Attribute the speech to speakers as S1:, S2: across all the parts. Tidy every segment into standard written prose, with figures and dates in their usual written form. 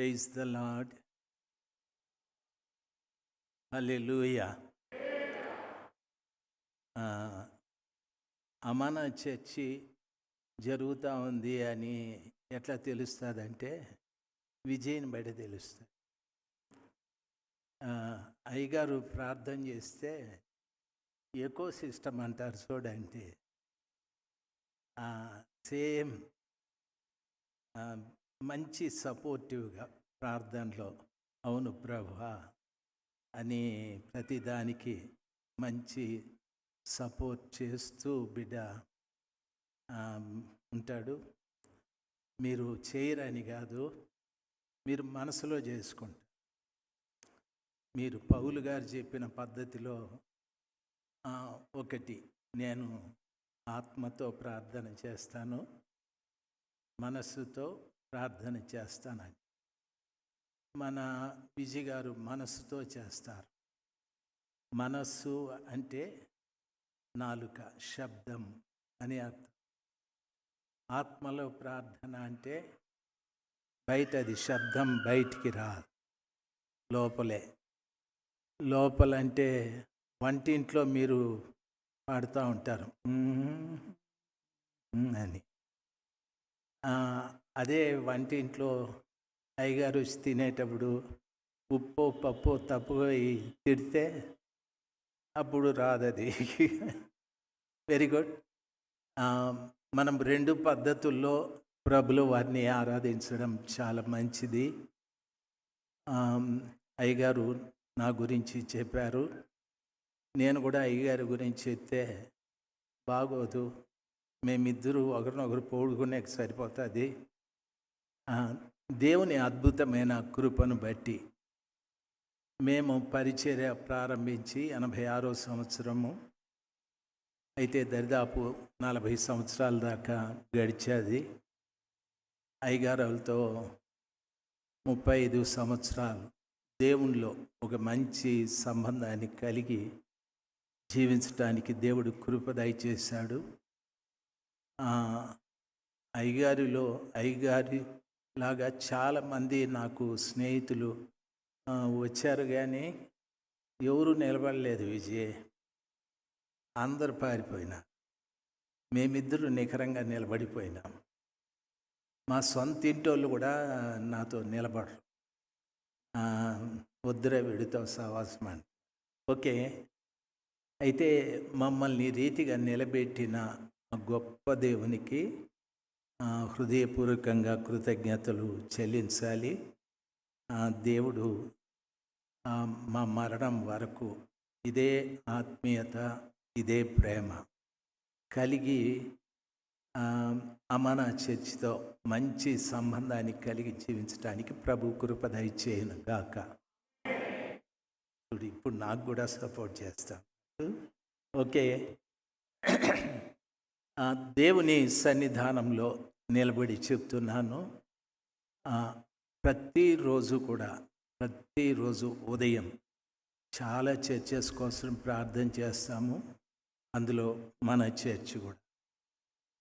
S1: Praise the Lord. Hallelujah. అమానా church జరుగుతూ ఉంది అని ఎట్లా తెలుస్తుందంటే విజయ్ని బయట తెలుస్తుంది. అయ్యగారు ప్రార్థన చేస్తే ఎకో సిస్టమ్ అంటారు చూడండి, సేమ్ మంచి సపోర్టివ్గా ప్రార్థనలో అవును ప్రభువా అని ప్రతిదానికి మంచి సపోర్ట్ చేస్తూ బిడ్డ ఉంటాడు. మీరు చేయరని కాదు, మీరు మనసులో చేసుకుంటారు. మీరు పౌలు గారు చెప్పిన పద్ధతిలో ఒకటి, నేను ఆత్మతో ప్రార్థన చేస్తాను, మనస్సుతో ప్రార్థన చేస్తానని. మన విజయ్ గారు మనస్సుతో చేస్తారు. మనస్సు అంటే నాలుక, శబ్దం అని అర్థం. ఆత్మలో ప్రార్థన అంటే బయటది శబ్దం బయటికి రాదు, లోపలే. లోపలంటే వంటింట్లో మీరు పాడుతూ ఉంటారు అని, అదే వంటింట్లో అయ్యగారు తినేటప్పుడు ఉప్పు పప్పు తప్పుగా తిడితే అప్పుడు రాదది. Very good. మనం రెండు పద్ధతుల్లో ప్రభులు వారిని ఆరాధించడం చాలా మంచిది. అయ్యగారు నా గురించి చెప్పారు, నేను కూడా అయ్యగారి గురించి చెప్తే బాగోదు, మేమిద్దరూ ఒకరినొకరు పోడుకునే సరిపోతుంది. దేవుని అద్భుతమైన కృపను బట్టి మేము పరిచర్య ప్రారంభించి 86వ సంవత్సరము అయితే దరిదాపు 40 సంవత్సరాల దాకా గడిచేది. అయ్యగారులతో 35 సంవత్సరాలు దేవునిలో ఒక మంచి సంబంధాన్ని కలిగి జీవించడానికి దేవుడు కృప దయచేశాడు. అయ్యగారి లాగా చాలామంది నాకు స్నేహితులు వచ్చారు, కానీ ఎవరు నిలబడలేదు విజయ్. అందరు పారిపోయినా, మేమిద్దరు నిఖరంగా నిలబడిపోయినాం. మా సొంత ఇంటోళ్ళు కూడా నాతో నిలబడరు, వద్దురే విడితో సవాసమని. ఓకే, అయితే మమ్మల్ని రీతిగా నిలబెట్టిన గొప్ప దేవునికి హృదయపూర్వకంగా కృతజ్ఞతలు చెల్లించాలి. దేవుడు మా మరణం వరకు ఇదే ఆత్మీయత, ఇదే ప్రేమ కలిగి అమానా చర్చితో మంచి సంబంధాన్ని కలిగి జీవించడానికి ప్రభు కృప దయచేయును గాక. ఇప్పుడు నాకు కూడా సపోర్ట్ చేస్తాను. ఓకే, దేవుని సన్నిధానంలో నిలబడి చెప్తున్నాను. ప్రతిరోజు ఉదయం చాలా చర్చెస్ కోసం ప్రార్థన చేస్తాము. అందులో మన చర్చి కూడా.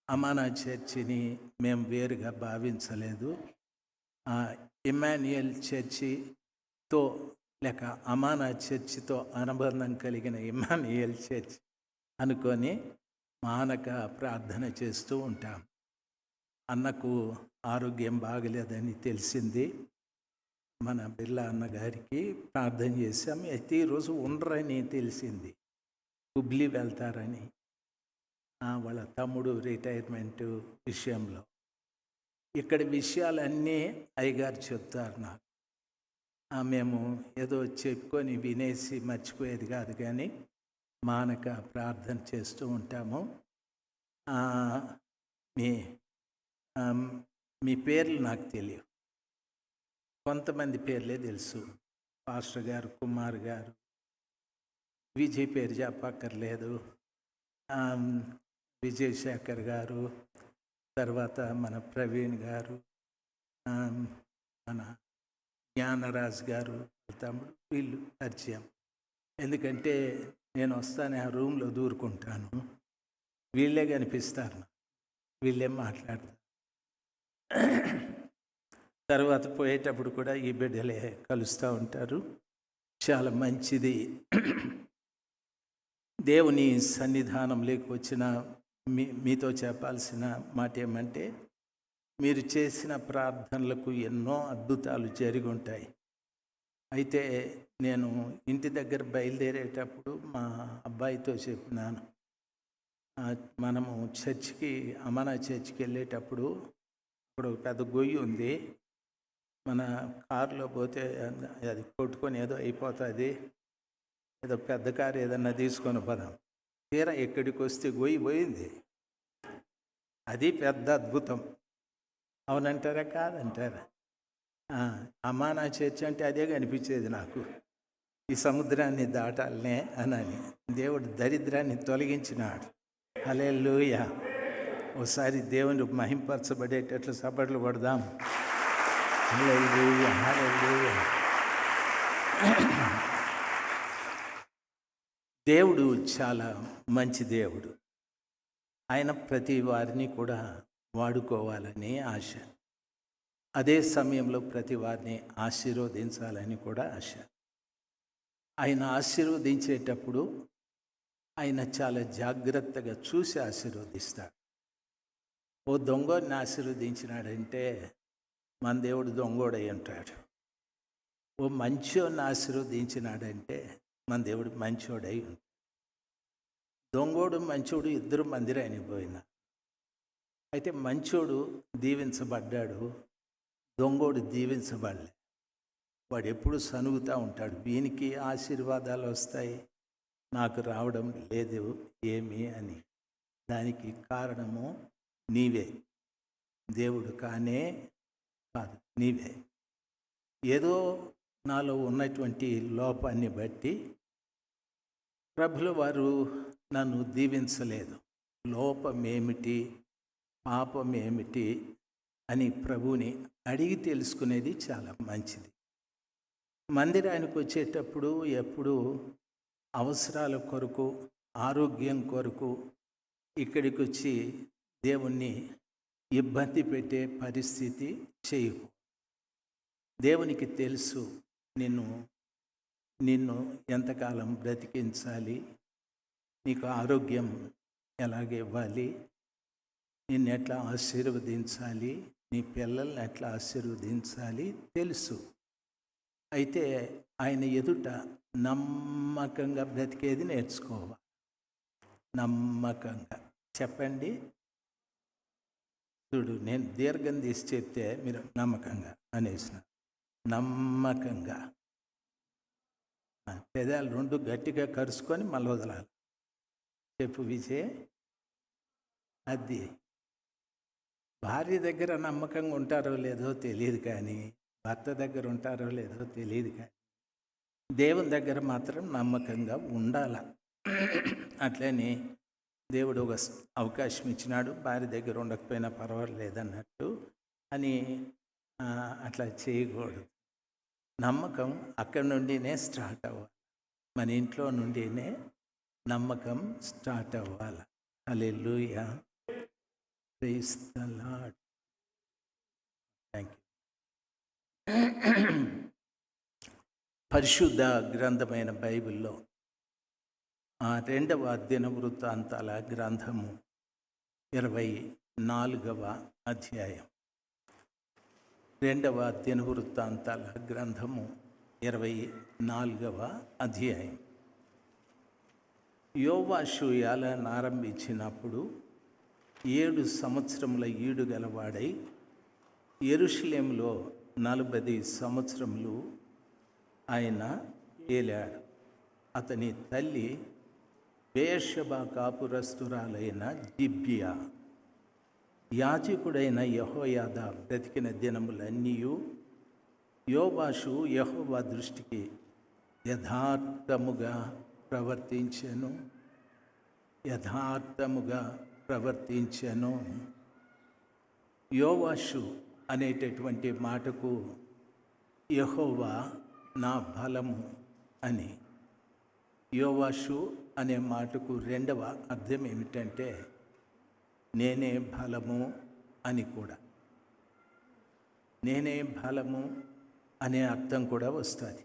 S1: అమానా చర్చిని మేము వేరుగా భావించలేదు. ఇమ్మాన్యుయల్ చర్చితో లేక అమానా చర్చితో అనుబంధం కలిగిన ఇమ్మాన్యుయల్ చర్చ్ అనుకొని మానక ప్రార్థన చేస్తూ ఉంటాం. అన్నకు ఆరోగ్యం బాగలేదని తెలిసింది. మన బిర్లా అన్నగారికి ప్రార్థన చేశాం. అయితే ఈరోజు ఉండరని తెలిసింది, హుబ్లీ వెళ్తారని. వాళ్ళ తమ్ముడు రిటైర్మెంట్ విషయంలో ఇక్కడ విషయాలన్నీ అయ్యగారు చెప్తారు నాకు. మేము ఏదో చెప్పుకొని వినేసి మర్చిపోయేది కాదు, కానీ మానక ప్రార్థన చేస్తూ ఉంటాము. మీ పేర్లు నాకు తెలియవు, కొంతమంది పేర్లే తెలుసు. పాస్టర్ గారు, కుమార్ గారు, విజయ్ పేరు చెప్పక్కర్లేదు, విజయశేఖర్ గారు, తర్వాత మన ప్రవీణ్ గారు, మన జ్ఞానరాజ్ గారు, తమ్ముడు, వీళ్ళు పరిచయం. ఎందుకంటే నేను వస్తానే ఆ రూమ్లో దూరుకుంటాను, వీళ్ళే కనిపిస్తారు, వీళ్ళేం మాట్లాడతారు. తర్వాత పోయేటప్పుడు కూడా ఈ బిడ్డలే కలుస్తూ ఉంటారు. చాలా మంచిది. దేవుని సన్నిధానంలోకి వచ్చిన మీతో చెప్పాల్సిన మాట ఏమంటే, మీరు చేసిన ప్రార్థనలకు ఎన్నో అద్భుతాలు జరిగి ఉంటాయి. అయితే నేను ఇంటి దగ్గర బయలుదేరేటప్పుడు మా అబ్బాయితో చెప్పినాను, మనము చర్చికి అమనా చర్చికి వెళ్ళేటప్పుడు అక్కడ ఒక పెద్ద గొయ్యి ఉంది, మన కారులో పోతే అది కొట్టుకొని ఏదో అయిపోతుంది, ఏదో పెద్ద కారు ఏదన్నా తీసుకొని పోదాం. తీరా ఎక్కడికి వస్తే గొయ్యి పోయింది. అది పెద్ద అద్భుతం. అవునంటారా కాదంటారా? అమానా చర్చ్ అంటే అదే కనిపించేది నాకు. ఈ సముద్రాన్ని దాటాలనే అని దేవుడు దరిద్రాన్ని తొలగించినాడు. హల్లెలూయా. ఒకసారి దేవుని మహింపరచబడేటట్లు సపట్లు పడదాం. హల్లెలూయా, హల్లెలూయా. దేవుడు చాలా మంచి దేవుడు. ఆయన ప్రతి వారిని కూడా వాడుకోవాలని ఆశ, అదే సమయంలో ప్రతి వారిని ఆశీర్వదించాలని కూడా ఆశ. ఆయన ఆశీర్వదించేటప్పుడు ఆయన చాలా జాగ్రత్తగా చూసి ఆశీర్వదిస్తాడు. ఓ దొంగని ఆశీర్వదించినాడంటే మన దేవుడు దొంగోడై ఉంటాడు. ఓ మంచోడిని ఆశీర్వదించినాడంటే మన దేవుడు మంచోడై ఉంటాడు. దొంగోడు మంచోడు ఇద్దరు మందిరానికి పోయినా, అయితే మంచోడు దీవించబడ్డాడు, దొంగోడు దీవించబడలే. వాడు ఎప్పుడు సనుగుతూ ఉంటాడు, వీనికి ఆశీర్వాదాలు వస్తాయి, నాకు రావడం లేదు ఏమి అని. దానికి కారణము నీవే, దేవుడు కానే కాదు, నీవే. ఏదో నాలో ఉన్నటువంటి లోపాన్ని బట్టి ప్రభులు వారు నన్ను దీవించలేదు. లోపమేమిటి, పాపమేమిటి అని ప్రభువుని అడిగి తెలుసుకునేది చాలా మంచిది. మందిరానికి వచ్చేటప్పుడు ఎప్పుడు అవసరాల కొరకు, ఆరోగ్యం కొరకు ఇక్కడికి వచ్చి దేవుణ్ణి ఇబ్బంది పెట్టే పరిస్థితి చేయకు. దేవునికి తెలుసు నిన్ను ఎంతకాలం బ్రతికించాలి, నీకు ఆరోగ్యం ఎలాగ ఇవ్వాలి, నిన్ను ఎట్లా ఆశీర్వదించాలి, నీ పిల్లల్ని ఎట్లా ఆశీర్వదించాలి తెలుసు. అయితే ఆయన ఎదుట నమ్మకంగా బ్రతికేది నేర్చుకోవాలి. నమ్మకంగా చెప్పండి. చూడు, నేను దీర్ఘం తీసి చెప్తే మీరు నమ్మకంగా అనేసిన. నమ్మకంగా పెదాలు రెండు గట్టిగా కరుచుకొని మళ్ళీ వదలాలి. చెప్పు విజయ్. అది భార్య దగ్గర నమ్మకంగా ఉంటారో లేదో తెలియదు, కానీ భర్త దగ్గర ఉంటారో లేదో తెలియదు, కానీ దేవుని దగ్గర మాత్రం నమ్మకంగా ఉండాల. అట్లని దేవుడు ఒక అవకాశం ఇచ్చినాడు, భార్య దగ్గర ఉండకపోయినా పర్వాలేదన్నట్టు అని అట్లా చేయకూడదు. నమ్మకం అక్కడి నుండినే స్టార్ట్ అవ్వాలి, మన ఇంట్లో నుండినే నమ్మకం స్టార్ట్ అవ్వాలి. Hallelujah, praise the Lord. Thank you. పరిశుద్ధ గ్రంథమైన బైబిల్లో 2వ దినవృత్తాంతాల గ్రంథము 24వ అధ్యాయం. 2వ దినవృత్తాంతాల గ్రంథము 24వ అధ్యాయం. యోవాషు ఏలన ఆరంభించినప్పుడు 7 సంవత్సరముల ఈడు గలవాడై యెరూషలేములో 40 సంవత్సరములు ఆయన ఏలాడు. అతని తల్లి బెయేర్షెబా కాపురస్తురాలైన జిబ్యా. యాజకుడైన యెహోయాదా బ్రతికిన దినములన్నీ యోవాషు యెహోవా దృష్టికి యథార్థముగా ప్రవర్తించెను. యోవాషు అనేటటువంటి మాటకు యెహోవా నా బలము అని, యోవాషు అనే మాటకు 2వ అర్థం ఏమిటంటే నేనే బలము అని కూడా. నేనే బలము అనే అర్థం కూడా వస్తుంది.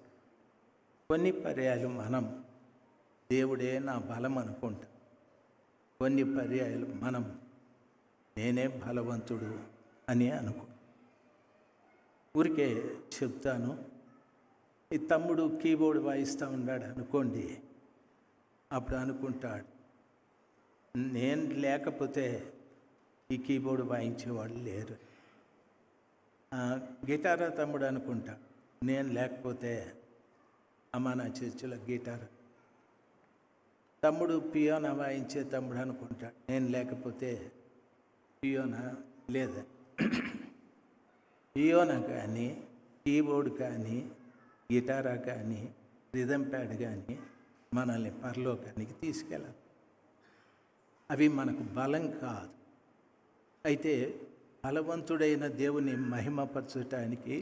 S1: కొన్ని పర్యాయాలు మనం దేవుడే నా బలం అనుకుంటాం. కొన్ని పర్యాయాలు మనం నేనే బలవంతుడు అని అనుకో. ఊరికే చెప్తాను, ఈ తమ్ముడు కీబోర్డ్ వాయిస్తూ ఉన్నాడు అనుకోండి, అప్పుడు అనుకుంటాడు నేను లేకపోతే ఈ కీబోర్డ్ వాయించేవాళ్ళు లేరు. గిటారా తమ్ముడు అనుకుంటా, నేను లేకపోతే అమ్మ నా చర్చిలో గిటార్. తమ్ముడు పియోనా వాయించే తమ్ముడు అనుకుంటాడు, నేను లేకపోతే పియోనా లేదా. పియోనా కానీ, కీబోర్డ్ కానీ, గిటారా కానీ, రిథం ప్యాడ్ కానీ మనల్ని పరలోకానికి తీసుకెళ్ళాలి. అవి మనకు బలం కాదు. అయితే బలవంతుడైన దేవుని మహిమపరచటానికి,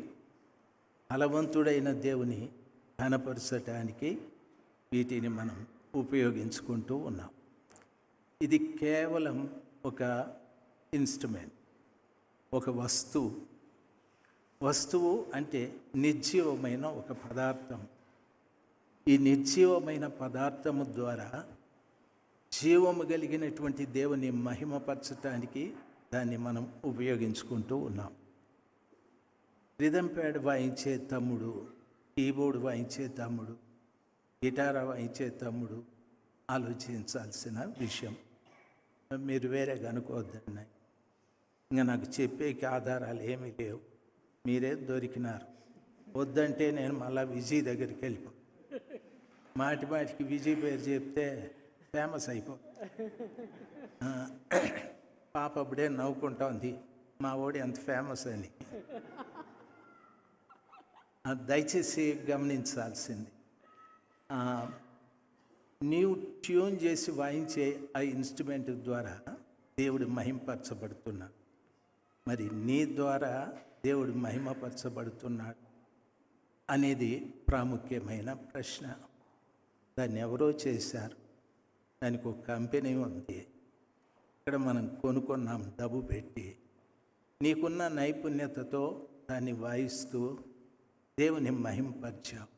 S1: బలవంతుడైన దేవుని ఘనపరచటానికి వీటిని మనం ఉపయోగించుకుంటూ ఉన్నాం. ఇది కేవలం ఒక ఇన్స్ట్రుమెంట్, ఒక వస్తువు అంటే నిర్జీవమైన ఒక పదార్థం. ఈ నిర్జీవమైన పదార్థము ద్వారా జీవము కలిగినటువంటి దేవుని మహిమపరచటానికి దాన్ని మనం ఉపయోగించుకుంటూ ఉన్నాం. రిథం ప్యాడ్ వాయించే తమ్ముడు, కీబోర్డ్ వాయించే తమ్ముడు, గిటారా వాయించే తమ్ముడు ఆలోచించాల్సిన విషయం. మీరు వేరేగా అనుకోవద్దండి. ఇంకా నాకు చెప్పేకి ఆధారాలు ఏమీ లేవు, మీరే దొరికినారు. వద్దంటే నేను మళ్ళీ విజయ్ దగ్గరికి వెళ్ళిపో. మాటికి విజయ్ పేరు చెప్తే ఫేమస్ అయిపో. పాప అప్పుడే నవ్వుకుంటా ఉంది, మా ఓడి ఎంత ఫేమస్ అని. దయచేసి గమనించాల్సింది, నీవు ట్యూన్ చేసి వాయించే ఆ ఇన్స్ట్రుమెంట్ ద్వారా దేవుడు మహిమపరచబడుతున్నాడు. మరి నీ ద్వారా దేవుడు మహిమపరచబడుతున్నాడు అనేది ప్రాముఖ్యమైన ప్రశ్న. దాన్ని ఎవరో చేశారు, దానికి ఒక కంపెనీ ఉంది, ఇక్కడ మనం కొనుక్కున్నాం డబ్బు పెట్టి. నీకున్న నైపుణ్యతతో దాన్ని వాయిస్తూ దేవుని మహిమపరిచావు.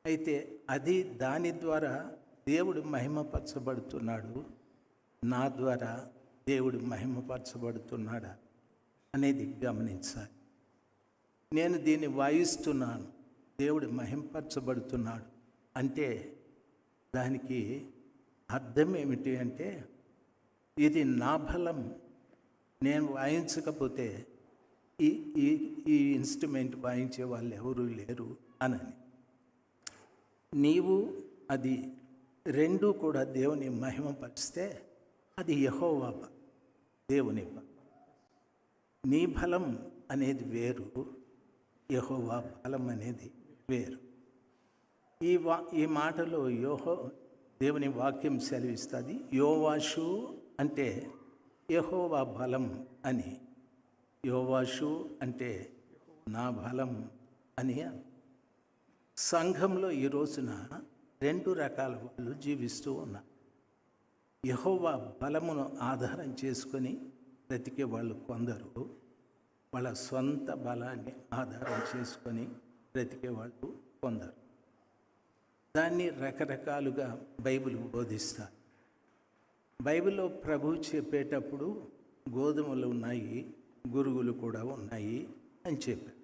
S1: అయితే అది దాని ద్వారా దేవుడు మహిమపరచబడుతున్నాడు, నా ద్వారా దేవుడు మహిమపరచబడుతున్నాడా అనేది గమనించాలి. నేను దీన్ని వాయిస్తున్నాను, దేవుడు మహిమపరచబడుతున్నాడు అంటే దానికి అర్థం ఏమిటి అంటే, ఇది నా బలం, నేను వాయించకపోతే ఈ ఇన్స్ట్రుమెంట్ వాయించే వాళ్ళు ఎవరూ లేరు అనని. నీవు అది రెండూ కూడా దేవుని మహిమపరిస్తే అది యెహోవా దేవుని బలం. నీ బలం అనేది వేరు, యెహోవా బలం అనేది వేరు. ఈ మాటలో దేవుని వాక్యం సెలవిస్తుంది. యోవాషు అంటే యెహోవా బలం అని, యోవాషు అంటే నా బలం అని. సంఘంలో ఈ రోజున రెండు రకాల వాళ్ళు జీవిస్తూ ఉన్నారు. యెహోవా బలమును ఆధారం చేసుకొని బ్రతికే వాళ్ళు కొందరు, వాళ్ళ సొంత బలాన్ని ఆధారం చేసుకొని బ్రతికే వాళ్ళు కొందరు. దాన్ని రకరకాలుగా బైబిల్ బోధిస్తారు. బైబిల్లో ప్రభువు చెప్పేటప్పుడు గోధుమలు ఉన్నాయి, గురుగులు కూడా ఉన్నాయి అని చెప్పారు.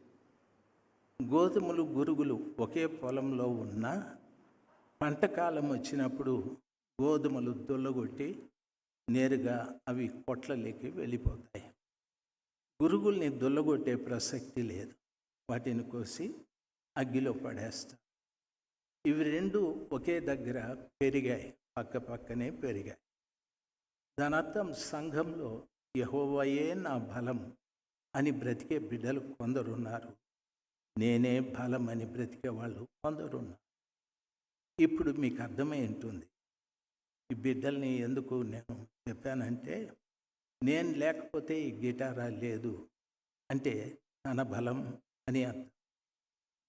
S1: గోధుమలు గురుగులు ఒకే పొలంలో ఉన్న పంటకాలం వచ్చినప్పుడు గోధుమలు దొల్లగొట్టి నేరుగా అవి కొట్లలోకి వెళ్ళిపోతాయి. గురుగుల్ని దొల్లగొట్టే ప్రసక్తి లేదు, వాటిని కోసి అగ్గిలో పడేస్తారు. ఇవి రెండు ఒకే దగ్గర పెరిగాయి, పక్క పక్కనే పెరిగాయి. దాని అర్థం సంఘంలో యెహోవాయే నా బలం అని బ్రతికే బిడ్డలు కొందరున్నారు, నేనే బలం అని బ్రతికే వాళ్ళు కొందరున్నారు. ఇప్పుడు మీకు అర్థమై ఉంటుంది ఈ బిడ్డల్ని ఎందుకు నేను చెప్పానంటే, నేను లేకపోతే ఈ గిటారా లేదు అంటే తన బలం అని అర్థం.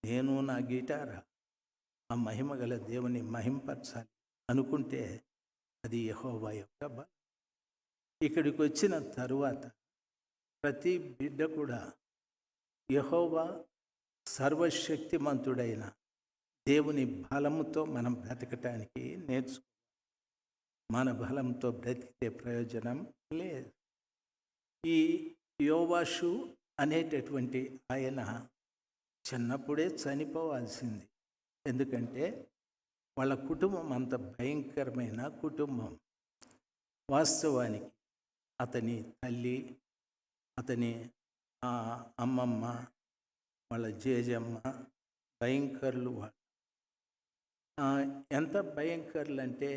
S1: నేను నా గిటారా ఆ మహిమ గల దేవుని మహింపరచాలి అనుకుంటే అది యెహోవా యొక్క బలం. ఇక్కడికి వచ్చిన తరువాత ప్రతి బిడ్డ కూడా యెహోవా సర్వశక్తిమంతుడైన దేవుని బలముతో మనం బ్రతకటానికి నేర్చు. మన బలంతో బ్రతికితే ప్రయోజనం లేదు. ఈ యోవాషు అనేటటువంటి ఆయన చిన్నప్పుడే చనిపోవాల్సింది. ఎందుకంటే వాళ్ళ కుటుంబం అంత భయంకరమైన కుటుంబం. వాస్తవానికి అతని తల్లి, అతని అమ్మమ్మ, వాళ్ళ జేజమ్మ భయంకరులు. ఎంత భయంకరులు అంటే,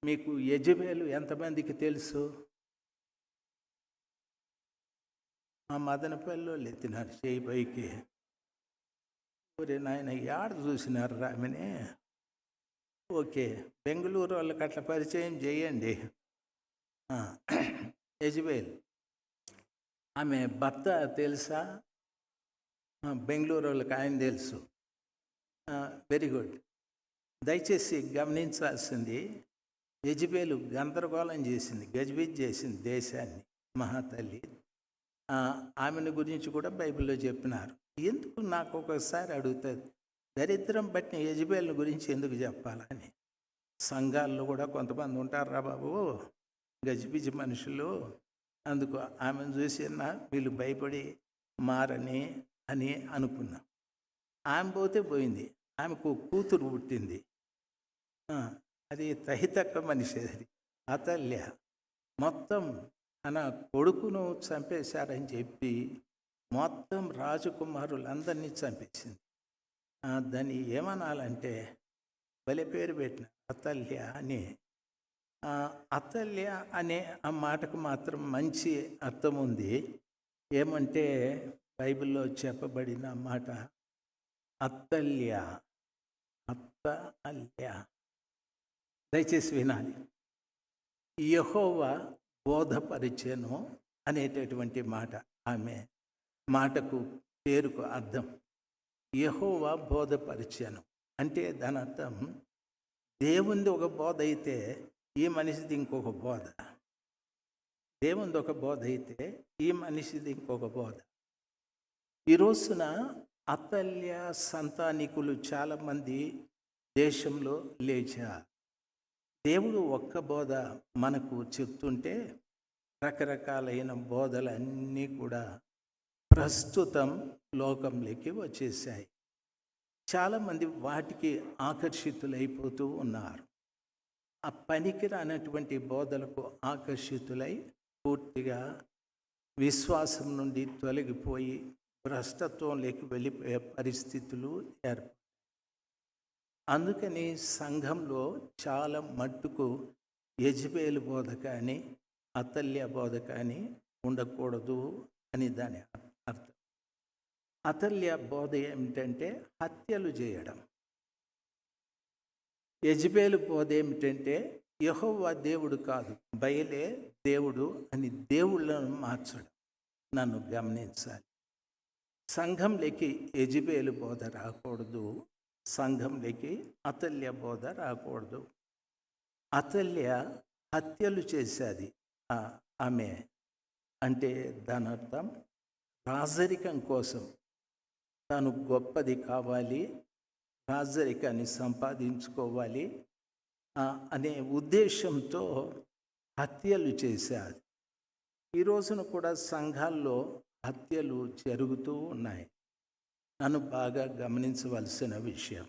S1: మీకు యెజబెలు ఎంతమందికి తెలుసు? ఆ మదనపల్లిలో ఎత్తినారు చేయి పైకి. ఒరే నాయన, యాడ చూసినారు ఆమెని? ఓకే, బెంగళూరు వాళ్ళకి అట్లా పరిచయం చేయండి. యెజబెల్ ఆమె భర్త తెలుసా? బెంగళూరు వాళ్ళకి ఆయన తెలుసు. Very good. దయచేసి గమనించాల్సింది, యెజబెలు గందరగోళం చేసింది, గజిబిజి చేసింది దేశాన్ని, మహాతల్లి. ఆమెను గురించి కూడా బైబిల్లో చెప్పినారు. ఎందుకు నాకు ఒకసారి అడుగుతుంది, దరిద్రం బట్టి యెజబెలు గురించి ఎందుకు చెప్పాలని. సంఘాల్లో కూడా కొంతమంది ఉంటారా బాబు, గజిబిజి మనుషులు. అందుకు ఆమెను చూసినా వీళ్ళు భయపడి మారని అని అనుకున్నాం. ఆమె పోతే పోయింది, ఆమెకు కూతురు పుట్టింది. అది తహితక్క మనిషి. అది అతల్య. మొత్తం తన కొడుకును చంపేశారని చెప్పి మొత్తం రాజకుమారులందరినీ చంపేసింది. దాన్ని ఏమనాలంటే భలే పేరు పెట్టిన అతల్య అని. అతల్య అనే ఆ మాటకు మాత్రం మంచి అర్థం ఉంది. ఏమంటే బైబిల్లో చెప్పబడిన మాట అత్తల్య, అత్తల్య. దయచేసి వినాలి. యెహోవా బోధపరిచెను అనేటటువంటి మాట ఆమె మాటకు, పేరుకు అర్థం. యెహోవా బోధపరిచెను అంటే దాని అర్థం, దేవునిది ఒక బోధ అయితే ఈ మనిషిది ఇంకొక బోధ. దేవునిది ఒక బోధ అయితే ఈ మనిషిది ఇంకొక బోధ. ఈ రోజున అతల్య సంతానికులు చాలామంది దేశంలో లేచారు. దేవుడు ఒక్క బోధ మనకు చెప్తుంటే రకరకాలైన బోధలన్నీ కూడా ప్రస్తుతం లోకంలోకి వచ్చేసాయి. చాలామంది వాటికి ఆకర్షితులైపోతూ ఉన్నారు. ఆ పనికి రానటువంటి బోధలకు ఆకర్షితులై పూర్తిగా విశ్వాసం నుండి తొలగిపోయి భ్రష్టత్వంలోకి వెళ్ళిపోయే పరిస్థితులు ఏర్పడతాయి. అందుకని సంఘంలో చాలా మట్టుకు యెజబెలు బోధ కానీ అతల్య బోధ కానీ ఉండకూడదు అని దాని అర్థం. అతల్య బోధ ఏమిటంటే హత్యలు చేయడం. యెజబెలు బోధ ఏమిటంటే యెహోవా దేవుడు కాదు, బయలే దేవుడు అని దేవుళ్ళను మార్చడం. నన్ను గమనించాలి. సంఘంలోకి యెజబెలు బోధ రాకూడదు, సంఘంలోకి అతల్య బోధ రాకూడదు. అతల్య హత్యలు చేసేది ఆమె అంటే దాని అర్థం రాజరికం కోసం తాను గొప్పది కావాలి, రాజరికాన్ని సంపాదించుకోవాలి అనే ఉద్దేశంతో హత్యలు చేశారు. ఈ రోజున కూడా సంఘాల్లో హత్యలు జరుగుతూ ఉన్నాయి. నన్ను బాగా గమనించవలసిన విషయం,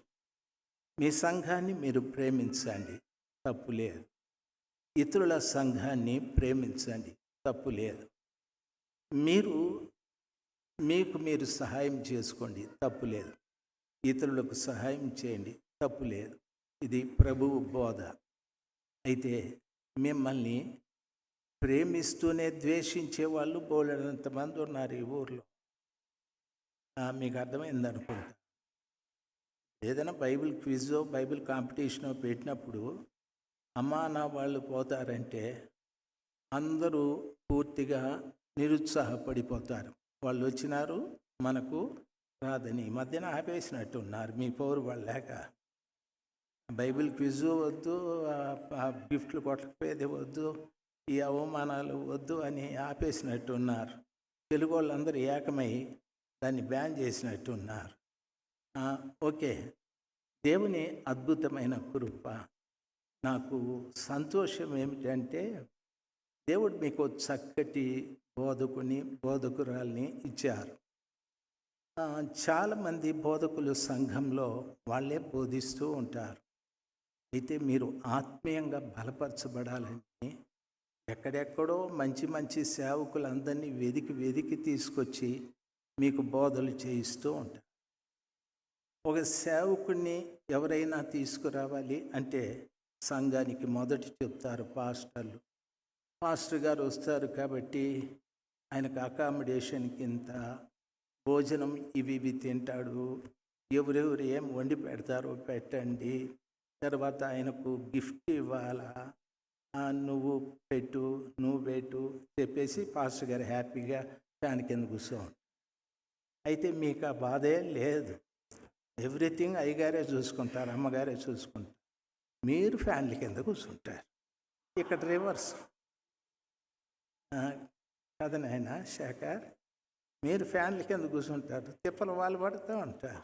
S1: మీ సంఘాన్ని మీరు ప్రేమించండి, తప్పు లేదు. ఇతరుల సంఘాన్ని ప్రేమించండి, తప్పు లేదు. మీకు మీరు సహాయం చేసుకోండి, తప్పు లేదు. ఇతరులకు సహాయం చేయండి, తప్పు లేదు. ఇది ప్రభువు బోధ. అయితే మిమ్మల్ని ప్రేమిస్తూనే ద్వేషించే వాళ్ళు బోలెడంతమంది ఉన్నారు ఈ ఊర్లో. మీకు అర్థమైంది అనుకుంటా. ఏదైనా బైబిల్ క్విజో బైబిల్ కాంపిటీషనో పెట్టినప్పుడు అమ్మా నా వాళ్ళు పోతారంటే అందరూ పూర్తిగా నిరుత్సాహపడిపోతారు. వాళ్ళు వచ్చినారు మనకు రాదని మధ్యన ఆపేసినట్టు ఉన్నారు. మీ పౌరు వాళ్ళు లేక బైబిల్ క్విజు వద్దు, గిఫ్ట్లు కొట్టకపోయేది వద్దు, ఈ అవమానాలు వద్దు అని ఆపేసినట్టు ఉన్నారు. తెలుగు వాళ్ళందరూ ఏకమై దాన్ని బ్యాన్ చేసినట్టు ఉన్నారు. ఓకే, దేవుని అద్భుతమైన కృప. నాకు సంతోషం ఏమిటంటే దేవుడు మీకు చక్కటి బోధకురాల్ని ఇచ్చారు. చాలామంది బోధకులు సంఘంలో వాళ్ళే బోధిస్తూ ఉంటారు. అయితే మీరు ఆత్మీయంగా బలపరచబడాలని ఎక్కడెక్కడో మంచి మంచి సేవకులందరినీ వెదికి తీసుకొచ్చి మీకు బోధలు చేయిస్తూ ఉంటారు. ఒక సేవకుడిని ఎవరైనా తీసుకురావాలి అంటే సంఘానికి మొదటి చెప్తారు పాస్టర్లు. పాస్టర్ గారు వస్తారు కాబట్టి ఆయనకు అకామిడేషన్కి ఇంత, భోజనం ఇవి తింటాడు, ఎవరెవరు ఏం వండి పెడతారో పెట్టండి, తర్వాత ఆయనకు గిఫ్ట్ ఇవ్వాలా, నువ్వు పెట్టు చెప్పేసి పాస్టర్ గారు హ్యాపీగా ఫ్యాన్ కింద కూర్చోండి. అయితే మీకు ఆ బాధే లేదు. ఎవ్రీథింగ్ అయ్యగారే చూసుకుంటారు, అమ్మగారే చూసుకుంటారు. మీరు ఫ్యాన్ల కింద కూర్చుంటారు. ఇక్కడ రివర్స్ కదా నాయన శేఖర్, మీరు ఫ్యాన్ల కింద కూర్చుంటారు, తిప్పలు వాళ్ళు పడుతూ ఉంటారు.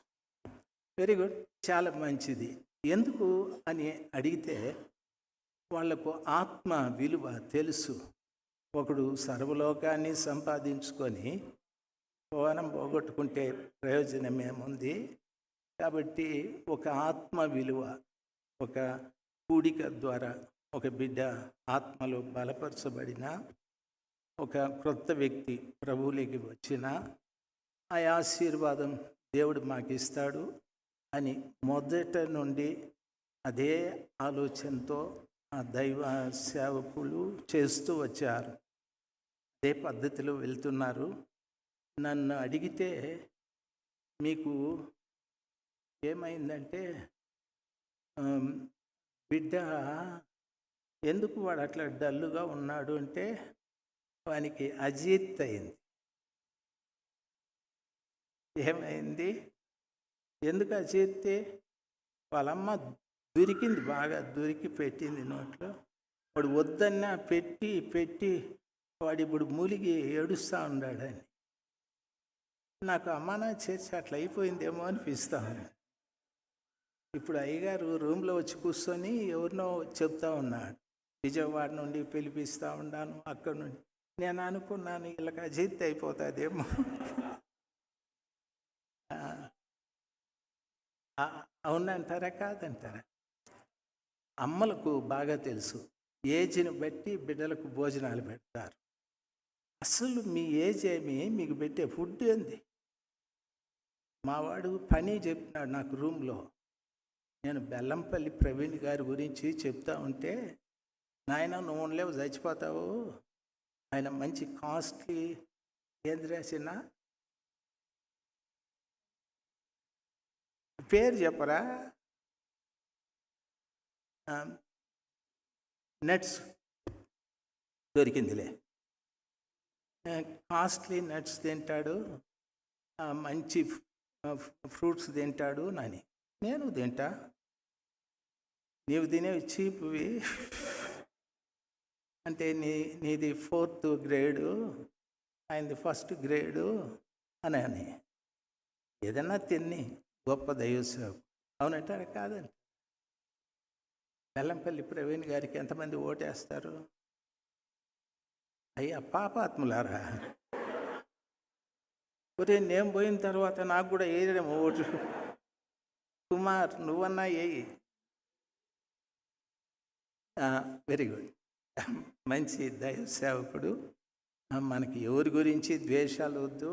S1: వెరీ గుడ్, చాలా మంచిది. ఎందుకు అని అడిగితే వాళ్లకు ఆత్మ విలువ తెలుసు. ఒకడు సర్వలోకాన్ని సంపాదించుకొని భవనం పోగొట్టుకుంటే ప్రయోజనం ఏముంది? కాబట్టి ఒక ఆత్మ విలువ, ఒక కూడిక ద్వారా ఒక బిడ్డ ఆత్మలో బలపరచబడిన ఒక క్రొత్త వ్యక్తి ప్రభువులోకి వచ్చిన ఆ ఆశీర్వాదం దేవుడు మాకు ఇస్తాడు అని మొదట నుండి అదే ఆలోచనతో ఆ దైవ సేవకులు చేస్తూ వచ్చారు. అదే పద్ధతిలో వెళ్తున్నారు. నన్ను అడిగితే మీకు ఏమైందంటే, బిడ్డ ఎందుకు వాడు అట్లా డల్లుగా ఉన్నాడు అంటే వానికి అజీత్ అయింది. ఏమైంది? ఎందుకు అజీతే? వాళ్ళమ్మ దొరికింది, బాగా దొరికి పెట్టింది నోట్లో. వాడు వద్దన్నా పెట్టి వాడు ఇప్పుడు మూలిగి ఏడుస్తూ ఉన్నాడని. నాకు అమ్మానా చేసి అట్లా అయిపోయిందేమో అనిపిస్తూ ఉంది. ఇప్పుడు అయ్యగారు రూమ్లో వచ్చి కూర్చొని ఎవరినో చెప్తా ఉన్నాడు, విజయవాడ నుండి పిలిపిస్తూ ఉన్నాను, అక్కడ నుండి. నేను అనుకున్నాను వీళ్ళకి అజీత్ అయిపోతుందేమో. అవునంటారా కాదంటారా? అమ్మలకు బాగా తెలుసు, ఏజ్ని బట్టి బిడ్డలకు భోజనాలు పెడతారు. అసలు మీ ఏజ్ ఏమి, మీకు పెట్టే ఫుడ్ ఏంది? మావాడు పని చెప్పినాడు నాకు రూమ్లో. నేను బెల్లంపల్లి ప్రవీణ్ గారి గురించి చెప్తా ఉంటే, నాయన నువ్వు ఉండలేవు, చచ్చిపోతావు, ఆయన మంచి కాస్ట్లీ ఏంది రాసిన పేరు చెప్పరా, నట్స్ దొరికిందిలే, కాస్ట్లీ నట్స్ తింటాడు, మంచి ఫ్రూట్స్ తింటాడు నాని. నేను తింటా, నీవు తినేవి చీప్వి అంటే నీది 4th గ్రేడు, ఆయనది 1st గ్రేడు అని ఏదన్నా తిని గొప్ప దైవసేవ. అవునంటారా కాదండి? బెల్లంపల్లి ప్రవీణ్ గారికి ఎంతమంది ఓటేస్తారు? అయ్యా పాపాత్ములారా, ఒరే నేను పోయిన తర్వాత నాకు కూడా వేయడము ఓటు. కుమార్ నువ్వన్నా వేయి. వెరీ గుడ్, మంచి దైవ సేవకుడు. మనకి ఎవరి గురించి ద్వేషాలు వద్దు,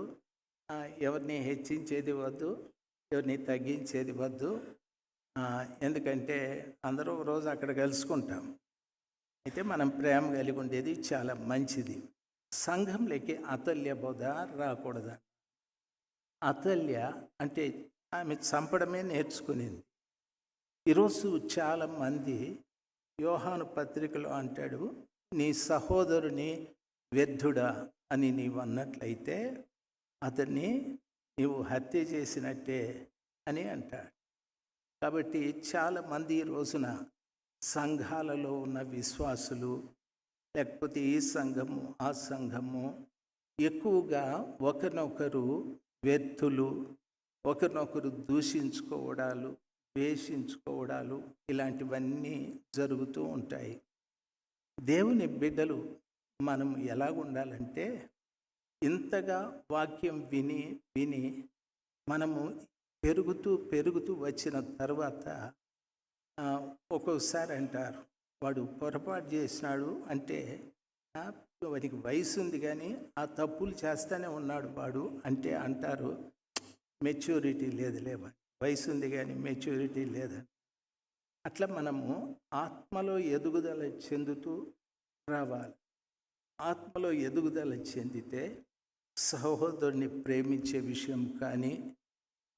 S1: ఎవరిని హెచ్చించేది వద్దు, ఎవరిని తగ్గించేది వద్దు. ఎందుకంటే అందరూ రోజు అక్కడ కలుసుకుంటాం. అయితే మనం ప్రేమ కలిగి ఉండేది చాలా మంచిది. సంఘంలోకి అతల్య బోధ రాకూడదు. అతల్య అంటే ఆమె చంపడమే నేర్చుకునింది. ఈరోజు చాలామంది యోహాను పత్రికలో అంటాడు, నీ సహోదరుని వ్యర్థుడా అని నీవు అన్నట్లయితే అతన్ని నీవు హత్య చేసినట్టే అని అంటాడు. కాబట్టి చాలామంది ఈ రోజున సంఘాలలో ఉన్న విశ్వాసులు, లేకపోతే ఈ సంఘము ఆ సంఘము ఎక్కువగా ఒకరినొకరు వ్యర్థులు, ఒకరినొకరు దూషించుకోవడాలు, ద్వేషించుకోవడాలు ఇలాంటివన్నీ జరుగుతూ ఉంటాయి. దేవుని బిడ్డలు మనం ఎలా ఉండాలంటే, ఇంతగా వాక్యం విని విని మనము పెరుగుతూ పెరుగుతూ వచ్చిన తర్వాత ఒక్కొక్కసారి అంటారు, వాడు పొరపాటు చేసినాడు అంటే వాడికి వయసు ఉంది కానీ ఆ తప్పులు చేస్తూనే ఉన్నాడు వాడు అంటే అంటారు, మెచ్యూరిటీ లేదులే, వయసు ఉంది కానీ మెచ్యూరిటీ లేదని. అట్లా మనము ఆత్మలో ఎదుగుదల చెందుతూ రావాలి. ఆత్మలో ఎదుగుదల చెందితే సహోదరుని ప్రేమించే విషయం కానీ,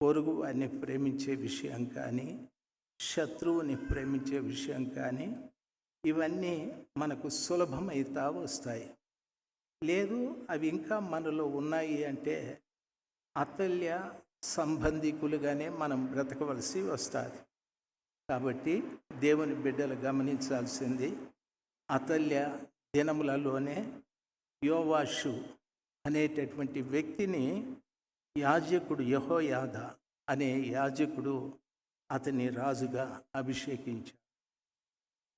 S1: పొరుగు వారిని ప్రేమించే విషయం కానీ, శత్రువుని ప్రేమించే విషయం కానీ ఇవన్నీ మనకు సులభమవుతా వస్తాయి. లేదు అవి ఇంకా మనలో ఉన్నాయి అంటే అతల్య సంబంధికులుగానే మనం బ్రతకవలసి వస్తుంది. కాబట్టి దేవుని బిడ్డలు గమనించాల్సింది, అతల్య దినములలోనే యోవాషు అనేటటువంటి వ్యక్తిని యాజకుడు యెహోయాదా అనే యాజకుడు అతని రాజుగా అభిషేకించాడు.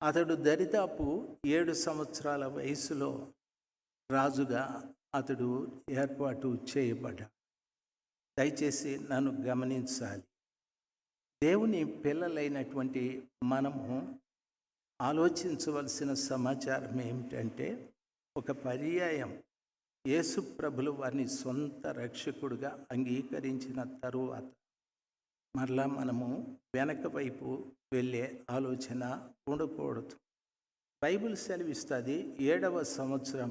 S1: అతడు దరిదాపు 7 సంవత్సరాల వయసులో రాజుగా అతడు ఏర్పాటు చేయబడ్డాడు. దయచేసి నన్ను గమనించాలి. దేవుని పిల్లలైనటువంటి మనము ఆలోచించవలసిన సమాచారం ఏమిటంటే, ఒక పర్యాయం యేసు ప్రభులు వారిని సొంత రక్షకుడుగా అంగీకరించిన తరువాత మరలా మనము వెనక వైపు వెళ్ళే ఆలోచన ఉండకూడదు. బైబిల్ సెలవిస్తుంది, 7వ సంవత్సరం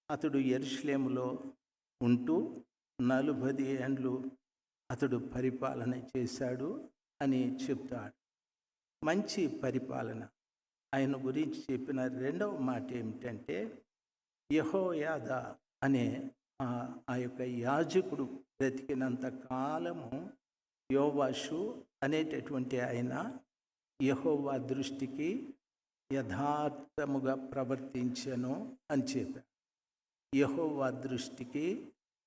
S1: అతడు యెరూషలేములో ఉంటూ 40 ఏండ్లు అతడు పరిపాలన చేశాడు అని చెప్తాడు. మంచి పరిపాలన. ఆయన గురించి చెప్పిన 2వ మాట ఏమిటంటే, యెహోయాదా అనే ఆ యొక్క యాజకుడు బ్రతికినంత కాలము యోవాషు అనేటటువంటి ఆయన యెహోవా దృష్టికి యథార్థముగా ప్రవర్తించెను అని చెప్పాడు. యెహోవా దృష్టికి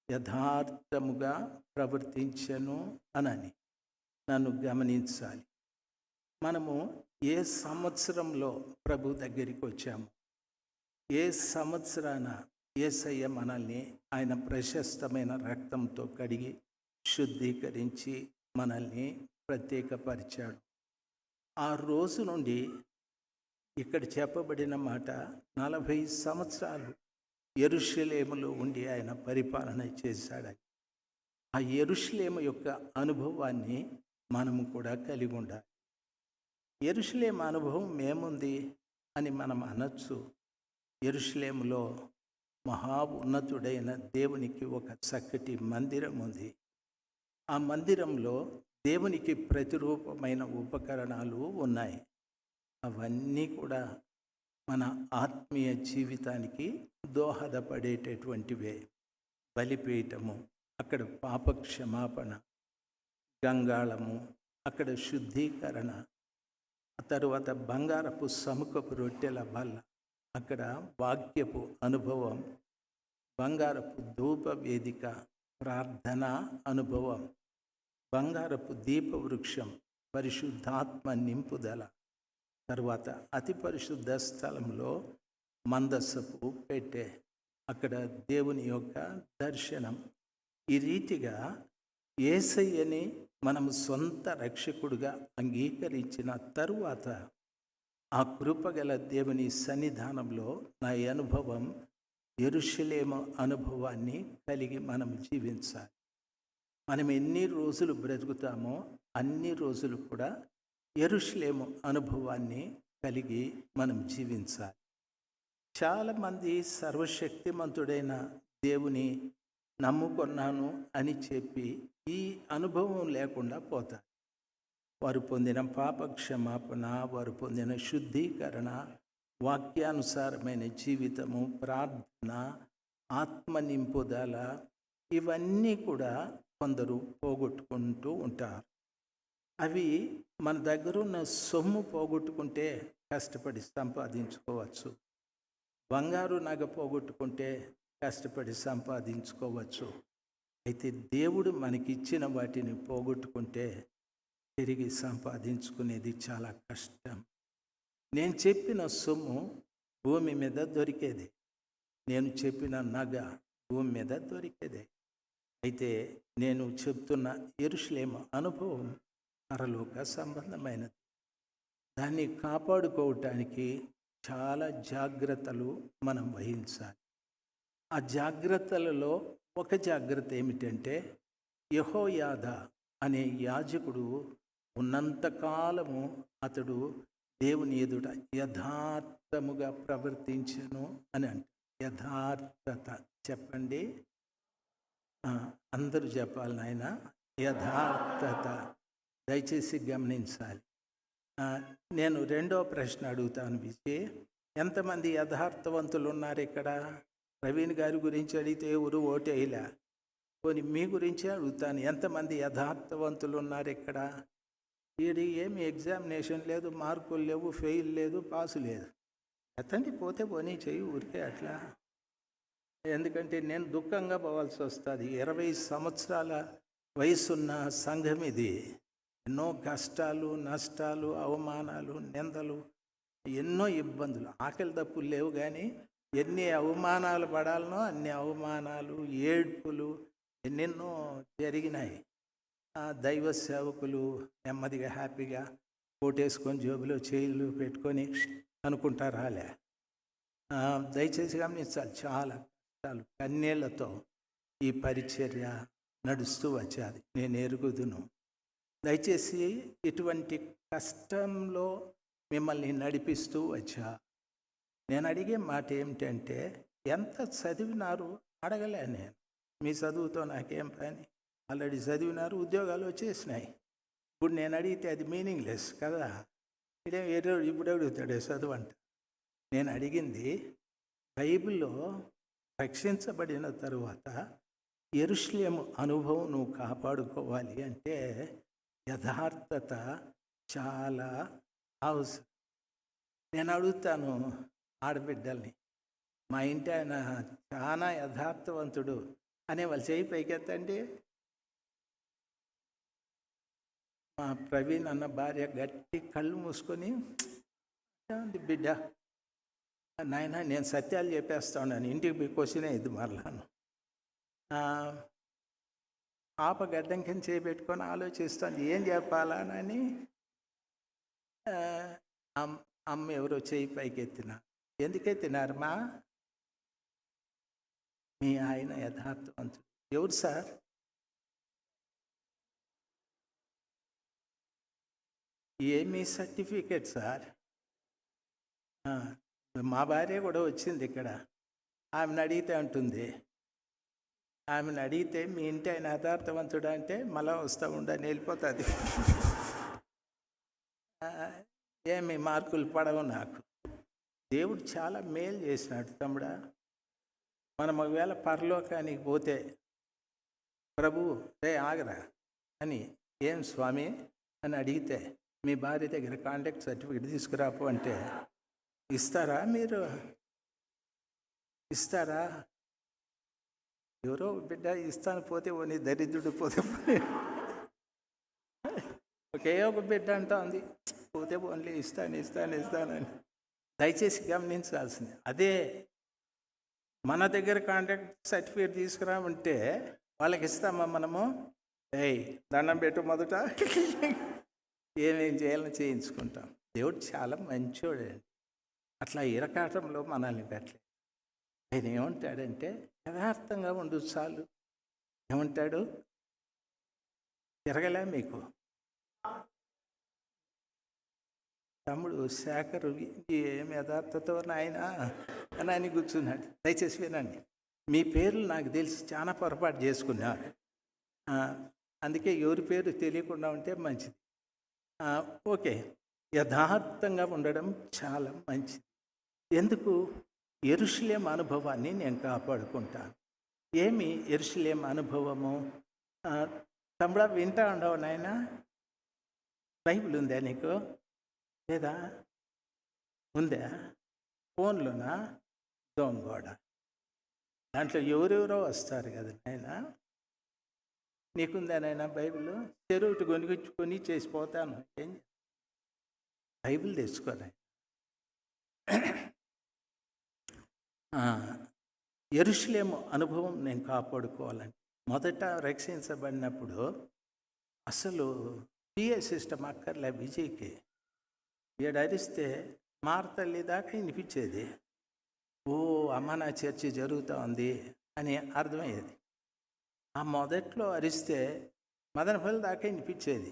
S1: యథార్థముగా ప్రవర్తించెను అని నన్ను గమనించాలి. మనము ఏ సంవత్సరంలో ప్రభు దగ్గరికి వచ్చాము, ఏ సంవత్సరాన యేసయ్య మనల్ని ఆయన ప్రశస్తమైన రక్తంతో కడిగి శుద్ధీకరించి మనల్ని ప్రత్యేకపరిచాడు, ఆ రోజు నుండి ఇక్కడ చెప్పబడిన మాట 40 సంవత్సరాలు యెరూషలేములో ఉండి ఆయన పరిపాలన చేశాడని. ఆ యెరూషలేము యొక్క అనుభవాన్ని మనము కూడా కలిగి ఉండాలి. యెరూషలేము అనుభవం ఏముంది అని మనం అనొచ్చు. యెరూషలేములో మహా ఉన్నతుడైన దేవునికి ఒక చక్కటి మందిరం ఉంది. ఆ మందిరంలో దేవునికి ప్రతిరూపమైన ఉపకరణాలు ఉన్నాయి. అవన్నీ కూడా మన ఆత్మీయ జీవితానికి దోహదపడేటటువంటివే. బలిపీఠము, అక్కడ పాపక్షమాపణ, గంగాళము, అక్కడ శుద్ధీకరణ, ఆ తరువాత బంగారపు సముఖపు రొట్టెల బల్ల, అక్కడ వాక్యపు అనుభవం, బంగారపు ధూప వేదిక, ప్రార్థన అనుభవం, బంగారపు దీపవృక్షం, పరిశుద్ధాత్మ నింపుదల, తర్వాత అతి పరిశుద్ధ స్థలంలో మందసపు పెట్టె, అక్కడ దేవుని యొక్క దర్శనం. ఈ రీతిగా యేసయ్యని మనము సొంత రక్షకుడుగా అంగీకరించిన తరువాత ఆ కృపగల దేవుని సన్నిధానంలో నా అనుభవం యెరూషలేము అనుభవాన్ని కలిగి మనం జీవించాలి. మనం ఎన్ని రోజులు బ్రతుకుతామో అన్ని రోజులు కూడా యెరూషలేము అనుభవాన్ని కలిగి మనం జీవించాలి. చాలామంది సర్వశక్తిమంతుడైన దేవుని నమ్ముకున్నాను అని చెప్పి ఈ అనుభవం లేకుండా పోతారు. వారు పొందిన పాపక్షమాపణ, వారు పొందిన శుద్ధీకరణ, వాక్యానుసారమైన జీవితము, ప్రార్థన, ఆత్మ నింపుదల, ఇవన్నీ కూడా కొందరు పోగొట్టుకుంటూ ఉంటారు. అవి మన దగ్గర ఉన్న సొమ్ము పోగొట్టుకుంటే కష్టపడి సంపాదించుకోవచ్చు, బంగారు నగ పోగొట్టుకుంటే కష్టపడి సంపాదించుకోవచ్చు, అయితే దేవుడు మనకిచ్చిన వాటిని పోగొట్టుకుంటే తిరిగి సంపాదించుకునేది చాలా కష్టం. నేను చెప్పిన సొమ్ము భూమి మీద దొరికేది, నేను చెప్పిన నగ భూమి మీద దొరికేదే. అయితే నేను చెప్తున్న యెరూషలేము అనుభవం పరలోక సంబంధమైనది. దాన్ని కాపాడుకోవటానికి చాలా జాగ్రత్తలు మనం వహించాలి. ఆ జాగ్రత్తలలో ఒక జాగ్రత్త ఏమిటంటే, యెహోయాదా అనే యాజకుడు ఉన్నంతకాలము అతడు దేవుని ఎదుట యథార్థముగా ప్రవర్తించెను అని అంట. యథార్థత చెప్పండి, అందరూ చెప్పాలి నాయన, యథార్థత. దయచేసి గమనించాలి. నేను రెండో ప్రశ్న అడుగుతాను విజయ్. ఎంతమంది యథార్థవంతులు ఉన్నారు ఇక్కడ? ప్రవీణ్ గారి గురించి అడిగితే ఎవరు ఓటేయలే. పోనీ మీ గురించి అడుగుతాను, ఎంతమంది యథార్థవంతులు ఉన్నారు ఇక్కడ? వీడి ఏమి ఎగ్జామినేషన్ లేదు, మార్కులు లేవు, ఫెయిల్ లేదు, పాసు లేదు. ఎత్తండి, పోతే పోనీ చెయ్యి, ఊరికే అట్లా. ఎందుకంటే నేను దుఃఖంగా పోవాల్సి వస్తుంది. 20 సంవత్సరాల వయసున్న సంఘం ఇది. ఎన్నో కష్టాలు, నష్టాలు, అవమానాలు, నిందలు, ఎన్నో ఇబ్బందులు. ఆకలి తప్పులు లేవు, కానీ ఎన్ని అవమానాలు పడాలనో అన్ని అవమానాలు, ఏడ్పులు ఎన్నెన్నో జరిగినాయి. దైవ సేవకులు నెమ్మదిగా హ్యాపీగా కోటేసుకొని జేబులో చేతులు పెట్టుకొని అనుకుంటారు రాలే. దయచేసి గమనించాలి, చాలా కష్టాలు, కన్నీళ్లతో ఈ పరిచర్య నడుస్తూ వచ్చేది, నేను ఎరుగుదును. దయచేసి ఇటువంటి కష్టంలో మిమ్మల్ని నడిపిస్తూ వచ్చా. నేను అడిగే మాట ఏమిటంటే, ఎంత చదివినారు అడగలే నేను. మీ చదువుతో నాకేం పని? ఆల్రెడీ చదివినారు, ఉద్యోగాలు వచ్చేసినాయి. ఇప్పుడు నేను అడిగితే అది మీనింగ్లెస్ కదా. ఇప్పుడు అడుగుతాడే చదువు అంట. నేను అడిగింది, బైబిల్లో రక్షించబడిన తరువాత యెరూషలేము అనుభవం నువ్వు కాపాడుకోవాలి అంటే యథార్థత చాలా అవసరం. నేను అడుగుతాను ఆడబిడ్డల్ని, మా ఇంటి ఆయన చాలా యథార్థవంతుడు అనే వాళ్ళు చేయి పైకెత్తండి. మా ప్రవీణ్ అన్న భార్య గట్టి కళ్ళు మూసుకొని, బిడ్డ నాయన నేను సత్యాలు చెప్పేస్తా ఉన్నాను, ఇంటికి పోయి క్వశ్చనే ఇది మరలాను. పాప గడ్డం కింద చేపెట్టుకొని ఆలోచిస్తుంది ఏం చెప్పాలని. అమ్మ ఎవరో చేయి పైకి ఎత్తిన. ఎందుకు ఎత్తినారమ్మా? మీ ఆయన యథార్థవంతుడు. ఎవరు సార్? ఏమి సర్టిఫికేట్ సార్? మా భార్య కూడా వచ్చింది ఇక్కడ. ఆమెను అడిగితే అంటుంది, ఆమెను అడిగితే మీ ఇంటి ఆయన యథార్థవంతుడు అంటే మళ్ళా వస్తూ ఉండని వెళ్ళిపోతుంది. ఏమి మార్కులు పడవు నాకు. దేవుడు చాలా మేలు చేసినాడు తమ్ముడా. మనం ఒకవేళ పరలోకానికి పోతే ప్రభు రే ఆగరా అని, ఏం స్వామి అని అడిగితే, మీ భార్య దగ్గర కాంటాక్ట్ సర్టిఫికేట్ తీసుకురాపు అంటే ఇస్తారా? మీరు ఇస్తారా? ఎవరో బిడ్డ ఇస్తాను పోతే పోనీ, దరిద్రుడు పోతే పోనీ, ఒకే ఒక బిడ్డ అంటా ఉంది, పోతే పోన్లే ఇస్తానని. దయచేసి గమనించాల్సింది అదే. మన దగ్గర కాంటాక్ట్ సర్టిఫికేట్ తీసుకురామంటే వాళ్ళకి ఇస్తామా మనము? దండం పెట్టు మొదట, ఏమేం చేయాలని చేయించుకుంటాం. దేవుడు చాలా మంచోడు. అట్లా ఇరకాటంలో మనల్ని పెట్టలేదు. ఆయన ఏమంటాడంటే యథార్థంగా ఉండు చాలు. ఏమంటాడు? తిరగలే మీకు తమ్ముడు శేఖరు ఏం యథార్థతో నాయన అని అని కూర్చున్నాడు. దయచేసి వినండి, మీ పేర్లు నాకు తెలిసి చాలా పొరపాటు చేసుకున్నారు. అందుకే ఎవరి పేరు తెలియకుండా ఉంటే మంచిది. ఓకే, యథార్థంగా ఉండడం చాలా మంచిది. ఎందుకు? యెరూషలేము అనుభవాన్ని నేను కాపాడుకుంటాను. ఏమి యెరూషలేము అనుభవము? తమ్ముడా వింటా ఉండవు నాయన? బైబిల్ ఉందా నీకు? లేదా? ఉందా? ఫోన్లోనా? దొంగోడ దాంట్లో ఎవరెవరో వస్తారు కదా నాయన. నీకుందేనైనా బైబిల్? చెరువుటి కొనుక్కొని చేసిపోతాను. ఏం బైబిల్ తెచ్చుకోరా. యెరూషలేము అనుభవం నేను కాపాడుకోవాలని మొదట రక్షించబడినప్పుడు అసలు పిఏ సిస్టమ్ అక్కర్లే. విజయ్కి ఏడరిస్తే మార్తల్లి దాకా వినిపించేది. ఓ అమ్మ నా చర్చి జరుగుతూ ఉంది అని అర్థమయ్యేది. ఆ మొదట్లో అరిస్తే మదనపల్లి దాకా వినిపించేది.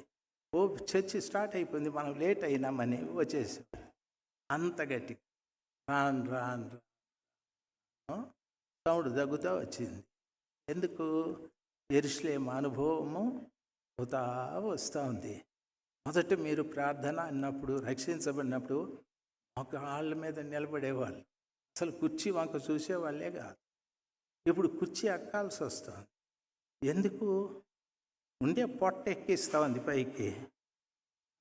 S1: ఓ చర్చి స్టార్ట్ అయిపోయింది, మనం లేట్ అయినామని వచ్చేసి అంత గట్టి రాను రాను సౌండ్ దగ్గుతూ వచ్చింది. ఎందుకు? యెరూషలేము అనుభవము అవుతా వస్తూ ఉంది. మొదట మీరు ప్రార్థన అన్నప్పుడు, రక్షించబడినప్పుడు ఒక వాళ్ళ మీద నిలబడేవాళ్ళు, అసలు కుర్చీ వంక చూసేవాళ్ళే కాదు. ఇప్పుడు కుర్చీ ఎక్కాల్సి వస్తుంది. ఎందుకు? ఉండే పొట్ట ఎక్కిస్తూ ఉంది పైకి.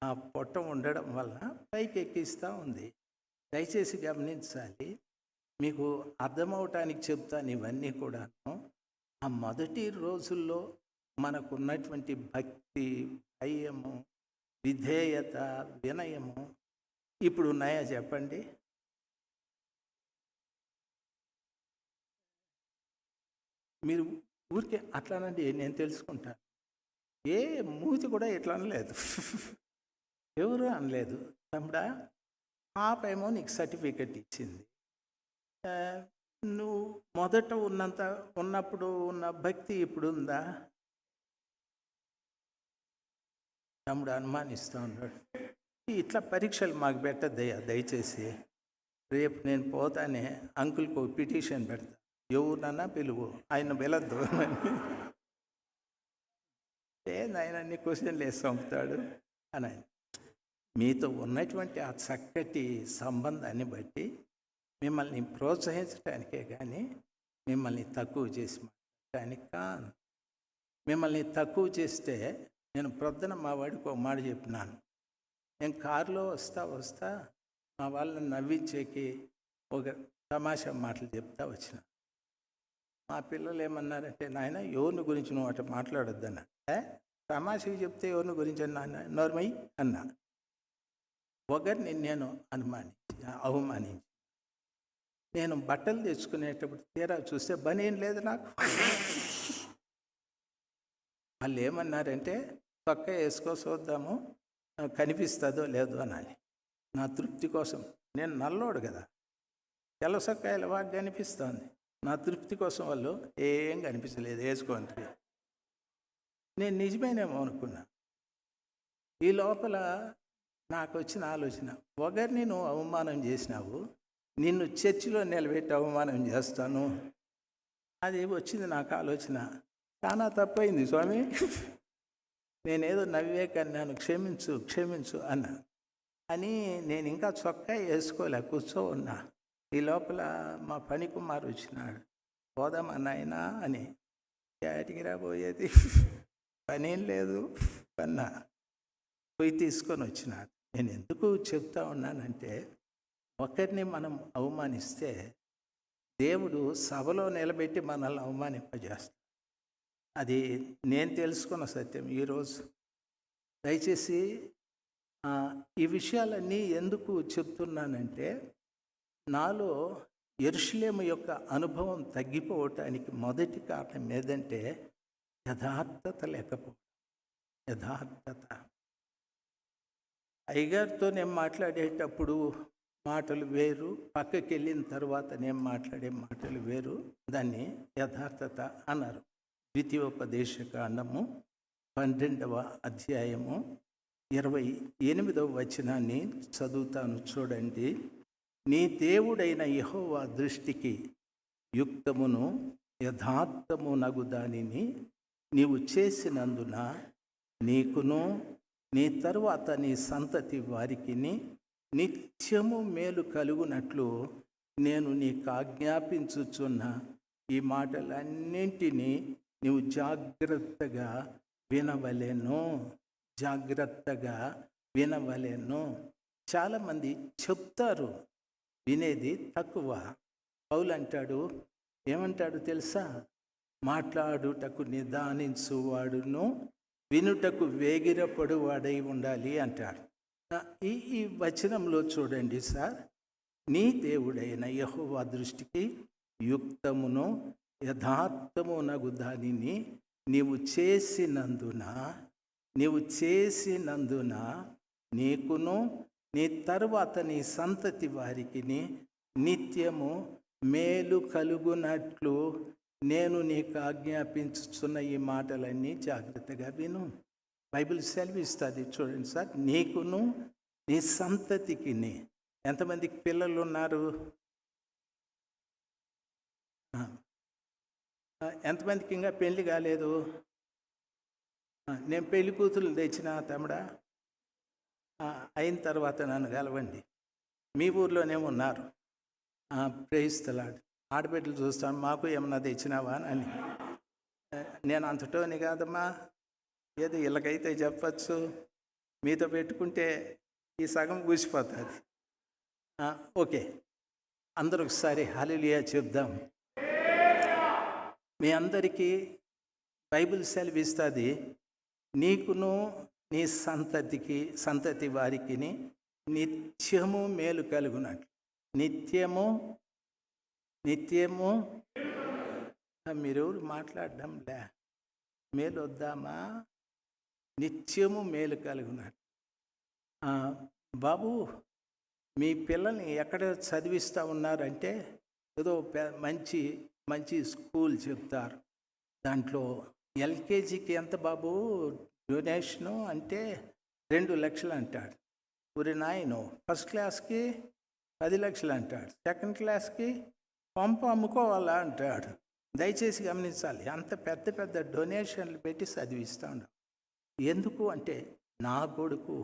S1: ఆ పొట్ట ఉండడం వల్ల పైకి ఎక్కిస్తూ ఉంది. దయచేసి గమనించాలి, మీకు అర్థమవటానికి చెప్తాను ఇవన్నీ కూడాను. ఆ మొదటి రోజుల్లో మనకున్నటువంటి భక్తి, భయము, విధేయత, వినయము ఇప్పుడు ఉన్నాయా చెప్పండి? మీరు ఊరికే అట్లానండి నేను తెలుసుకుంటాను. ఏ మూతి కూడా ఇట్లా అనలేదు. ఎవరు అనలేదు. తమ్ముడా పాపేమో నీకు సర్టిఫికెట్ ఇచ్చింది. నువ్వు మొదట ఉన్నప్పుడు ఉన్న భక్తి ఇప్పుడు ఉందా? తమ్ముడు అనుమానిస్తూ ఉన్నాడు. ఇట్లా పరీక్షలు మాకు పెట్టద్దయ్యా దయచేసి. రేపు నేను పోతానే అంకుల్కి ఒక పిటిషన్ పెడతా, ఎవరినన్నా పిలువు, ఆయన వెళ్ళద్దు ఆయన అన్ని క్వశ్చన్లు వేసి పంపుతాడు అని. మీతో ఉన్నటువంటి ఆ చక్కటి సంబంధాన్ని బట్టి మిమ్మల్ని ప్రోత్సహించడానికే కానీ మిమ్మల్ని తక్కువ చేసి మాట్లాడటానికి కాదు. మిమ్మల్ని తక్కువ చేస్తే, నేను ప్రొద్దున మా వాడికి ఒక మాట చెప్పినాను. నేను కారులో వస్తా మా వాళ్ళని నవ్వించేకి ఒక తమాషా మాటలు చెప్తా వచ్చిన. మా పిల్లలు ఏమన్నారంటే, నాయన ఎవరిని గురించి నువ్వు అట్లా మాట్లాడొద్దన్న. తమాషకి చెప్తే ఎవరిని గురించి అన్నా నోర్మయ్యి అన్నా. ఒకరిని నేను అవమానించి నేను బట్టలు తెచ్చుకునేటప్పుడు తీరా చూస్తే బనీం లేదు నాకు. వాళ్ళు ఏమన్నారంటే, చొక్కా వేసుకో చూద్దాము కనిపిస్తుందో లేదో అని. నా తృప్తి కోసం, నేను నల్లోడు కదా, తెల్ల చొక్కాయలు బాగా కనిపిస్తుంది. నా తృప్తి కోసం వాళ్ళు ఏం కనిపించలేదు వేసుకోండి. నేను నిజమేనేమో అనుకున్నా. ఈ లోపల నాకు వచ్చిన ఆలోచన, ఒకరిని నువ్వు అవమానం చేసినావు, నిన్ను చర్చిలో నిలబెట్టి అవమానం చేస్తాను. అది వచ్చింది నాకు ఆలోచన. చాలా తప్పైంది స్వామి, నేనేదో నవ్వే కన్నాను, క్షమించు అన్నా. అని నేను ఇంకా చొక్కా వేసుకోలే, కూర్చో ఉన్నా. ఈ లోపల మా పని కుమారు వచ్చినాడు. పోదామా నాయనా అని. ఏటికి రాబోయేది, పనేం లేదు అన్నా. పోయి తీసుకొని వచ్చినాడు. నేను ఎందుకు చెప్తా ఉన్నానంటే, ఒకరిని మనం అవమానిస్తే దేవుడు సభలో నిలబెట్టి మనల్ని అవమానింపజేస్తాడు. అది నేను తెలుసుకున్న సత్యం ఈరోజు. దయచేసి ఈ విషయాలన్నీ ఎందుకు చెప్తున్నానంటే, నాలో యెరూషలేము యొక్క అనుభవం తగ్గిపోవటానికి మొదటి కారణం ఏదంటే యథార్థత లేకపోవడం. యథార్థత. అయ్యగారితో నేను మాట్లాడేటప్పుడు మాటలు వేరు, పక్కకి వెళ్ళిన తర్వాత నేను మాట్లాడే మాటలు వేరు. దాన్ని యథార్థత అన్నారు. ద్వితీయోపదేశకాండము 12వ అధ్యాయము 28వ వచనాన్ని చదువుతాను చూడండి. నీ దేవుడైన యెహోవా దృష్టికి యుక్తమును యథార్థమునగు దానిని నీవు చేసినందున నీకును నీ తరువాత నీ సంతతి వారికి నిత్యము మేలు కలుగునట్లు నేను నీకు ఆజ్ఞాపించుచున్న ఈ మాటలన్నింటినీ నీవు జాగ్రత్తగా వినవలెను. చాలామంది చెప్తారు, వినేది తక్కువ. పౌలు అంటాడు, ఏమంటాడు తెలుసా? మాట్లాడుటకు నిదానించువాడును వినుటకు వేగిరపడువాడై ఉండాలి అంటాడు. ఈ వచనంలో చూడండి సార్, నీ దేవుడైన యెహోవా దృష్టికి యుక్తమును యథార్థమునగు దానిని నీవు చేసినందున నీకును నీ తరువాత నీ సంతతి వారికి నిత్యము మేలు కలుగునట్లు నేను నీకు ఆజ్ఞాపించుచున్న ఈ మాటలన్నీ జాగ్రత్తగా విను. బైబిల్ సెలవిస్తుంది చూడండి సార్, నీకును నీ సంతతికి. ఎంతమందికి పిల్లలు ఉన్నారు? ఎంతమందికి ఇంకా పెళ్లి కాలేదు? నేను పెళ్లి కూతురు తెచ్చిన తమ్ముడా, అయిన తర్వాత నన్ను కలవండి. మీ ఊర్లోనే ఉన్నారు. ప్రేయిస్తలాడు ఆడబిడ్డలు చూస్తాను, మాకు ఏమన్నా తెచ్చినావా అని. నేను అంతటోని కాదమ్మా, ఏదో ఇళ్ళకైతే చెప్పచ్చు, మీతో పెట్టుకుంటే ఈ సగం కూసిపోతుంది. ఓకే, అందరూ ఒకసారి హల్లెలూయా చెప్దాం. మీ అందరికీ బైబిల్ సెలవిస్తుంది, నీకును నీ సంతతి వారికి నిత్యము మేలు కలుగునట్లు. నిత్యము మీరు మాట్లాడడంలే, మేలు వద్దామా? నిత్యము మేలు కలుగునట్లు. బాబు, మీ పిల్లల్ని ఎక్కడ చదివిస్తూ ఉన్నారంటే ఏదో మంచి స్కూల్ చెప్తారు. దాంట్లో ఎల్కేజీకి ఎంత బాబు డొనేషను అంటే 2 లక్షలు అంటాడు. ఊరి నాయను ఫస్ట్ క్లాస్కి 10 లక్షలు అంటాడు, సెకండ్ క్లాస్కి పంప అమ్ముకోవాలా అంటాడు. దయచేసి గమనించాలి, అంత పెద్ద డొనేషన్లు పెట్టి చదివిస్తూ ఉన్నాం. ఎందుకు అంటే నా కొడుకు,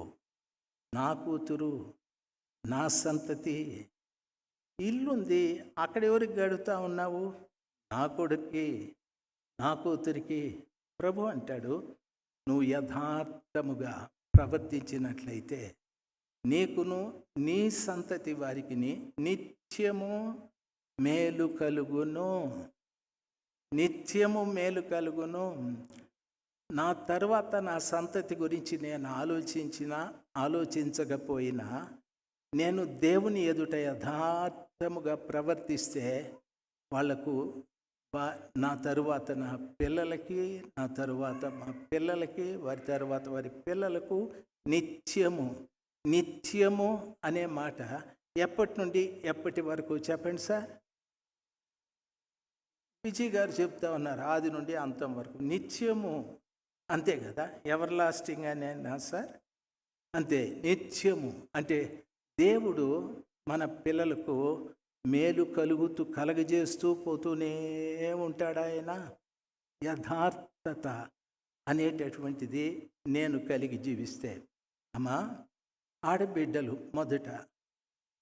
S1: నా కూతురు, నా సంతతి ఇల్లుంది, అక్కడ ఎవరికి గడుపుతా ఉన్నావు? నా కొడుక్కి, నా కూతురికి. ప్రభు అంటాడు, నువ్వు యథార్థముగా ప్రవర్తించినట్లయితే నీకును నీ సంతతి వారికి నిత్యము మేలు కలుగును. నిత్యము మేలు కలుగును. నా తర్వాత నా సంతతి గురించి నేను ఆలోచించకపోయినా, నేను దేవుని ఎదుట యథార్థముగా ప్రవర్తిస్తే వాళ్లకు, నా తరువాత నా పిల్లలకి, నా తరువాత మా పిల్లలకి, వారి తర్వాత వారి పిల్లలకు నిత్యము అనే మాట ఎప్పటి నుండి ఎప్పటి వరకు చెప్పండి సార్? విజయ్ గారు చెప్తా ఉన్నారు, ఆది నుండి అంతం వరకు నిత్యము. అంతే కదా, ఎవర్ లాస్టింగ్ అనేనా సార్? అంతే, నిత్యము అంటే దేవుడు మన పిల్లలకు మేలు కలగజేస్తూ పోతూనే ఉంటాడు. ఆయన యథార్థత అనేటటువంటిది నేను కలిగి జీవిస్తే. అమ్మా, ఆడబిడ్డలు మొదట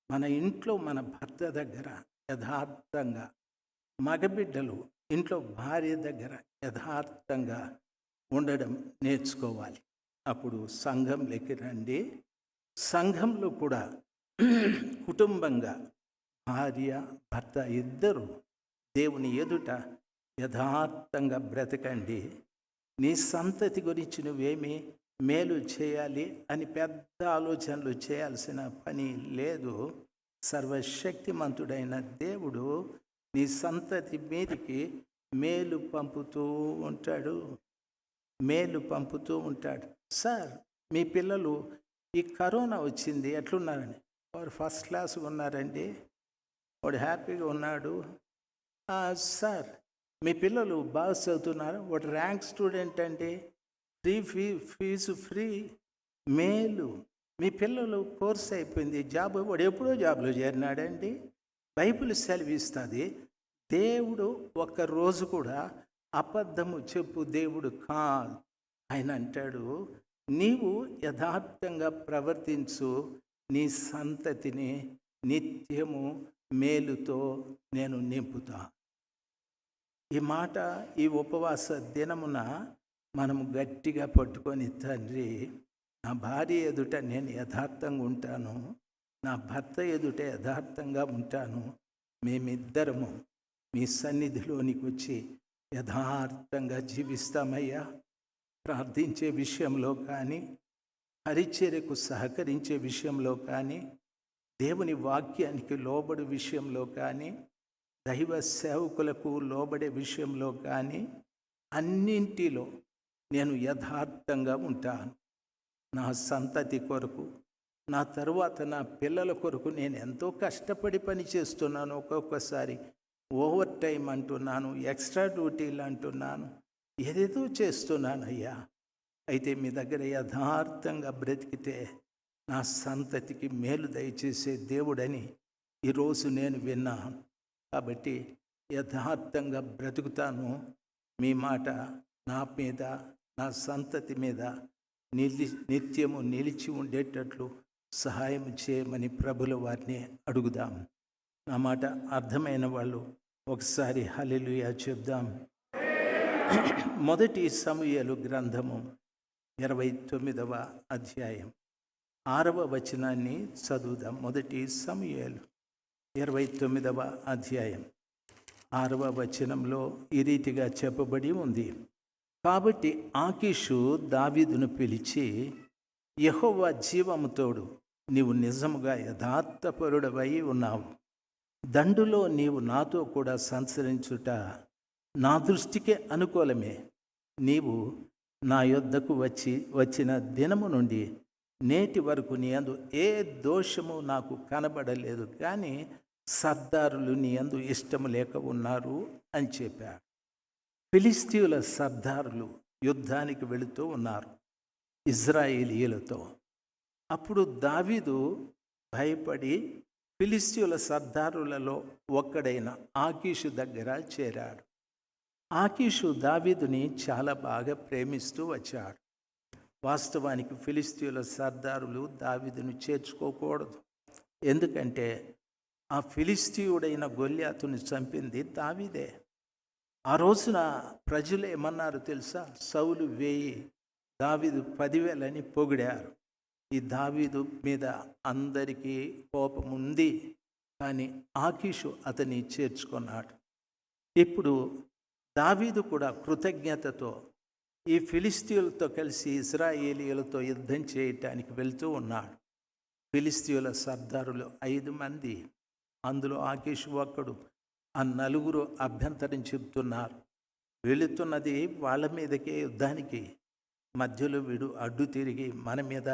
S1: మన ఇంట్లో మన భర్త దగ్గర యథార్థంగా, మగబిడ్డలు ఇంట్లో భార్య దగ్గర యథార్థంగా ఉండడం నేర్చుకోవాలి. అప్పుడు సంఘంలోకి రండి. సంఘంలో కూడా కుటుంబంగా భార్య భర్త ఇద్దరు దేవుని ఎదుట యథార్థంగా బ్రతకండి. నీ సంతతి గురించి నువ్వేమి మేలు చేయాలి అని పెద్ద ఆలోచనలు చేయాల్సిన పని లేదు. సర్వశక్తిమంతుడైన దేవుడు నీ సంతతి మీదికి మేలు పంపుతూ ఉంటాడు. సార్, మీ పిల్లలు ఈ కరోనా వచ్చింది ఎట్లున్నారని? వాడు ఫస్ట్ క్లాస్ ఉన్నారండి, వాడు హ్యాపీగా ఉన్నాడు. సార్, మీ పిల్లలు బాగా చదువుతున్నారు, వాడు ర్యాంక్ స్టూడెంట్ అండి, ఫీజు ఫ్రీ, మేలు. మీ పిల్లలు కోర్స్ అయిపోయింది, జాబ్, వాడు ఎప్పుడో జాబ్లో చేరినాడండి. బైబిల్ సెలవిస్తుంది, దేవుడు ఒక్కరోజు కూడా అబద్ధము చెప్పు దేవుడు కాదు. ఆయన అంటాడు, నీవు యథార్థంగా ప్రవర్తించు, నీ సంతతిని నిత్యము మేలుతో నేను నింపుతా. ఈ మాట ఈ ఉపవాస దినమున మనము గట్టిగా పట్టుకొని, తండ్రి, నా భార్య ఎదుట నేను యథార్థంగా ఉంటాను, నా భర్త ఎదుట యథార్థంగా ఉంటాను, మేమిద్దరము మీ సన్నిధిలోనికి వచ్చి యథార్థంగా జీవిస్తామయ్యా. ప్రార్థించే విషయంలో కానీ, పరిచర్యకు సహకరించే విషయంలో కానీ, దేవుని వాక్యానికి లోబడి విషయంలో కానీ, దైవ సేవకులకు లోబడే విషయంలో కానీ, అన్నింటిలో నేను యథార్థంగా ఉంటాను. నా సంతతి కొరకు, నా తరువాత నా పిల్లల కొరకు నేను ఎంతో కష్టపడి పని చేస్తున్నాను. ఒక్కొక్కసారి ఓవర్ టైం అంటున్నాను, ఎక్స్ట్రా డ్యూటీలు అంటున్నాను, ఏదేదో చేస్తున్నాను అయ్యా. అయితే మీ దగ్గర యథార్థంగా బ్రతికితే నా సంతతికి మేలు దయచేసే దేవుడని ఈరోజు నేను విన్నాను. కాబట్టి యథార్థంగా బ్రతుకుతాను. మీ మాట నా మీద, నా సంతతి మీద నిత్యము నిలిచి ఉండేటట్లు సహాయం చేయమని ప్రభుల వారిని అడుగుదాం. నా మాట అర్థమైన వాళ్ళు ఒకసారి హల్లెలూయా చెప్దాం. మొదటి సమూయేలు గ్రంథము 29వ అధ్యాయం 6వ వచనాన్ని చదువుదాం. మొదటి సమూయేలు 29వ అధ్యాయం 6వ వచనంలో ఈ రీతిగా చెప్పబడి ఉంది. కాబట్టి ఆకీషు దావీదును పిలిచి, యెహోవా జీవము తోడు, నీవు నిజముగా యథార్థపరుడవై ఉన్నావు. దండులో నీవు నాతో కూడా సంచరించుట నా దృష్టికే అనుకూలమే. నీవు నా యొద్దకు వచ్చిన దినము నుండి నేటి వరకు నీ యందు ఏ దోషము నాకు కనబడలేదు, కానీ సర్దారులు నీ యందు ఇష్టము లేక ఉన్నారు అని చెప్పాడు. ఫిలిస్తీయుల సర్దారులు యుద్ధానికి వెళుతూ ఉన్నారు ఇజ్రాయేలీయులతో. అప్పుడు దావీదు భయపడి ఫిలిస్తీయుల సర్దారులలో ఒక్కడైన ఆకీషు దగ్గర చేరాడు. ఆకీషు దావీదుని చాలా బాగా ప్రేమిస్తూ వచ్చాడు. వాస్తవానికి ఫిలిస్తీయుల సర్దారులు దావీదును చేర్చుకోకూడదు. ఎందుకంటే ఆ ఫిలిస్తీయుడైన గొల్యాతుని చంపింది దావీదే. ఆ రోజున ప్రజలు ఏమన్నారు తెలుసా? సౌలు 1000, దావీదు 10,000 అని పొగిడారు. ఈ దావీదు మీద అందరికీ కోపం ఉంది, కానీ ఆకీషు అతన్ని చేర్చుకున్నాడు. ఇప్పుడు దావీదు కూడా కృతజ్ఞతతో ఈ ఫిలిస్తీయులతో కలిసి ఇశ్రాయేలీయులతో యుద్ధం చేయటానికి వెళ్తూ ఉన్నాడు. ఫిలిస్తీయుల సర్దారులు 5 మంది, అందులో ఆకీషు ఒక్కడు. ఆ 4 అభ్యంతరం చెప్తున్నారు. వెళుతున్నది వాళ్ళ మీదకే యుద్ధానికి. మధ్యలో వీడు అడ్డు తిరిగి మన మీద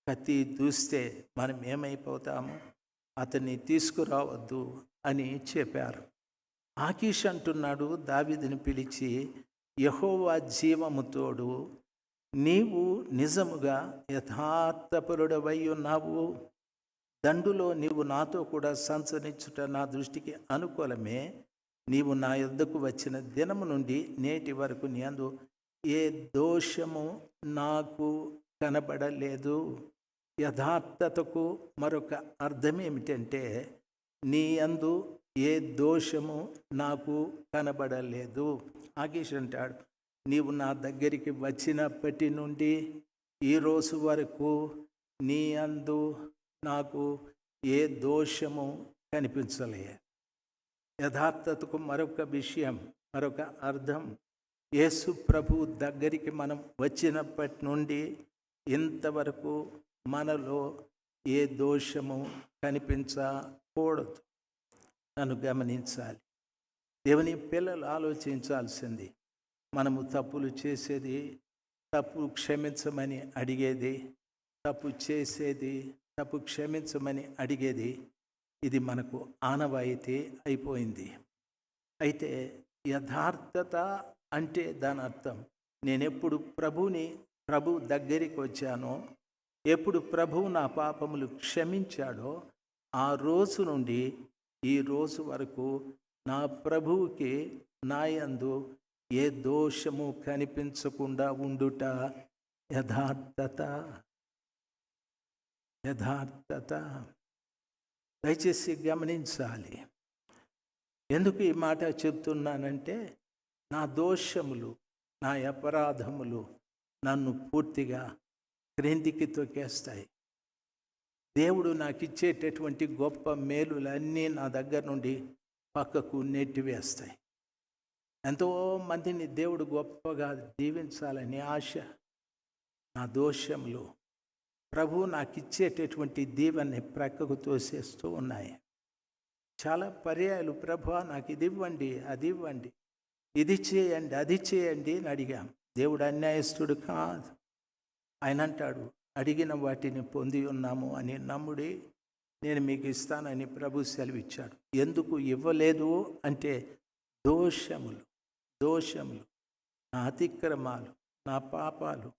S1: కత్తి దూస్తే మనం ఏమైపోతాము, అతన్ని తీసుకురావద్దు అని చెప్పారు. ఆకీష్ అంటున్నాడు దావీదుని పిలిచి, యెహోవా జీవము తోడు, నీవు నిజముగా యథార్థపరుడవై ఉన్నావు. దండులో నీవు నాతో కూడా సంచరించుట నా దృష్టికి అనుకూలమే. నీవు నా యొద్దకు వచ్చిన దినము నుండి నేటి వరకు నీ యందు ఏ దోషము నాకు కనబడలేదు. యథార్థతకు మరొక అర్థం ఏమిటంటే, నీ యందు ఏ దోషము నాకు కనబడలేదు. ఆకీష్ అంటాడు, నీవు నా దగ్గరికి వచ్చినప్పటి నుండి ఈ రోజు వరకు నీ యందు నాకు ఏ దోషము కనిపించలే. యథార్థతకు మరొక విషయం, మరొక అర్థం, యేసు ప్రభు దగ్గరికి మనం వచ్చినప్పటి నుండి ఇంతవరకు మనలో ఏ దోషము కనిపించకూడదు. నన్ను గమనించాలి. దేవుని పిల్లలు ఆలోచించాల్సింది, మనము తప్పులు చేసేది, తప్పు క్షమించమని అడిగేది, తప్పు చేసేది, తప్పు క్షమించమని అడిగేది, ఇది మనకు ఆనవాయితీ అయిపోయింది. అయితే యథార్థత అంటే దాని అర్థం, నేనెప్పుడు ప్రభు దగ్గరికి వచ్చానో, ఎప్పుడు ప్రభువు నా పాపములు క్షమించాడో, ఆ రోజు నుండి ఈ రోజు వరకు నా ప్రభువుకి నా యందు ఏ దోషము కనిపించకుండా ఉండుట యథార్థత. దయచేసి గమనించాలి. ఎందుకు ఈ మాట చెప్తున్నానంటే, నా దోషములు, నా అపరాధములు నన్ను పూర్తిగా క్రిందికి తొక్కేస్తాయి. దేవుడు నాకు ఇచ్చేటటువంటి గొప్ప మేలులన్నీ నా దగ్గర నుండి పక్కకు నెట్టివేస్తాయి. ఎంతో మందిని దేవుడు గొప్పగా దీవించాలని ఆశ. నా దోషములు ప్రభు నాకు ఇచ్చేటటువంటి దీవెన్ని ప్రక్కకు తోసేస్తూ ఉన్నాయి. చాలా పర్యాయాలు ప్రభు నాకు ఇది ఇవ్వండి, అది ఇవ్వండి, ఇది చేయండి, అది చేయండి అని అడిగాం. దేవుడు అన్యాయస్తుడు కాదు. ఆయన అంటాడు, అడిగిన వాటిని పొంది ఉన్నాము అని నమ్ముడి, నేను మీకు ఇస్తానని ప్రభు సెలవిచ్చాడు. ఎందుకు ఇవ్వలేదు అంటే దోషములు, నా అతిక్రమాలు, నా పాపాలు.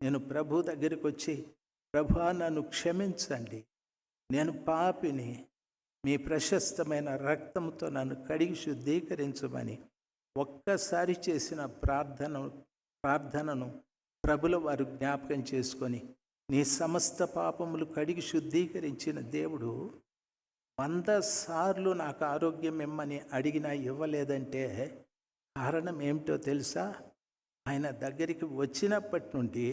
S1: నేను ప్రభు దగ్గరికి వచ్చి, ప్రభా నన్ను క్షమించండి, నేను పాపిని, మీ ప్రశస్తమైన రక్తంతో నన్ను కడిగి శుద్ధీకరించమని ఒక్కసారి చేసిన ప్రార్థనను ప్రభుల వారు జ్ఞాపకం చేసుకొని, నీ సమస్త పాపములు కడిగి శుద్ధీకరించిన దేవుడు 100 సార్లు నాకు ఆరోగ్యం ఇమ్మని అడిగినా ఇవ్వలేదంటే కారణం ఏమిటో తెలుసా? ఆయన దగ్గరికి వచ్చినప్పటి నుండి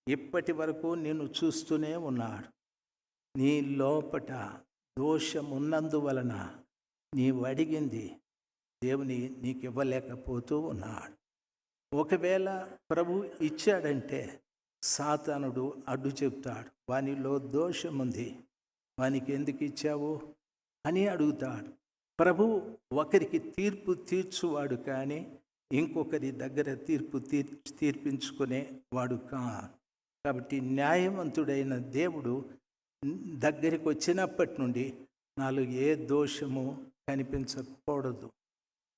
S1: ఇప్పటి వరకు నిన్ను చూస్తూనే ఉన్నాడు. నీ లోపట దోషం ఉన్నందువలన నీవు అడిగింది దేవుని నీకు ఇవ్వలేకపోతూ ఉన్నాడు. ఒకవేళ ప్రభు ఇచ్చాడంటే సాతానుడు అడ్డు చెప్తాడు, వానిలో దోషముంది, వానికి ఎందుకు ఇచ్చావు అని అడుగుతాడు. ప్రభు ఒకరికి తీర్పు తీర్చువాడు కానీ ఇంకొకరి దగ్గర తీర్పించుకునే వాడు కాదు. కాబట్టి న్యాయవంతుడైన దేవుడు దగ్గరికి వచ్చినప్పటి నుండి నాలో ఏ దోషము కనిపించకూడదు.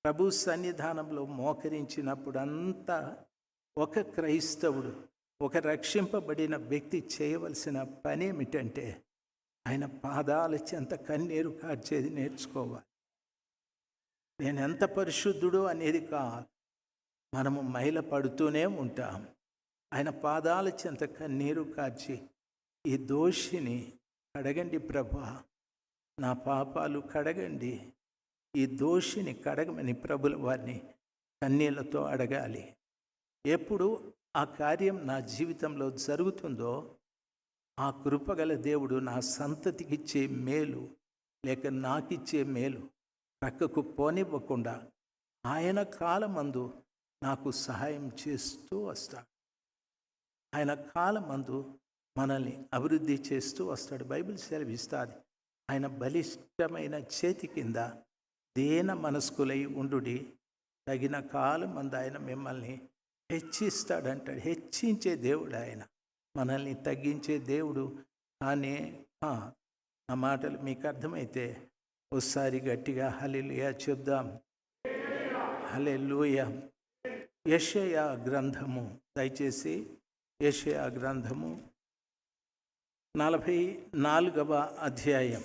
S1: ప్రభు సన్నిధానంలో మోకరించినప్పుడు అంతా ఒక క్రైస్తవుడు, ఒక రక్షింపబడిన వ్యక్తి చేయవలసిన పని ఏమిటంటే ఆయన పాదాల చెంత కన్నీరు కార్చేది నేర్చుకోవాలి. నేను ఎంత పరిశుద్ధుడు అనేది కాదు, మనము మైల పడుతూనే ఉంటాం. ఆయన పాదాల చెంత కన్నీరు కార్చి, ఈ దోషిని కడగండి ప్రభా, నా పాపాలు కడగండి, ఈ దోషిని కడగమని ప్రభుల వారిని కన్నీళ్లతో అడగాలి. ఎప్పుడు ఆ కార్యం నా జీవితంలో జరుగుతుందో ఆ కృపగల దేవుడు నా సంతతికిచ్చే మేలు లేక నాకిచ్చే మేలు ప్రక్కకు పోనివ్వకుండా ఆయన కాలమందు నాకు సహాయం చేస్తూ వస్తాడు. ఆయన కాలమందు మనల్ని అభివృద్ధి చేస్తూ వస్తాడు. బైబిల్ సెలవిస్తుంది, ఆయన బలిష్టమైన చేతి కింద దేన మనస్కులై ఉండుడి, తగిన కాలమందు ఆయన మిమ్మల్ని హెచ్చిస్తాడంటాడు. హెచ్చించే దేవుడు ఆయన, మనల్ని తగ్గించే దేవుడు. కానీ ఆ మాటలు మీకు అర్థమైతే ఒకసారి గట్టిగా హల్లెలూయా చెప్దాం. హల్లెలూయా. యెషయా గ్రంథము, దయచేసి యెషయా గ్రంథము 44వ అధ్యాయం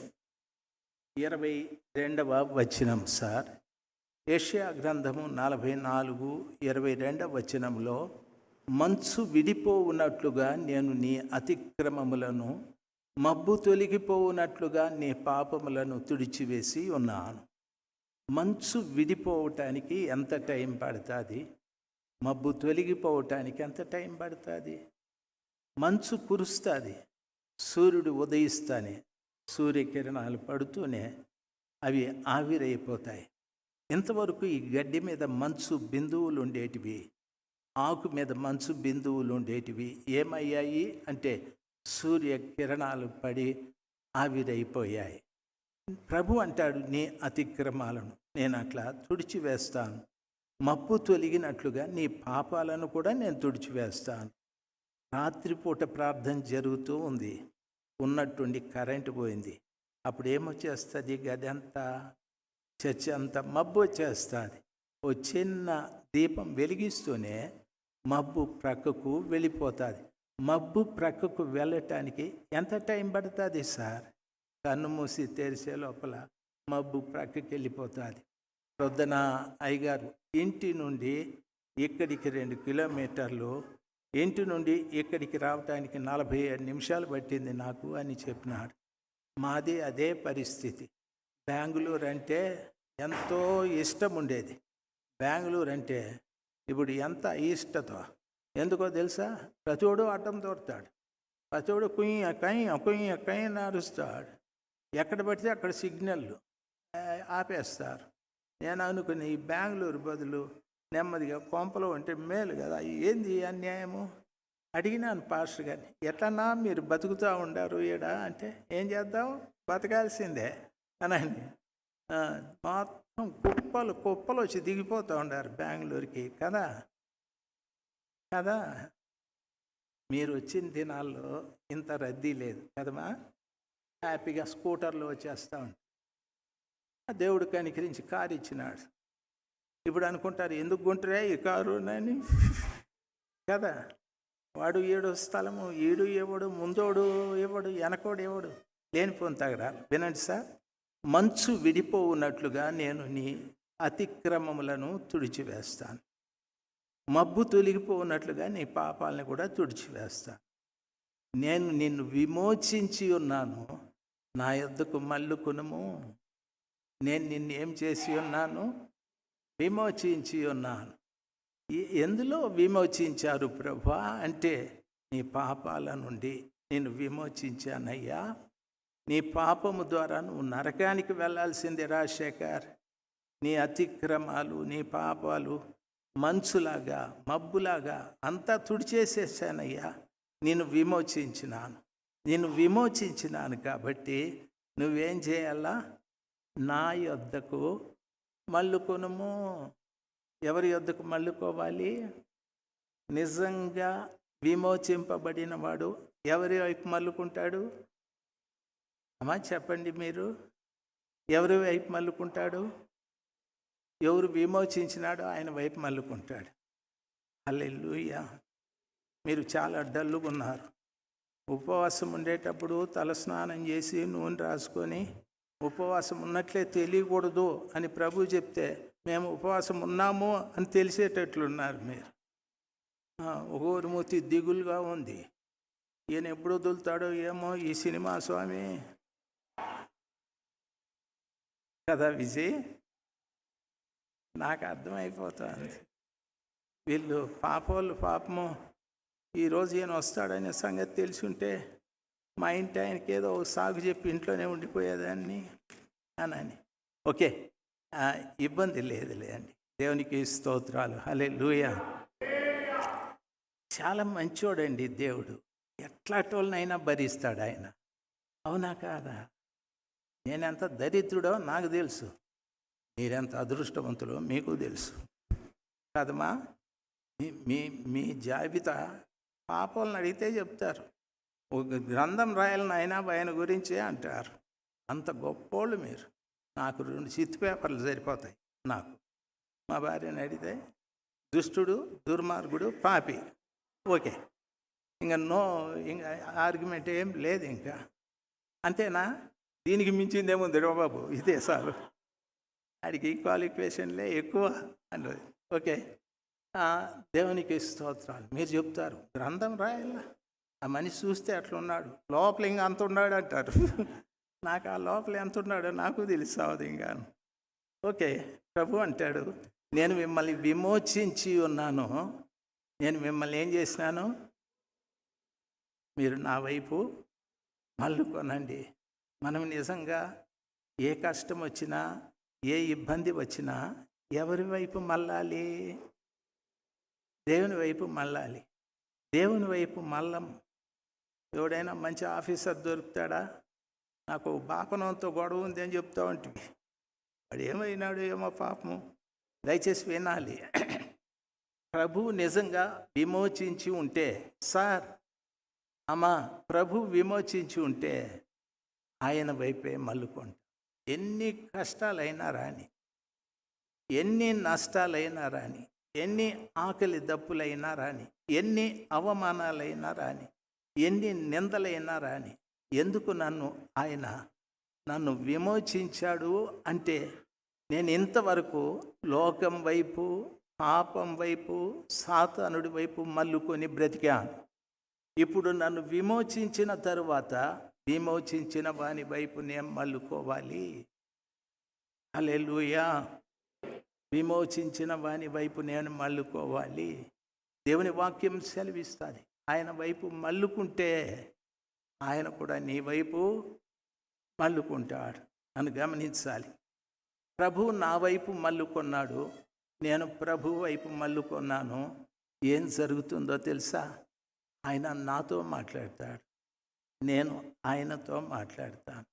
S1: 22వ వచనం. సార్, యెషయా గ్రంథము 44:22 వచనంలో, మంచు విడిపోవునట్లుగా నేను నీ అతిక్రమములను, మబ్బు తొలగిపోవునట్లుగా నీ పాపములను తుడిచివేసి ఉన్నాను. మంచు విడిపోవటానికి ఎంత టైం పడుతుంది? మబ్బు తొలగిపోవటానికి ఎంత టైం పడుతుంది? మంచు కురుస్తుంది, సూర్యుడు ఉదయిస్తానే, సూర్యకిరణాలు పడుతూనే అవి ఆవిరైపోతాయి. ఇంతవరకు ఈ గడ్డి మీద మంచు బిందువులు ఉండేటివి, ఆకు మీద మంచు బిందువులు ఉండేటివి ఏమయ్యాయి అంటే సూర్యకిరణాలు పడి ఆవిరైపోయాయి. ప్రభు అంటాడు, నీ అతిక్రమాలను నేను అట్లా తుడిచివేస్తాను, మబ్బు తొలగినట్లుగా నీ పాపాలను కూడా నేను తుడిచివేస్తాను. రాత్రిపూట ప్రార్థన జరుగుతూ ఉంది, ఉన్నట్టుండి కరెంటు పోయింది. అప్పుడు ఏమొచ్చేస్తుంది? గది అంతా, చర్చ అంతా మబ్బు వచ్చేస్తుంది. ఓ చిన్న దీపం వెలిగిస్తూనే మబ్బు ప్రక్కకు వెళ్ళిపోతుంది. మబ్బు ప్రక్కకు వెళ్ళటానికి ఎంత టైం పడుతుంది సార్? కన్ను మూసి తెరిసే లోపల మబ్బు ప్రక్కకి వెళ్ళిపోతుంది. ప్రొద్దున అయ్యగారు ఇంటి నుండి ఇక్కడికి 2 కిలోమీటర్లు, ఇంటి నుండి ఇక్కడికి రావటానికి 47 నిమిషాలు పట్టింది నాకు అని చెప్పినాడు. మాది అదే పరిస్థితి. బెంగళూరు అంటే ఎంతో ఇష్టం ఉండేది. బెంగళూరు అంటే ఇప్పుడు ఎంత ఇష్టతో, ఎందుకో తెలుసా? ప్రతివాడు అడ్డం తోడతాడు, ప్రతివాడు కుయ్య కయ్య నడుస్తాడు. ఎక్కడ పడితే అక్కడ సిగ్నల్లు ఆపేస్తారు. నేను అనుకుని ఈ బెంగళూరు బదులు నెమ్మదిగా కొంపలో ఉంటే మేలు కదా. ఏంది ఈ అన్యాయము అడిగినాను పాస్టర్ గారిని, ఎట్లన్నా మీరు బతుకుతూ ఉండారు ఈడ అంటే, ఏం చేద్దాం బతకాల్సిందే అనండి. మొత్తం కుప్పలు వచ్చి దిగిపోతూ ఉండారు బెంగళూరుకి కదా కదా. మీరు వచ్చిన దినాల్లో ఇంత రద్దీ లేదు కదమ్మా. హ్యాపీగా స్కూటర్లో వచ్చేస్తూ ఉంటారు. దేవుడు కనికరించి కారు ఇచ్చినాడు. ఇప్పుడు అనుకుంటారు ఎందుకు కొంటారే ఈ కారు అని కదా. వాడు ఏడు స్థలము, ఈడు ఎవడు, ముందోడు ఎవడు, వెనకోడు ఎవడు, లేనిపోని తగడాలి. వినండి సార్, మంచు విడిపోవున్నట్లుగా నేను నీ అతిక్రమములను తుడిచివేస్తాను, మబ్బు తొలగిపోవున్నట్లుగా నీ పాపాలను కూడా తుడిచివేస్తాను. నేను నిన్ను విమోచించి ఉన్నాను, నా యొద్దకు మల్లుకొనుము. నేను నిన్ను ఏం చేసి ఉన్నాను? విమోచించి ఉన్నాను. ఎందులో విమోచించారు ప్రభువా అంటే, నీ పాపాల నుండి నేను విమోచించానయ్యా. నీ పాపము ద్వారా నువ్వు నరకానికి వెళ్ళాల్సిందే రాజశేఖర్. నీ అతిక్రమాలు, నీ పాపాలు మంచులాగా, మబ్బులాగా అంతా తుడిచేసేసానయ్యా. నిన్ను విమోచించినాను కాబట్టి నువ్వేం చేయాలా? నా యొద్దకు మల్లుకొనుము. ఎవరి యొద్దకు మల్లుకోవాలి? నిజంగా విమోచింపబడిన వాడు ఎవరి వైపు మల్లుకుంటాడు? అమ్మా చెప్పండి మీరు, ఎవరి వైపు మల్లుకుంటాడు? ఎవరు విమోచించినాడో ఆయన వైపు మల్లుకుంటాడు. హల్లెలూయా. మీరు చాలా డల్లుగా ఉన్నారు. ఉపవాసం ఉండేటప్పుడు తలస్నానం చేసి నూనె రాసుకొని ఉపవాసం ఉన్నట్లే తెలియకూడదు అని ప్రభు చెప్తే మేము ఉపవాసం ఉన్నాము అని తెలిసేటట్లున్నారు మీరు. ఒక్కొక్కరి మూతి దిగులుగా ఉంది. ఈయన ఎప్పుడు వదులుతాడో ఏమో ఈ సినిమా స్వామి కదా విజయ్. నాకు అర్థమైపోతుంది వీళ్ళు పాపము. ఈరోజు ఈయన వస్తాడనే సంగతి తెలిసి ఉంటే మా ఇంటి ఆయనకి ఏదో సాగు చెప్పి ఇంట్లోనే ఉండిపోయేదాన్ని అని. ఓకే, ఇబ్బంది లేదులే అండి. దేవునికి స్తోత్రాలు. హల్లెలూయా. చాలా మంచోడండి దేవుడు. ఎట్లాటోళ్ళనైనా భరిస్తాడు ఆయన. అవునా కాదా? నేనెంత దరిద్రుడో నాకు తెలుసు, మీరెంత అదృష్టవంతులో మీకు తెలుసు కదమ్మా. మీ జాబితా పాపాలను అడిగితే చెప్తారు. ఒక గ్రంథం రాయాలని అయినా ఆయన గురించే అంటారు. అంత గొప్పోళ్ళు మీరు. నాకు 2 చిత్తు పేపర్లు సరిపోతాయి. నాకు మా భార్యని అడిగితే దుష్టుడు, దుర్మార్గుడు, పాపి. ఓకే, ఇంకా ఇంకా ఆర్గ్యుమెంట్ ఏం లేదు. ఇంకా అంతేనా? దీనికి మించిందేముంది బాబు, ఇదే చాలు. ఆడికి క్వాలిఫికేషన్లే ఎక్కువ అన్నది. ఓకే, దేవునికి స్తోత్రాలు. మీరు చెప్తారు గ్రంథం రాయాల, ఆ మనిషి చూస్తే అట్లా ఉన్నాడు, లోపల ఇంకా అంత ఉన్నాడు అంటారు. నాకు ఆ లోపల ఎంత ఉన్నాడో నాకు తెలుసావదు ఇంకా. ఓకే, ప్రభు అంటాడు నేను మిమ్మల్ని విమోచించి ఉన్నాను, నేను మిమ్మల్ని ఏం చేసినాను? మీరు నా వైపు మల్లుకొనండి. మనం నిజంగా ఏ కష్టం వచ్చినా, ఏ ఇబ్బంది వచ్చినా ఎవరి వైపు మళ్ళాలి? దేవుని వైపు మళ్ళాలి. దేవుని వైపు మల్లం. ఎవడైనా మంచి ఆఫీసర్ దొరుకుతాడా? నాకు బాపనంతో గొడవ ఉంది అని చెప్తా ఉంటుంది. వాడు ఏమైనాడు ఏమో పాపము. దయచేసి వినాలి. ప్రభు నిజంగా విమోచించి ఉంటే, సార్ అమ్మా ప్రభు విమోచించి ఉంటే ఆయన వైపే మల్లుకుంటా. ఎన్ని కష్టాలైనా రాని, ఎన్ని నష్టాలైనా రాని, ఎన్ని ఆకలి దప్పులైనా రాని, ఎన్ని అవమానాలైనా రాని, ఎన్ని నిందలైనా రాని, ఎందుకు ఆయన నన్ను విమోచించాడు అంటే, నేను ఇంతవరకు లోకం వైపు, పాపం వైపు, సాతానుడి వైపు మల్లుకొని బ్రతికాను. ఇప్పుడు నన్ను విమోచించిన తరువాత విమోచించిన వాని వైపు నేను మల్లుకోవాలి. హల్లెలూయా. విమోచించిన వాని వైపు నేను మల్లుకోవాలి. దేవుని వాక్యం సెలవిస్తుంది. ఆయన వైపు మల్లుకుంటే ఆయన కూడా నీ వైపు మల్లుకుంటాడు అని గమనించాలి. ప్రభు నా వైపు మల్లుకొన్నాడు, నేను ప్రభు వైపు మళ్ళుకున్నాను. ఏం జరుగుతుందో తెలుసా? ఆయన నాతో మాట్లాడతాడు, నేను ఆయనతో మాట్లాడతాను.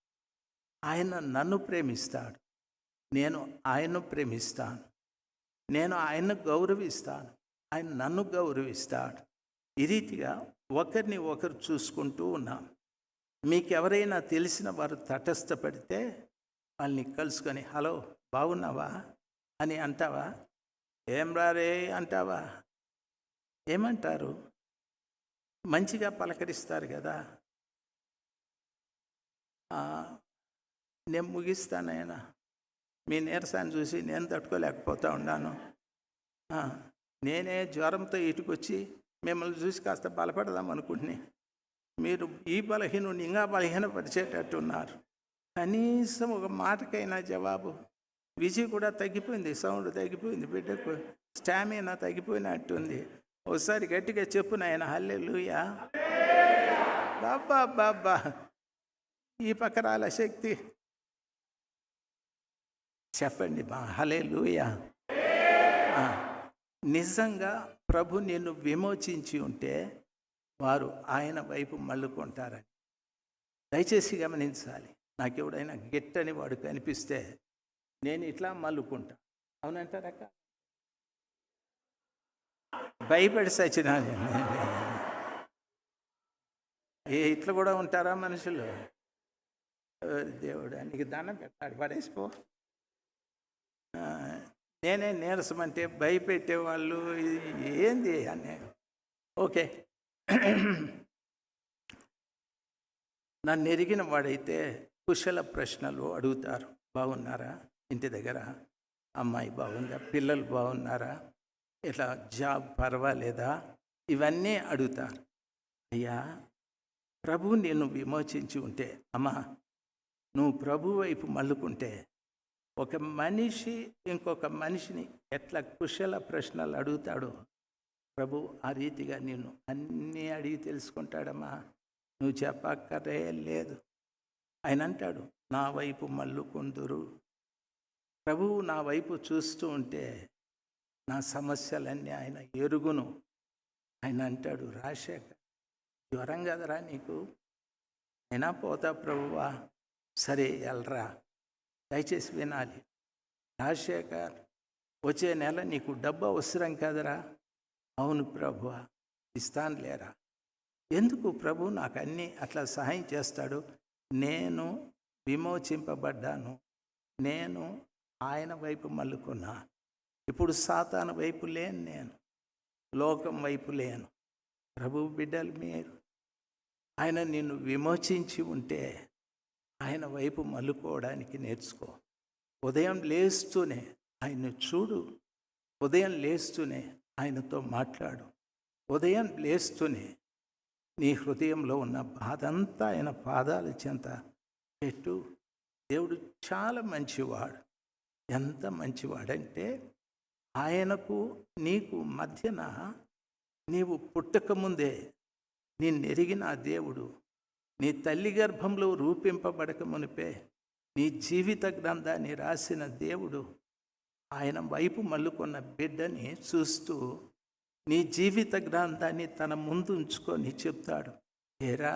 S1: ఆయన నన్ను ప్రేమిస్తాడు, నేను ఆయన్ను ప్రేమిస్తాను. నేను ఆయన్ను గౌరవిస్తాను, ఆయన నన్ను గౌరవిస్తాడు. ఈ రీతిగా ఒకరిని ఒకరు చూసుకుంటూ ఉన్నాం. మీకెవరైనా తెలిసిన వారు తటస్థపడితే వాళ్ళని కలుసుకొని, హలో బాగున్నావా అని అంటావా? ఏం రారే అంటావా? ఏమంటారు? మంచిగా పలకరిస్తారు కదా. నేను ముగిస్తానైనా, మీ నీరసాన్ని చూసి నేను తట్టుకోలేకపోతా ఉన్నాను. నేనే జ్వరంతో ఇటుకొచ్చి మిమ్మల్ని చూసి కాస్త బలపడదాం అనుకుంటుని, మీరు ఈ బలహీనుని ఇంకా బలహీనపరిచేటట్టున్నారు. కనీసం ఒక మాటకైనా జవాబు. విజయ్ కూడా తగ్గిపోయింది, సౌండ్ తగ్గిపోయింది, బిడ్డకు స్టామినా తగ్గిపోయినట్టుంది. ఒకసారి గట్టిగా చెప్పు నాయన, హల్లెలూయా. బాబా బాబా, ఈ పక్క రాల శక్తి చెప్పండి బా, హల్లెలూయా. నిజంగా ప్రభు నిన్ను విమోచించి ఉంటే వారు ఆయన వైపు మళ్ళుకుంటారని దయచేసి గమనించాలి. నాకు ఎవడైనా గిట్టని వాడు కనిపిస్తే నేను ఇట్లా మళ్ళుకుంటా. అవునంటారక్క? భయపడి సచ్చినా. ఇట్లా కూడా ఉంటారా మనుషులు? దేవుడు నీకు దండం పెట్టాడు, పడేసిపో. నేనే నీరసం అంటే భయపెట్టేవాళ్ళు ఏంది అని. ఓకే, నన్ను ఎరిగిన వాడైతే కుశల ప్రశ్నలు అడుగుతారు. బాగున్నారా? ఇంటి దగ్గర అమ్మాయి బాగుందా? పిల్లలు బాగున్నారా? ఇట్లా జాబ్ పర్వాలేదా? ఇవన్నీ అడుగుతారు. అయ్యా, ప్రభువు నేను విమోచించి ఉంటే, అమ్మా నువ్వు ప్రభు వైపు మళ్ళుకుంటే, ఒక మనిషి ఇంకొక మనిషిని ఎట్లా కుశల ప్రశ్నలు అడుగుతాడో ప్రభు ఆ రీతిగా నిన్ను అన్నీ అడిగి తెలుసుకుంటాడమ్మా. నువ్వు చెప్పక్కరే లేదు. ఆయన అంటాడు, నా వైపు మళ్ళుకుందురు. ప్రభువు నా వైపు చూస్తూ ఉంటే నా సమస్యలన్నీ ఆయన ఎరుగును. ఆయన అంటాడు, రాజశేఖర్ జ్వరం కదరా నీకు, అయినా పోతా ప్రభువా. సరే వెళ్ళరా. దయచేసి వినాలి, రాజశేఖర్ వచ్చే నెల నీకు డబ్బు అవసరం కదరా? అవును ప్రభువా, ఇస్తాను లేరా. ఎందుకు ప్రభు నాకు అన్నీ అట్లా సహాయం చేస్తాడు? నేను విమోచింపబడ్డాను, నేను ఆయన వైపు మళ్ళుకున్నా. ఇప్పుడు సాతాను వైపు లేను, నేను లోకం వైపు లేను. ప్రభు బిడ్డలు మీరు, ఆయన నిన్ను విమోచించి ఉంటే ఆయన వైపు మళ్ళుకోవడానికి నేర్చుకో. ఉదయం లేస్తూనే ఆయన్ని చూడు, ఉదయం లేస్తూనే ఆయనతో మాట్లాడు, ఉదయం లేస్తూనే నీ హృదయంలో ఉన్న బాధంతా ఆయన పాదాల చెంత పెట్టు. దేవుడు చాలా మంచివాడు. ఎంత మంచివాడంటే, ఆయనకు నీకు మధ్యన నీవు పుట్టకముందే నిన్నెరిగిన ఆ దేవుడు, నీ తల్లి గర్భంలో రూపింపబడక మునిపే నీ జీవిత గ్రంథాన్ని రాసిన దేవుడు, ఆయన వైపు మళ్ళుకున్న బిడ్డని చూస్తూ నీ జీవిత గ్రంథాన్ని తన ముందు ఉంచుకొని చెప్తాడు, ఏరా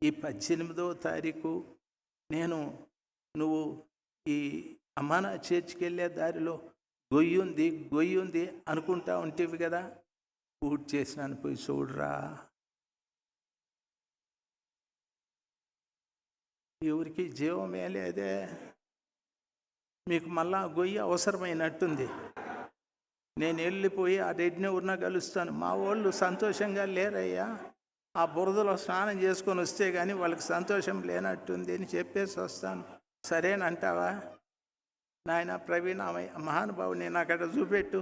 S1: ఈ 18వ తారీఖు నువ్వు ఈ అమ్మానా చర్చికి వెళ్ళే దారిలో గొయ్యుంది అనుకుంటా ఉంటేవి కదా, పూర్తి చేసినాను, పోయి చూడరా. ఎవరికి జీవమే లేదే, మీకు మళ్ళా గొయ్యి అవసరమైనట్టుంది. నేను వెళ్ళిపోయి ఆ రెడ్డిని ఊరినా కలుస్తాను. మా వాళ్ళు సంతోషంగా లేరయ్యా, ఆ బురదలో స్నానం చేసుకొని వస్తే కానీ వాళ్ళకి సంతోషం లేనట్టుంది అని చెప్పేసి వస్తాను. సరేనంటావా? నాయన ప్రవీణ్ మహానుభావుని నాకు అక్కడ చూపెట్టు,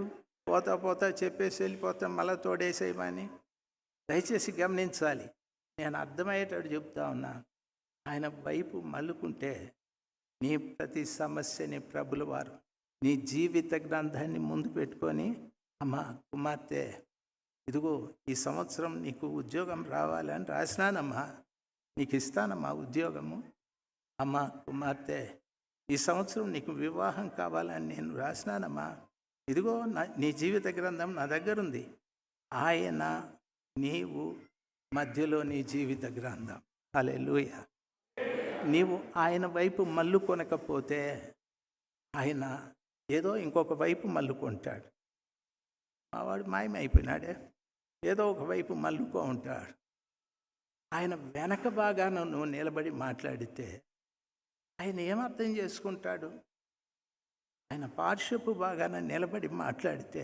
S1: పోతా చెప్పేసి వెళ్ళిపోతాం, మళ్ళీ తోడేసేయమని. దయచేసి గమనించాలి, నేను అర్థమయ్యేటట్టు చెప్తా ఉన్నాను. ఆయన వైపు మళ్ళుకుంటే నీ ప్రతి సమస్యని ప్రభుల వారు నీ జీవిత గ్రంథాన్ని ముందు పెట్టుకొని, అమ్మా కుమార్తె ఇదిగో ఈ సంవత్సరం నీకు ఉద్యోగం రావాలని రాసినానమ్మా, నీకు ఇస్తానమ్మా ఉద్యోగము. అమ్మా కుమార్తె ఈ సంవత్సరం నీకు వివాహం కావాలని నేను రాసినానమ్మా, ఇదిగో నీ జీవిత గ్రంథం నా దగ్గర ఉంది. ఆయన నీవు మధ్యలో నీ జీవిత గ్రంథం. హల్లెలూయా. నీవు ఆయన వైపు మల్లుకొనకపోతే ఆయన ఏదో ఇంకొక వైపు మల్లుకుంటాడు. మావాడు మాయమైపోయినాడే, ఏదో ఒక వైపు మల్లుకో ఉంటాడు. ఆయన వెనక భాగాన నువ్వు నిలబడి మాట్లాడితే ఆయన ఏమర్థం చేసుకుంటాడు? ఆయన పార్శ్వపు భాగాన నిలబడి మాట్లాడితే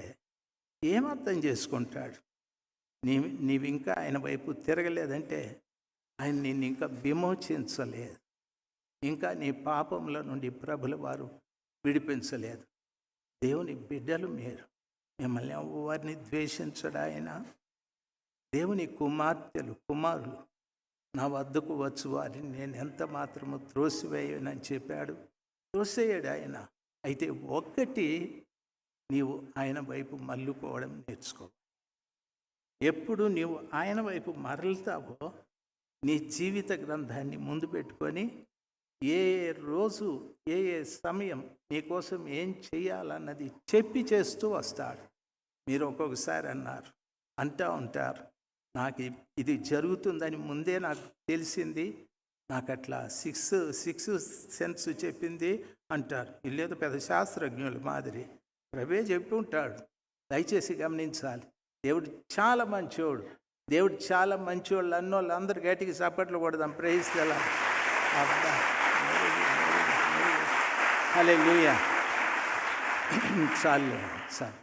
S1: ఏమర్థం చేసుకుంటాడు? నీవు ఇంకా ఆయన వైపు తిరగలేదంటే ఆయన నిన్ను ఇంకా విమోచించలేదు, ఇంకా నీ పాపముల నుండి ప్రభుల వారు విడిపించలేదు. దేవుని బిడ్డలు మీరు, మిమ్మల్ని ఎవరిని ద్వేషించడు ఆయన. దేవుని కుమార్తెలు కుమారులు నా వద్దకు వచ్చు వారిని నేను ఎంత మాత్రము త్రోసివేయనని చెప్పాడు. త్రోసేయడు ఆయన. అయితే ఒక్కటి, నీవు ఆయన వైపు మల్లుకోవడం నేర్చుకో. ఎప్పుడు నీవు ఆయన వైపు మరలుతావో నీ జీవిత గ్రంథాన్ని ముందు పెట్టుకొని ఏ రోజు ఏ సమయం నీకోసం ఏం చేయాలన్నది చెప్పి చేస్తూ వస్తాడు. మీరు ఒక్కొక్కసారి అంటూ ఉంటారు, నాకు ఇది జరుగుతుందని ముందే నాకు తెలిసింది, నాకు అట్లా సిక్స్ సెన్స్ చెప్పింది అంటారు. ఇల్లేదో పెద్ద శాస్త్రజ్ఞుల మాదిరి ప్రభే చెప్పి ఉంటాడు. దయచేసి గమనించాలి, దేవుడు చాలా మంచివాడు. దేవుడు చాలా మంచివాళ్ళు అన్నోళ్ళు అందరు గట్టికి చప్పట్లు కొడదాం. Praise the Lord. హల్లెలూయా. చాలు సార్,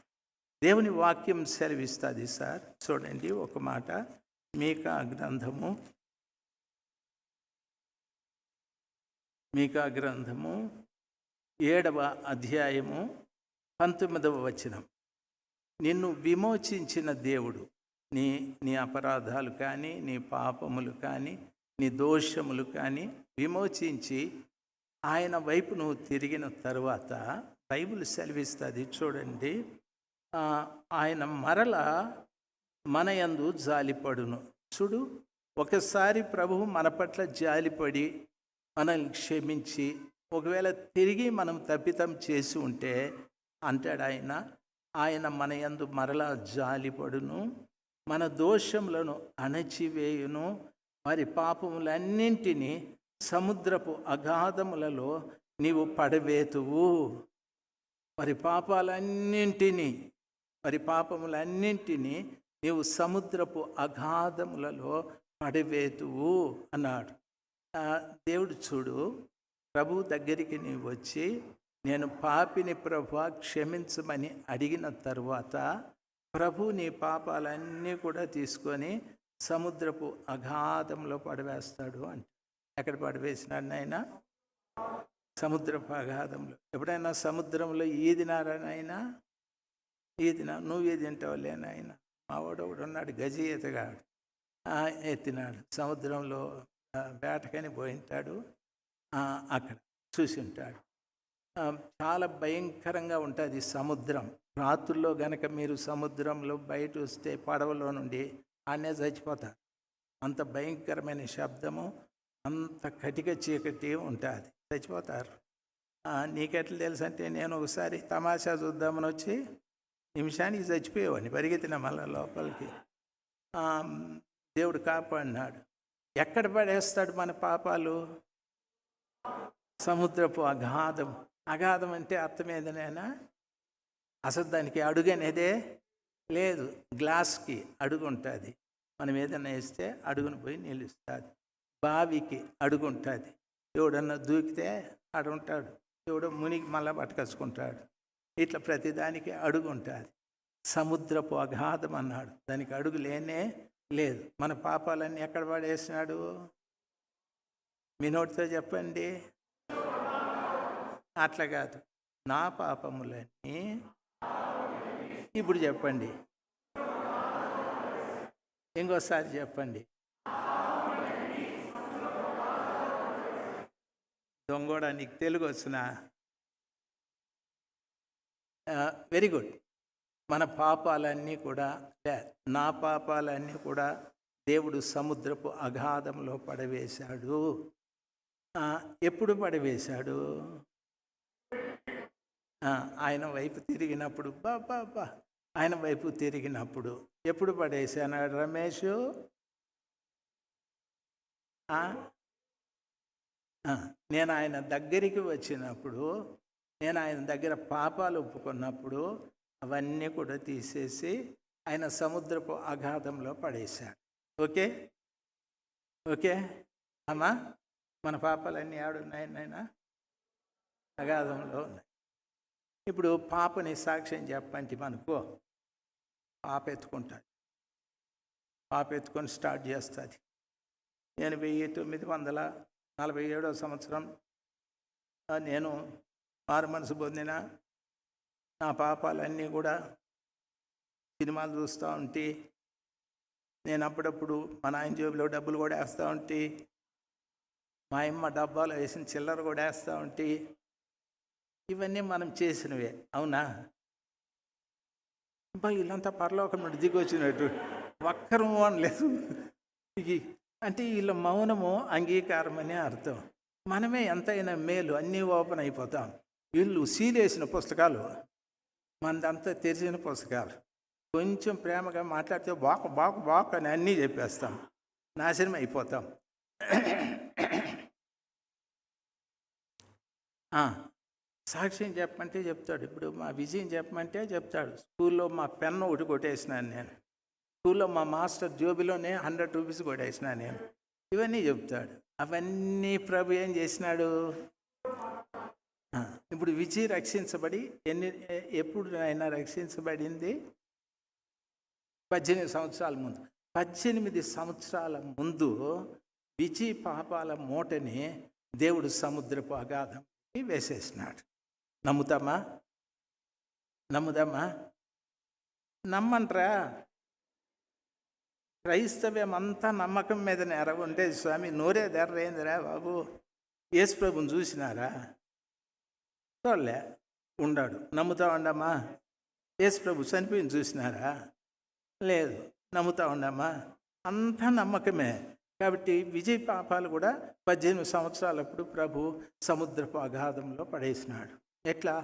S1: దేవుని వాక్యం సెలవిస్తుంది సార్. చూడండి ఒక మాట, మీకా గ్రంథము 7వ అధ్యాయము 19వ వచనం. నిన్ను విమోచించిన దేవుడు నీ అపరాధాలు కానీ, నీ పాపములు కానీ, నీ దోషములు కానీ విమోచించి ఆయన వైపు నువ్వు తిరిగిన తరువాత బైబిల్ సెలవిస్తుంది. చూడండి, ఆయన మరల మన యందు జాలిపడును. చూడు, ఒకసారి ప్రభువు మన పట్ల జాలిపడి మనల్ని క్షమించి ఒకవేళ తిరిగి మనం తప్పితం చేసి ఉంటే అంటాడు ఆయన మన యందు మరలా జాలిపడును, మన దోషములను అణచివేయును, మరి పాపములన్నింటినీ సముద్రపు అగాధములలో నీవు పడవేతువు. మరి పాపములన్నింటినీ నీవు సముద్రపు అగాధములలో పడవేతువు అన్నాడు. దేవుడు చూడు, ప్రభు దగ్గరికి నీవు వచ్చి నేను పాపిని ప్రభువా క్షమించమని అడిగిన తరువాత ప్రభు నీ పాపాలన్నీ కూడా తీసుకొని సముద్రపు అగాధంలో పడవేస్తాడు అంటే. ఎక్కడ పడవేసినాడు నాయన? సముద్రపు అగాధంలో. ఎప్పుడైనా సముద్రంలో ఈదినారా నాయన? నువ్వు ఈదింటావులే నాయన. మావాడు ఒకడు ఉన్నాడు, గజి ఈతగాడు, ఎత్తినాడు. సముద్రంలో వేటకని పోయింటాడు, అక్కడ చూసి ఉంటాడు. చాలా భయంకరంగా ఉంటుంది సముద్రం. రాత్రుల్లో గనక మీరు సముద్రంలో బయట వస్తే పడవలో నుండి ఆనే చచ్చిపోతారు. అంత భయంకరమైన శబ్దము, అంత కటిక చీకటి ఉంటుంది, చచ్చిపోతారు. నీకెట్లా తెలుసు అంటే, నేను ఒకసారి తమాషా చూద్దామని వచ్చి నిమిషానికి చచ్చిపోయేవాడిని, పరిగెత్తిన మళ్ళీ లోపలికి. దేవుడు కాపాడినాడు. ఎక్కడ పడేస్తాడు మన పాపాలు? సముద్రపు అగాధం. అగాధం అంటే అర్థం ఏదైనా? అసలు దానికి అడుగు అనేదే లేదు. గ్లాస్కి అడుగు ఉంటుంది, మనం ఏదైనా వేస్తే అడుగును పోయి నిలుస్తుంది. బావికి అడుగు ఉంటుంది, ఎవడన్నా దూకితే అడుగుంటాడు, ఎవడో మునిగి మళ్ళీ పట్టుకొచ్చుకుంటాడు. ఇట్లా ప్రతిదానికి అడుగు ఉంటుంది. సముద్రపు అగాధం అన్నాడు, దానికి అడుగు లేనే లేదు. మన పాపాలన్నీ ఎక్కడ పడేసినాడు? మీ నోటితో చెప్పండి. అట్లా కాదు, నా పాపములన్నీ. ఇప్పుడు చెప్పండి, ఇంకోసారి చెప్పండి. దొంగోడా, నీకు తెలుగు వచ్చినా? Very good. మన పాపాలన్నీ కూడా, నా పాపాలన్నీ కూడా దేవుడు సముద్రపు అగాధంలో పడవేశాడు. ఎప్పుడు పడవేశాడు? ఆయన వైపు తిరిగినప్పుడు బా ఆయన వైపు తిరిగినప్పుడు ఎప్పుడు పడేసాడు రమేష్? నేను ఆయన దగ్గరికి వచ్చినప్పుడు, నేను ఆయన దగ్గర పాపాలు ఒప్పుకున్నప్పుడు అవన్నీ కూడా తీసేసి ఆయన సముద్రపు అగాధంలో పడేశాడు. ఓకే ఓకే అమ్మా, మన పాపాలన్నీ ఆడున్నాయి నాయన, అగాధంలో ఉన్నాయి. ఇప్పుడు పాపని సాక్ష్యం చెప్పంటే మనకో పాప ఎత్తుకుంటుంది, పాప ఎత్తుకొని స్టార్ట్ చేస్తుంది. నేను 1947వ సంవత్సరం నేను మారు మనసు పొందిన, నా పాపాలన్నీ కూడా సినిమాలు చూస్తూ ఉంటే, నేను అప్పుడప్పుడు మా నాయన జేబులో డబ్బులు కూడా వేస్తూ ఉంటే, మా అమ్మ డబ్బాలో వేసిన చిల్లర కూడా వేస్తూ ఉంటే, ఇవన్నీ మనం చేసినవే. అవునా? వీళ్ళంతా పరలోకం నుండి దిగి వచ్చినట్టు ఒక్కరు అనలేదు. అంటే వీళ్ళ మౌనము అంగీకారం అనే అర్థం. మనమే ఎంతైనా మేలు, అన్నీ ఓపెన్ అయిపోతాం. వీళ్ళు సీలేసిన పుస్తకాలు, మనదంతా తెరిచిన పుస్తకాలు. కొంచెం ప్రేమగా మాట్లాడితే బాక్ అని అన్నీ చెప్పేస్తాం, నాశనం అయిపోతాం. సాక్ష్యం చెప్పమంటే చెప్తాడు. ఇప్పుడు మా విజయం చెప్పమంటే చెప్తాడు. స్కూల్లో మా పెన్ను ఒకటి కొట్టేసినాను నేను, స్కూల్లో మా మాస్టర్ జోబిలోనే 100 రూపీస్ కొట్టేసినాను నేను. ఇవన్నీ చెప్తాడు. అవన్నీ ప్రభు ఏం చేసినాడు? ఇప్పుడు విజయ్ రక్షించబడి ఎప్పుడు ఆయన రక్షించబడింది? 18 సంవత్సరాల ముందు. 18 సంవత్సరాల ముందు విజయ్ పాపాల మూటని దేవుడు సముద్రపు అగాధంకి వేసేసినాడు. నమ్ముదామా? నమ్మంట్రా? క్రైస్తవ్యం అంతా నమ్మకం మీద నెర ఉండేది స్వామి. నోరే దెర్రైందిరా బాబు. యేసు ప్రభుని చూసినారా? చూడలే, ఉండాడు. నమ్ముతా ఉండమ్మా? యేసు ప్రభు చనిపోయింది చూసినారా? లేదు. నమ్ముతా ఉండమ్మా? అంతా నమ్మకమే. కాబట్టి విజయ్ పాపాలు కూడా 18 సంవత్సరాలప్పుడు ప్రభు సముద్రపు అగాధంలో పడేసినాడు. ఎట్లా?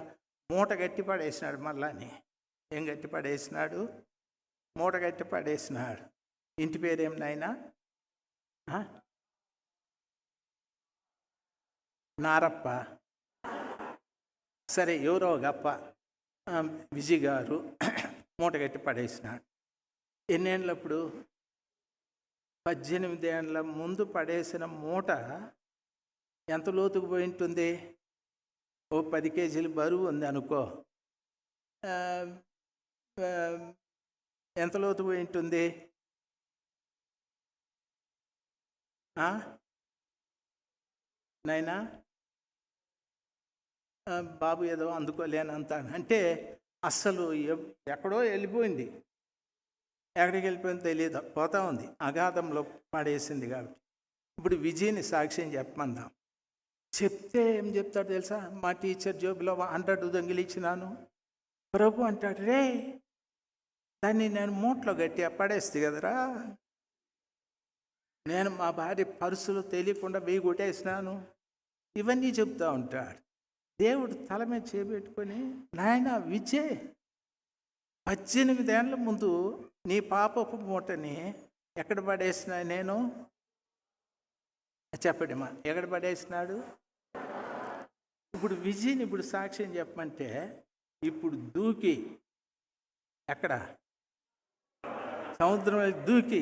S1: మూట గట్టి పడేసినాడు. మళ్ళాని ఏం గట్టి పడేసినాడు? మూట గట్టి పడేసినాడు. ఇంటి పేరేం నాయనా? నారప్ప. సరే, ఎవరో గప్ప విజయ్ గారు మూట గట్టి పడేసినాడు. ఎన్నేళ్ళప్పుడు? 18 ఏళ్ళ ముందు పడేసిన మూట ఎంత లోతుకు పోయి ఉంటుంది? ఓ 10 కేజీలు బరువు ఉంది అనుకో. ఎంత లోతు పోయి ఉంటుంది? నాయనా బాబు ఏదో అందుకోలేనంత అంటే అస్సలు ఎక్కడో వెళ్ళిపోయింది. ఎక్కడికి వెళ్ళిపోయిందో తెలియదు, పోతా ఉంది. అగాధంలో పడేసింది. కాబట్టి ఇప్పుడు విజయ్ని సాక్ష్యం చెప్పమందాం. చెప్తే ఏం చెప్తాడు తెలుసా? మా టీచర్ జోబులో 100 దొంగిలిచ్చినాను. ప్రభు అంటాడు, రే దాన్ని నేను మూట్లో గట్టి పడేస్తే కదరా, నేను మా భార్య పర్సులు తెలియకుండా కొట్టేసినాను. ఇవన్నీ చెప్తూ ఉంటాడు. దేవుడు తల మీద చేపెట్టుకొని, నాయన విజయ్, 18 ఏళ్ళ ముందు నీ పాపపు మూటని ఎక్కడ పడేసినా నేను? చెప్పడమ్మా, ఎక్కడ పడేసినాడు? ఇప్పుడు విజయ్ని ఇప్పుడు సాక్ష్యం చెప్పమంటే, ఇప్పుడు దూకి ఎక్కడ? సముద్రంలో దూకి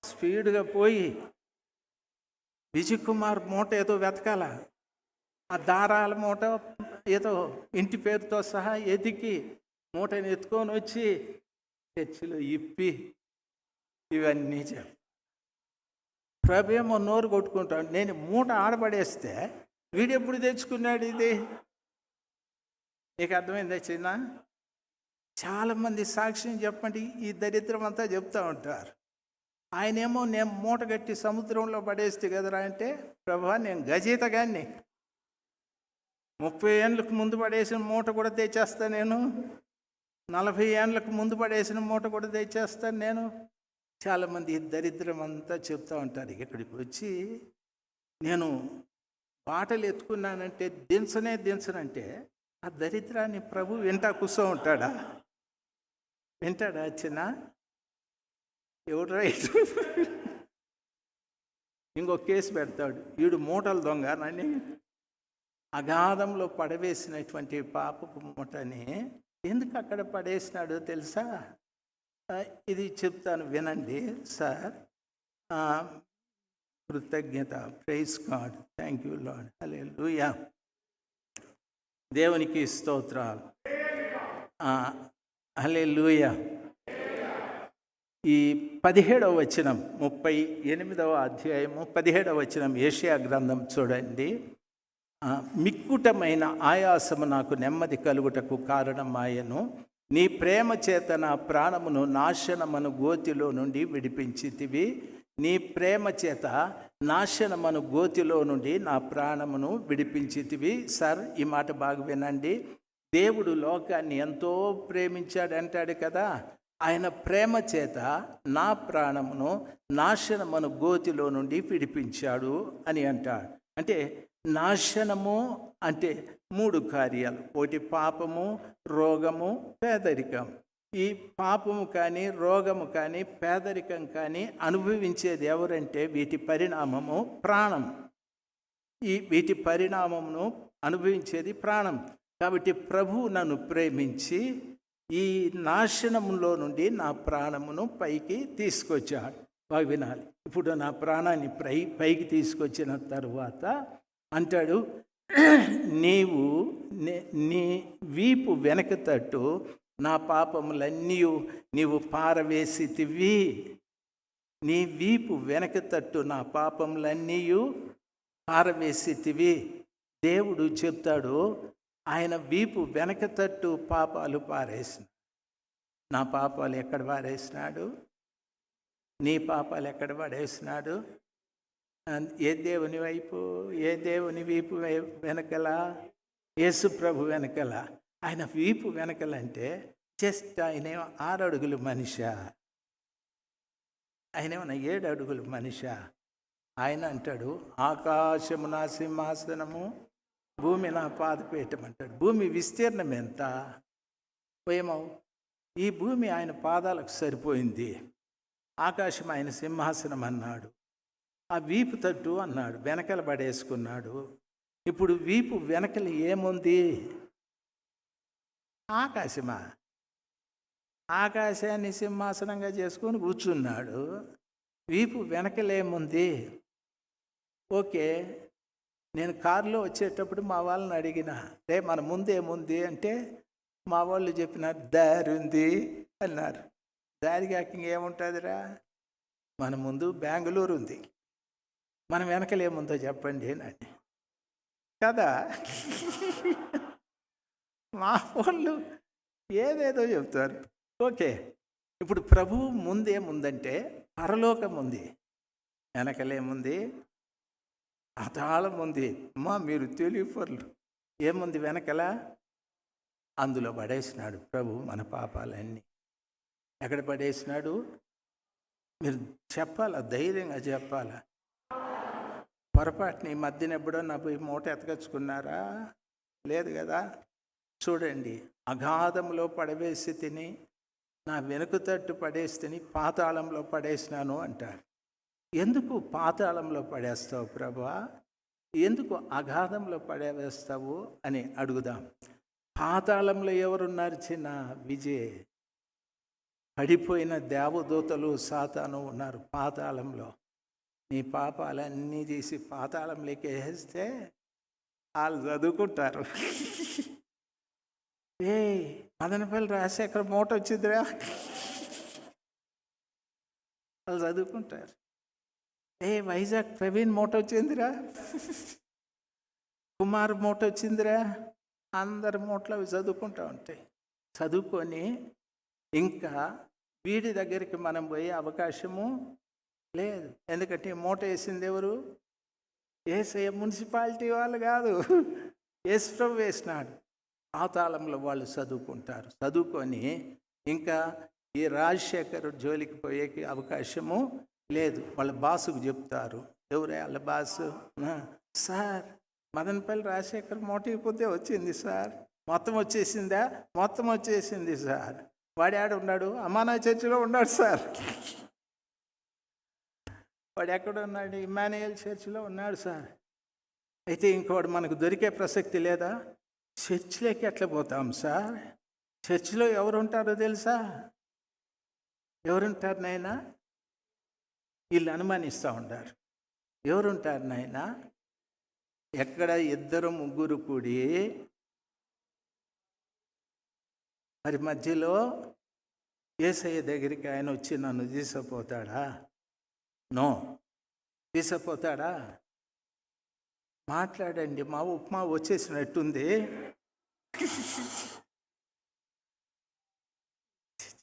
S1: స్పీడ్గా పోయి విజయ్ కుమార్ మూట ఏదో వెతకాల. ఆ దారాల మూట ఏదో ఇంటి పేరుతో సహా ఎతికి మూటని ఎత్తుకొని వచ్చి చర్చిలో ఇప్పి ఇవన్నీ చెప్పు. ప్రభేమో నోరు కొట్టుకుంటాడు. నేను మూట ఆడబడేస్తే వీడెప్పుడు తెచ్చుకున్నాడు ఇది? నీకు అర్థమైందా చిన్న? చాలామంది సాక్ష్యం చెప్పండి ఈ దరిద్రం అంతా చెప్తూ ఉంటారు. ఆయనేమో నేను మూట కట్టి సముద్రంలో పడేస్తే కదరా అంటే, ప్రభా నేను గజీతగాన్ని 30 ఏళ్ళకు ముందు పడేసిన మూట కూడా తెచ్చేస్తాను నేను, 40 ఏళ్ళకు ముందు పడేసిన మూట కూడా తెచ్చేస్తాను నేను. చాలామంది దరిద్రం అంతా చెప్తూ ఉంటారు. ఇక్కడికి వచ్చి నేను బాటలు ఎత్తుకున్నానంటే దించనంటే ఆ దరిద్రాన్ని ప్రభు వింటా కూర్చో ఉంటాడా? వింటాడా? చిన్న ఎవడు రైతు ఇంకో కేసు పెడతాడు, వీడు మూటల దొంగ నన్ను అగాధంలో పడవేసినటువంటి పాపపు మూటని ఎందుకు అక్కడ పడేసినాడో తెలుసా? ఇది చెప్తాను వినండి సార్. కృతజ్ఞత. Praise God. Thank you Lord. Hallelujah. దేవునికి స్తోత్రాలు. హల్లెలూయా. ఈ 17వ వచనం, 38వ అధ్యాయము 17వ వచనం యెషయా గ్రంథం చూడండి. మిక్కుటమైన ఆయాసము నాకు నెమ్మది కలుగుటకు కారణమాయను. నీ ప్రేమ చేత నా ప్రాణమును నాశనమను గోతిలో నుండి విడిపించితివి. నీ ప్రేమ చేత నాశనమను గోతిలో నుండి నా ప్రాణమును విడిపించితివి. సార్, ఈ మాట బాగా వినండి. దేవుడు లోకాన్ని ఎంతో ప్రేమించాడు అంటాడు కదా. ఆయన ప్రేమ చేత నా ప్రాణమును నాశనమను గోతిలో నుండి విడిపించాడు అని అంటాడు. అంటే నాశనము అంటే 3 కార్యాలు. ఒకటి పాపము, రోగము, పేదరికం. ఈ పాపము కానీ, రోగము కానీ, పేదరికం కానీ అనుభవించేది ఎవరంటే వీటి పరిణామము ప్రాణం. వీటి పరిణామమును అనుభవించేది ప్రాణం. కాబట్టి ప్రభువు నన్ను ప్రేమించి ఈ నాశనములో నుండి నా ప్రాణమును పైకి తీసుకొచ్చాడు. బాగా వినాలి. ఇప్పుడు నా ప్రాణాన్ని పైకి తీసుకొచ్చిన తరువాత అంటాడు, నీవు నీ వీపు వెనక తట్టు నా పాపములన్నీ నీవు పారవేసితివి. నీ వీపు వెనక తట్టు నా పాపములన్నీ పారవేసితివి. దేవుడు చెప్తాడు, ఆయన వీపు వెనక తట్టు పాపాలు పారేసినాడు. నా పాపాలు ఎక్కడ పారేసినాడు? నీ పాపాలు ఎక్కడ పడేసినాడు? ఏ దేవుని వైపు? ఏ దేవుని వీపు వెనకల? యేసు ప్రభు వెనకల. ఆయన వీపు వెనకలంటే జస్ట్ ఆయన 6 అడుగులు మనిషా? ఆయన ఏమన్నా 7 అడుగులు మనిషా? ఆయన అంటాడు, ఆకాశము నా సింహాసనము, భూమి నా పాదపీఠం అంటాడు. భూమి విస్తీర్ణం ఎంత? ఏమో ఈ భూమి ఆయన పాదాలకు సరిపోయింది. ఆకాశం ఆయన సింహాసనం అన్నాడు. ఆ వీపు తట్టు అన్నాడు, వెనకల పడేసుకున్నాడు. ఇప్పుడు వీపు వెనకల ఏముంది? ఆకాశమా? ఆకాశాన్ని సింహాసనంగా చేసుకొని కూర్చున్నాడు. వీపు వెనకలేముంది? ఓకే, నేను కారులో వచ్చేటప్పుడు మా వాళ్ళని అడిగిన, రే మన ముందేముంది అంటే మా వాళ్ళు చెప్పినారు దారి ఉంది అన్నారు. దారి కాక ఇంకేముంటుందిరా? మన ముందు బెంగళూరు ఉంది, మన వెనకలేముందో చెప్పండి అని కదా. మా వాళ్ళు ఏదేదో చెప్తారు. ఓకే, ఇప్పుడు ప్రభువు ముందేముందంటే పరలోకం ఉంది, వెనకలేముంది? పాతాళం ఉంది. అమ్మా మీరు తెలియపర్లు, ఏముంది వెనకల? అందులో పడేసినాడు ప్రభు మన పాపాలన్నీ. ఎక్కడ పడేసినాడు? మీరు చెప్పాలా, ధైర్యంగా చెప్పాలా. పొరపాటుని ఈ మధ్యన ఎప్పుడన్నా పోయి మూట ఎతకచ్చుకున్నారా? లేదు కదా. చూడండి, అగాధంలో పడవేసి తిని నా వెనుక తట్టు పడేసి తిని పాతాళంలో పడేసినాను అంటాడు. ఎందుకు పాతాళంలో పడేస్తావు ప్రభువా? ఎందుకు అగాధంలో పడవేస్తావు అని అడుగుదాం. పాతాళంలో ఎవరున్నారు చిన్న విజయ్? పడిపోయిన దేవదూతలు సాతాను ఉన్నారు పాతాళంలో. నీ పాపాలన్నీ తీసి పాతాళంలోకి వేస్తే వాళ్ళు చదువుకుంటారు. మదనపల్లి రాజశేఖర్ మూట వచ్చిందిరా, వాళ్ళు చదువుకుంటారు. వైజాగ్ ప్రవీణ్ మూట వచ్చిందిరా, కుమార్ మూట వచ్చిందిరా, అందరి మూటలు అవి చదువుకుంటూ ఉంటాయి. చదువుకొని ఇంకా వీడి దగ్గరికి మనం పోయే అవకాశము లేదు. ఎందుకంటే మూట వేసింది ఎవరు? యేసయ్య. మున్సిపాలిటీ వాళ్ళు కాదు, యేసు వేసినాడు. పాతాళంలో వాళ్ళు చదువుకుంటారు. చదువుకొని ఇంకా ఈ రాజశేఖర్ జోలికి పోయే అవకాశము లేదు. వాళ్ళ బాసుకు చెప్తారు. ఎవరే వాళ్ళ బాసు? సార్, మదనపల్లి రాజశేఖర్ మూట అయిపోతే వచ్చింది సార్, మొత్తం వచ్చేసిందా? మొత్తం వచ్చేసింది సార్. వాడు ఆడ ఉన్నాడు? అమ్మానా చర్చిలో ఉన్నాడు సార్. వాడు ఎక్కడ ఉన్నాడు? ఇమ్మానుయేల్ చర్చిలో ఉన్నాడు సార్. అయితే ఇంకోటి మనకు దొరికే ప్రసక్తి లేదా? చర్చిలోకి ఎట్లా పోతాం సార్? చర్చిలో ఎవరు ఉంటారో తెలుసా? ఎవరుంటారు నాయనా? వీళ్ళు అనుమానిస్తూ ఉంటారు. ఎవరుంటారు నాయనా? ఎక్కడ ఇద్దరు ముగ్గురు కూడి మరి మధ్యలో యేసయ్య దగ్గరికి ఆయన వచ్చి నన్ను తీసుకుపోతాడా? నో. తీసుకుపోతాడా? మాట్లాడండి, మా ఉప్మా వచ్చేసినట్టుంది.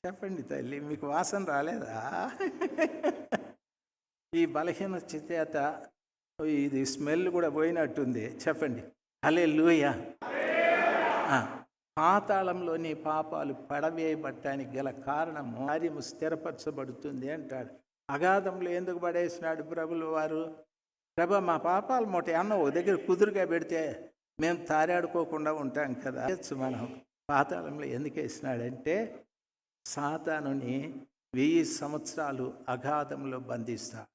S1: చెప్పండి తల్లి, మీకు వాసన రాలేదా? ఈ బలహీనత చేత ఇది స్మెల్ కూడా పోయినట్టుంది. చెప్పండి హల్లెలూయా. పాతాళంలో నీ పాపాలు పడవేయబట్టానికి గల కారణము కార్యము స్థిరపరచబడుతుంది అంటాడు. అగాధంలో ఎందుకు పడేసినాడు ప్రభులు వారు? ప్రభు, మా పాపాలు మూట అన్న ఒక దగ్గర కుదురుగా పెడితే మేము తారాడుకోకుండా ఉంటాం కదా. మనం పాతాళంలో ఎందుకు వేసినాడంటే సాతానుని 1000 సంవత్సరాలు అగాధంలో బంధిస్తాడు.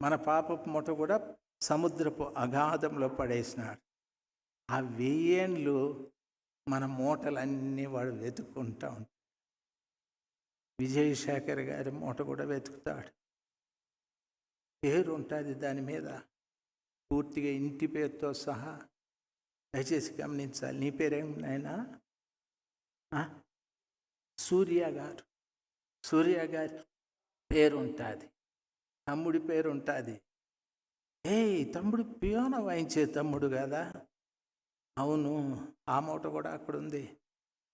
S1: మన పాపపు మూట కూడా సముద్రపు అగాధంలో పడేసినాడు. ఆ 1000 ఏండ్లు మన మూటలన్నీ వాడు వెతుక్కుంటా ఉంటాడు. విజయశేఖర్ గారి మూట కూడా వెతుకుతాడు. పేరు ఉంటుంది దాని మీద, పూర్తిగా ఇంటి పేరుతో సహా. దయచేసి గమనించాలి. నీ పేరేం నాయనా? సూర్య గారు. సూర్య గారి పేరు ఉంటుంది, తమ్ముడి పేరు ఉంటుంది. తమ్ముడు పియానో వాయించే తమ్ముడు కదా? అవును, ఆ మూట కూడా అక్కడ ఉంది.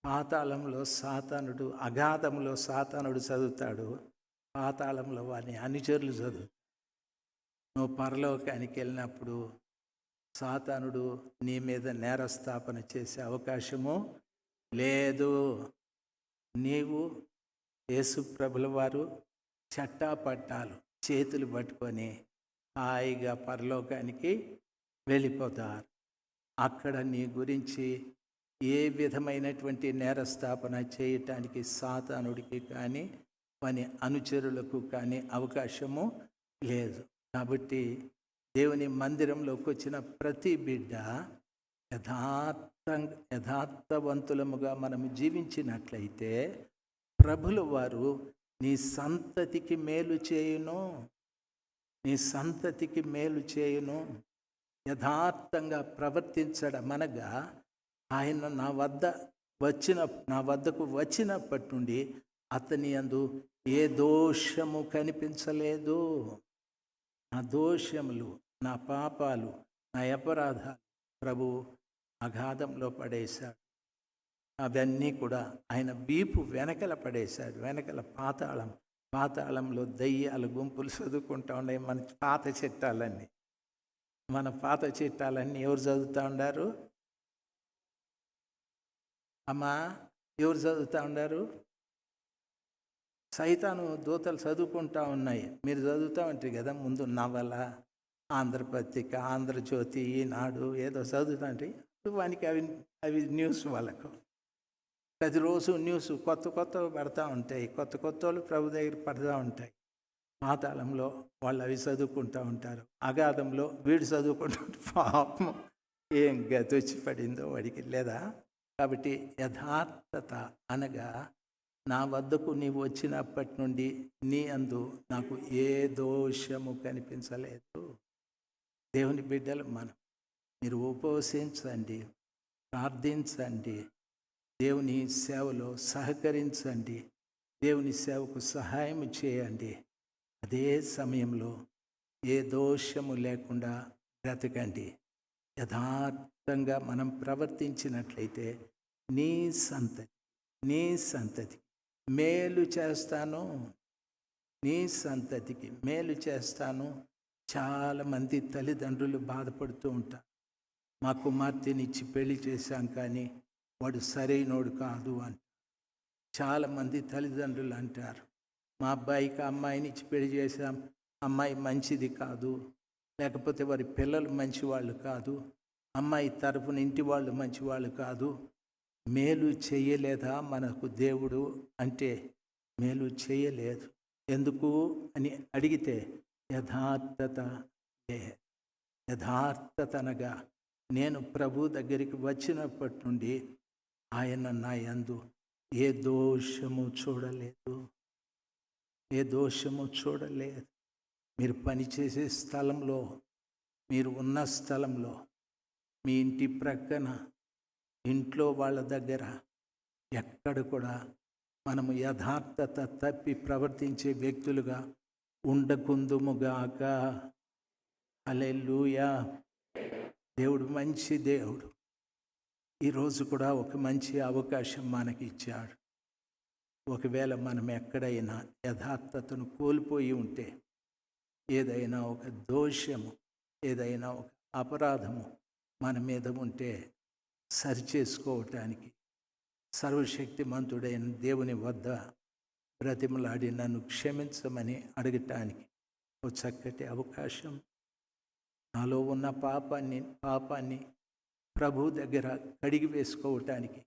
S1: పాతాళంలో సాతానుడు, అగాధంలో సాతానుడు చదువుతాడు, పాతాళంలో వాని అనుచరులు చదువు. నువ్వు పరలోకానికి వెళ్ళినప్పుడు సాతానుడు నీ మీద నేరస్థాపన చేసే అవకాశము లేదు. నీవు యేసు ప్రభుల వారు చట్టాపట్టాలు చేతులు పట్టుకొని హాయిగా పరలోకానికి వెళ్ళిపోతారు. అక్కడ నీ గురించి ఏ విధమైనటువంటి నేరస్థాపన చేయటానికి సాతానుడికి కానీ వాని అనుచరులకు కానీ అవకాశము లేదు. కాబట్టి దేవుని మందిరంలోకి వచ్చిన ప్రతి బిడ్డ యథార్థవంతులముగా మనము జీవించినట్లయితే ప్రభుల వారు నీ సంతతికి మేలు చేయును, నీ సంతతికి మేలు చేయును. యథార్థంగా ప్రవర్తించడం అనగా ఆయన నా వద్దకు వచ్చినప్పటి నుండి అతని యందు ఏ దోషము కనిపించలేదు. నా దోషములు, నా పాపాలు, నా అపరాధాలు ప్రభు అగాధంలో పడేశాడు. అవన్నీ కూడా ఆయన వీపు వెనకల పడేశాడు. వెనకల పాతాళంలో దయ్యాల గుంపులు చదువుకుంటూ ఉన్నాయి. మన పాత చట్టాలన్నీ ఎవరు చదువుతూ ఉండారు? అమ్మా, ఎవరు చదువుతూ ఉండారు? సైతాను దూతలు చదువుకుంటూ ఉన్నాయి. మీరు చదువుతూ ఉంటారు కదా ముందు నవల, ఆంధ్రపత్రిక, ఆంధ్రజ్యోతి, ఈనాడు ఏదో చదువుతూ ఉంటాయి. వానికి అవి న్యూస్. వాళ్ళకు ప్రతిరోజు న్యూస్ కొత్త పెడతా ఉంటాయి. కొత్త వాళ్ళు ప్రభు దగ్గర పడుతూ ఉంటాయి. పాతాళంలో వాళ్ళు అవి చదువుకుంటూ ఉంటారు. అగాధంలో వీడు చదువుకుంటూ పాపం ఏం గతి వచ్చి పడిందో వాడికి లేదా. కాబట్టి యథార్థత అనగా నా వద్దకు నీవు వచ్చినప్పటి నుండి నీ అందు నాకు ఏ దోషము కనిపించలేదు. దేవుని బిడ్డలు మీరు ఉపవసించండి, ప్రార్థించండి, దేవుని సేవలో సహకరించండి, దేవుని సేవకు సహాయం చేయండి. అదే సమయంలో ఏ దోషము లేకుండా బ్రతకండి. యథార్థంగా మనం ప్రవర్తించినట్లయితే నీ సంతతి మేలు చేస్తాను, నీ సంతతికి మేలు చేస్తాను. చాలామంది తల్లిదండ్రులు బాధపడుతూ ఉంటారు. మా కుమార్తెనిచ్చి పెళ్లి చేశాం కానీ వాడు సరైనోడు కాదు అని చాలామంది తల్లిదండ్రులు అంటారు. మా అబ్బాయికి అమ్మాయిని ఇచ్చి పెళ్లి చేశాం, అమ్మాయి మంచిది కాదు, లేకపోతే వారి పిల్లలు మంచివాళ్ళు కాదు, అమ్మాయి తరపున ఇంటి వాళ్ళు మంచివాళ్ళు కాదు, మేలు చేయలేదా మనకు దేవుడు అంటే మేలు చేయలేదు. ఎందుకు అని అడిగితే యథార్థత యథార్థతనగా నేను ప్రభు దగ్గరికి వచ్చినప్పటి నుండి ఆయన నా యందు ఏ దోషము చూడలేదు, ఏ దోషము చూడలేదు. మీరు పనిచేసే స్థలంలో, మీరు ఉన్న స్థలంలో, మీ ఇంటి ప్రక్కన, ఇంట్లో వాళ్ళ దగ్గర ఎక్కడ కూడా మనము యథార్థత తప్పి ప్రవర్తించే వ్యక్తులుగా ఉండకుందుముగాక. హల్లెలూయా. దేవుడు మంచి దేవుడు. ఈరోజు కూడా ఒక మంచి అవకాశం మనకి ఇచ్చాడు. ఒకవేళ మనం ఎక్కడైనా యథార్థతను కోల్పోయి ఉంటే, ఏదైనా ఒక దోషము, ఏదైనా ఒక అపరాధము మన మీద ఉంటే సరిచేసుకోవటానికి సర్వశక్తిమంతుడైన దేవుని వద్ద బ్రతిమలాడి నన్ను క్షమించమని అడగటానికి ఒక చక్కటి అవకాశం. నాలో ఉన్న పాపాన్ని ప్రభు దగ్గర కడిగి వేసుకోవటానికి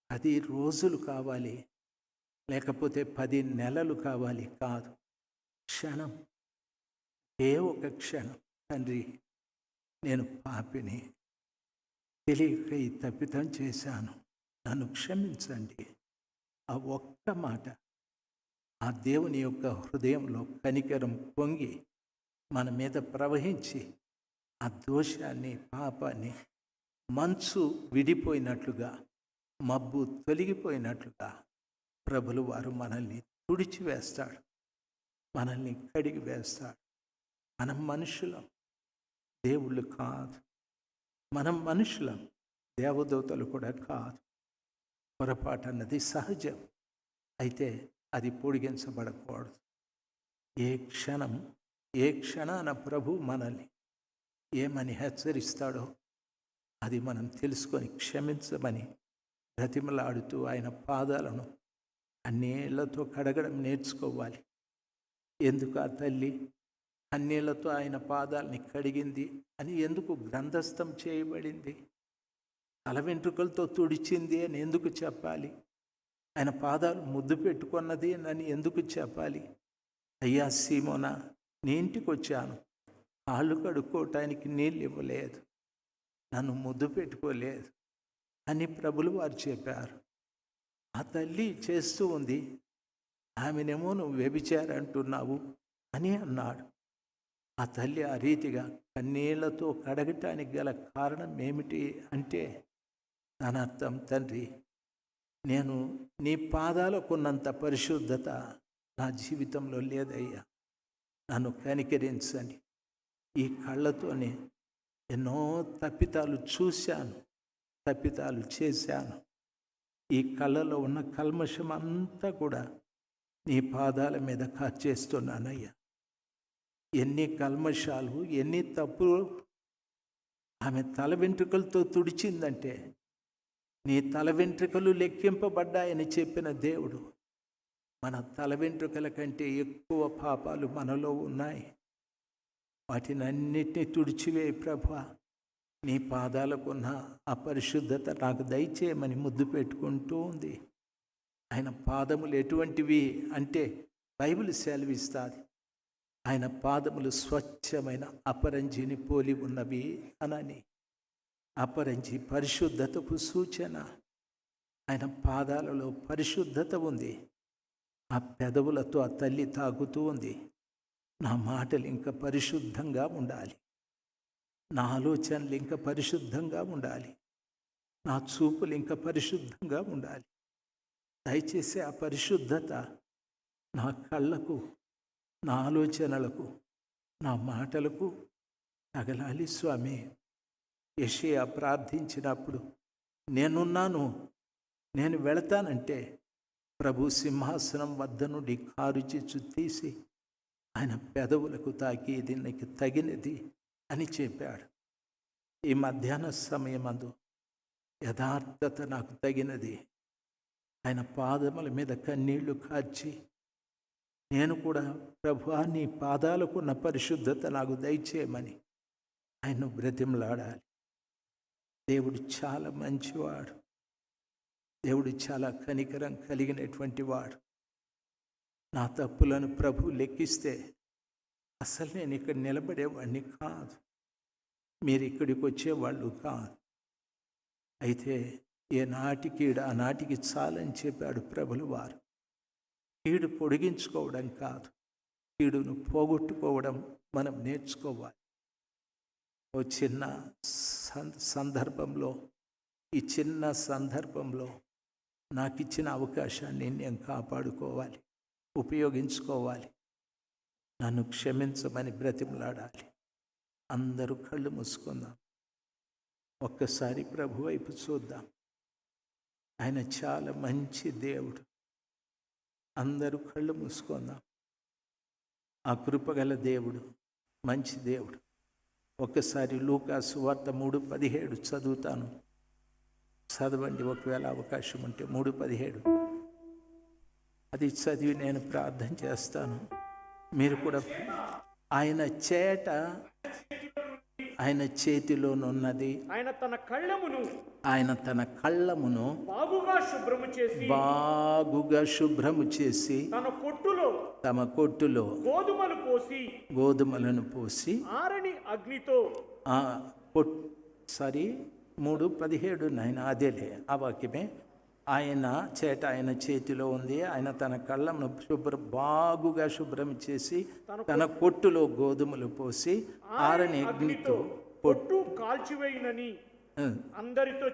S1: 10 రోజులు కావాలి, లేకపోతే 10 నెలలు కావాలి కాదు, క్షణం, ఒక క్షణం. తండ్రి, నేను పాపిని, తెలియక ఈ తప్పిదం చేశాను, నన్ను క్షమించండి. ఆ ఒక్క మాట ఆ దేవుని యొక్క హృదయంలో కనికరం పొంగి మన మీద ప్రవహించి ఆ దోషాన్ని, పాపాన్ని మంచు విడిపోయినట్లుగా, మబ్బు తొలగిపోయినట్లుగా ప్రభులు వారు మనల్ని తుడిచివేస్తాడు, మనల్ని కడిగి వేస్తాడు. మనం మనుషులం, దేవుళ్ళు కాదు. మనం మనుషులం, దేవదూతలు కూడా కాదు. పొరపాటు అన్నది సహజం, అయితే అది పొడిగించబడకూడదు. ఏ క్షణాన ప్రభు మనల్ని ఏమని హెచ్చరిస్తాడో అది మనం తెలుసుకొని క్షమించమని బ్రతిమలాడుతూ ఆయన పాదాలను అన్నేళ్లతో కడగడం నేర్చుకోవాలి. ఎందుకు ఆ తల్లి అన్నేళ్లతో ఆయన పాదాలని కడిగింది అని ఎందుకు గ్రంథస్థం చేయబడింది? తల వెంట్రుకలతో తుడిచింది అని ఎందుకు చెప్పాలి? ఆయన పాదాలు ముద్దు పెట్టుకున్నది అని ఎందుకు చెప్పాలి? అయ్యా సీమోనా, నీ ఇంటికి వచ్చాను, కాళ్ళు కడుక్కోవటానికి నీళ్ళు ఇవ్వలేదు, నన్ను ముద్దు పెట్టుకోలేదు అని ప్రభులు వారు చెప్పారు. ఆ తల్లి చేస్తూ ఉంది, ఆమెనేమో నువ్వు వ్యభిచారంటున్నావు అని అన్నాడు. ఆ తల్లి ఆ రీతిగా కన్నీళ్లతో కడగటానికి గల కారణం ఏమిటి అంటే, దాని అర్థం, తండ్రి, నేను నీ పాదాలకున్నంత పరిశుద్ధత నా జీవితంలో లేదయ్యా, నన్ను కనికరించండి. ఈ కళ్ళతోనే ఎన్నో తప్పితాలు చూశాను, తప్పితాలు చేశాను. ఈ కళ్ళలో ఉన్న కల్మషం అంతా కూడా నీ పాదాల మీద కార్చేస్తున్నానయ్యా. ఎన్ని కల్మషాలు, ఎన్ని తప్పులు. ఆమె తల వెంట్రుకలతో తుడిచిందంటే నీ తల వెంట్రుకలు లెక్కింపబడ్డాయని చెప్పిన దేవుడు, మన తల వెంట్రుకల కంటే ఎక్కువ పాపాలు మనలో ఉన్నాయి, వాటిని అన్నిటినీ తుడిచివేయి ప్రభువా, నీ పాదాలకున్న ఆ పరిశుద్ధత నాకు దయచేయమని ముద్దు పెట్టుకుంటూ ఉంది. ఆయన పాదములు ఎటువంటివి అంటే బైబిల్ సెలవిస్తుంది, ఆయన పాదములు స్వచ్ఛమైన అపరంజిని పోలి ఉన్నవి అనని. అపరంజి పరిశుద్ధతకు సూచన. ఆయన పాదాలలో పరిశుద్ధత ఉంది. ఆ పెదవులతో ఆ తల్లి తాకుతూ ఉంది, నా మాటలు ఇంకా పరిశుద్ధంగా ఉండాలి, నా ఆలోచనలు ఇంకా పరిశుద్ధంగా ఉండాలి, నా చూపులు ఇంకా పరిశుద్ధంగా ఉండాలి. దయచేసి ఆ పరిశుద్ధత నా కళ్ళకు, నా ఆలోచనలకు, నా మాటలకు తగలాలి స్వామి. యెషయా ప్రార్థించినప్పుడు, నేనున్నాను, నేను వెళతానంటే ప్రభు సింహాసనం వద్ద నుండి కారుచిచ్చు తీసి ఆయన పెదవులకు తాకి, ఇది నీకు తగినది అని చెప్పాడు. ఈ మధ్యాహ్న సమయమందు యథార్థత నాకు తగినది. ఆయన పాదముల మీద కన్నీళ్లు కార్చి, నేను కూడా ప్రభువా నీ పాదాలకున్న పరిశుద్ధత నాకు దయచేయమని ఆయన్ను బ్రతిమలాడాలి. దేవుడు చాలా మంచివాడు. దేవుడు చాలా కనికరం కలిగినటువంటి వాడు. నా తప్పులను ప్రభు లెక్కిస్తే అసలు నేను ఇక్కడ నిలబడేవాడిని కాదు, మీరు ఇక్కడికి వచ్చేవాళ్ళు కాదు. అయితే ఏ నాటికీడు ఆ నాటికి చాలని చెప్పాడు ప్రభుల వారు. కీడు పొడిగించుకోవడం కాదు, కీడును పోగొట్టుకోవడం మనం నేర్చుకోవాలి. ఓ చిన్న సందర్భంలో, ఈ చిన్న సందర్భంలో నాకు ఇచ్చిన అవకాశాన్ని నేను కాపాడుకోవాలి, ఉపయోగించుకోవాలి. నన్ను క్షమించమని బ్రతిమలాడాలి. అందరూ కళ్ళు మూసుకుందాం, ఒక్కసారి ప్రభు వైపు చూద్దాం. ఆయన చాలా మంచి దేవుడు. అందరూ కళ్ళు మూసుకుందాం. ఆ కృపగల దేవుడు, మంచి దేవుడు. ఒక్కసారి లూకా సువార్త 3:17 చదువుతాను, చదవండి ఒకవేళ అవకాశం ఉంటే. 3:17 అది చదివి నేను ప్రార్థన చేస్తాను. మీరు కూడా ఆయన చేట ఆయన చేతిలోనున్నది, ఆయన తన కళ్ళమును బాగుగా శుభ్రము చేసి తమ కొట్టులో గోధుమలను పోసి ఆరని అగ్నితో 3:17 నాయన అదేలే ఆ వాక్యమే. ఆయన చేట ఆయన చేతిలో ఉంది, ఆయన తన కళ్ళను బాగుగా శుభ్రం చేసి తన కొట్టులో గోధుమలు పోసి ఆరని అగ్నితో పొట్టు కాల్చివేయునని అందరితో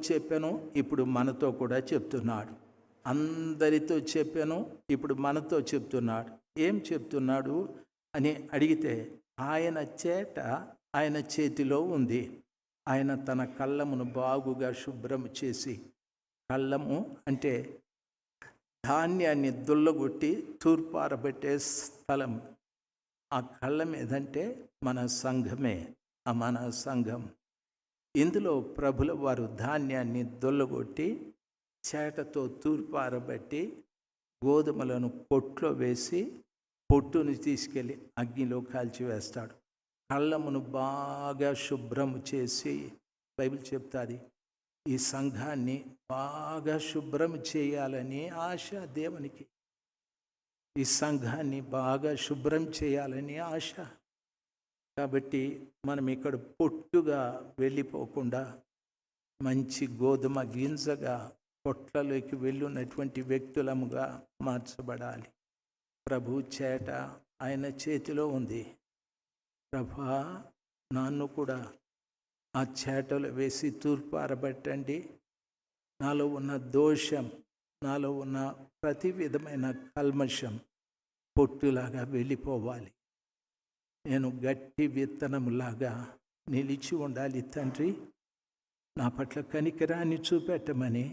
S1: చెప్పాను. ఇప్పుడు మనతో కూడా చెప్తున్నాడు. అందరితో చెప్పాను, ఇప్పుడు మనతో చెప్తున్నాడు. ఏం చెప్తున్నాడు అని అడిగితే, ఆయన చేట ఆయన చేతిలో ఉంది, ఆయన తన కళ్ళమును బాగుగా శుభ్రం చేసి, కళ్ళము అంటే ధాన్యాన్ని దుల్లగొట్టి తూర్పారబెట్టే స్థలం. ఆ కళ్ళం ఏదంటే మన సంఘమే, మన సంఘం. ఇందులో ప్రభుల వారు ధాన్యాన్ని దుల్లగొట్టి చేటతో తూర్పారబెట్టి గోధుమలను కొట్లో వేసి పొట్టును తీసుకెళ్ళి అగ్నిలో కాల్చివేస్తాడు. కళ్ళమును బాగా శుభ్రం చేసి, బైబిల్ చెప్తాది, ఈ సంఘాన్ని బాగా శుభ్రం చేయాలని ఆశ దేవునికి. ఈ సంఘాన్ని బాగా శుభ్రం చేయాలని ఆశ. కాబట్టి మనం ఇక్కడ పొట్టుగా వెళ్ళిపోకుండా మంచి గోధుమ గింజగా పొట్లలోకి వెళ్ళున్నటువంటి వ్యక్తులముగా మార్చబడాలి. ప్రభు చేట ఆయన చేతిలో ఉంది. ప్రభా, నన్ను కూడా ఆ చేటలు వేసి తూర్పు ఆరబెట్టండి. నాలో ఉన్న దోషం, నాలో ఉన్న ప్రతి విధమైన కల్మషం పొట్టులాగా వెళ్ళిపోవాలి. నేను గట్టి విత్తనంలాగా నిలిచి ఉండాలి. తండ్రి, నా పట్ల కనికరాన్ని చూపెట్టమని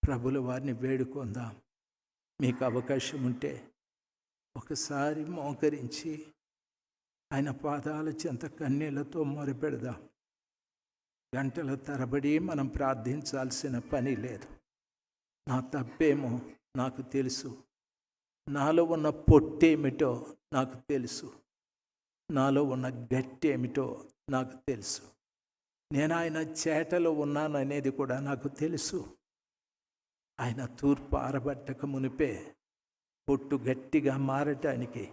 S1: ప్రభుల వారిని వేడుకుందాం. మీకు అవకాశం ఉంటే ఒకసారి మోకరించి ఆయన పాదాల చెంత కన్నీళ్లతో మొరపెడదాం. గంటల తరబడి మనం ప్రార్థించాల్సిన పని లేదు. నా తప్పేమో నాకు తెలుసు, నాలో ఉన్న పొట్టేమిటో నాకు తెలుసు, నాలో ఉన్న గట్టి ఏమిటో నాకు తెలుసు. నేను ఆయన చేటలో ఉన్నాను అనేది కూడా నాకు తెలుసు. ఆయన తూర్పు ఆరబట్టక మునిపే పొట్టు గట్టిగా మారటానికి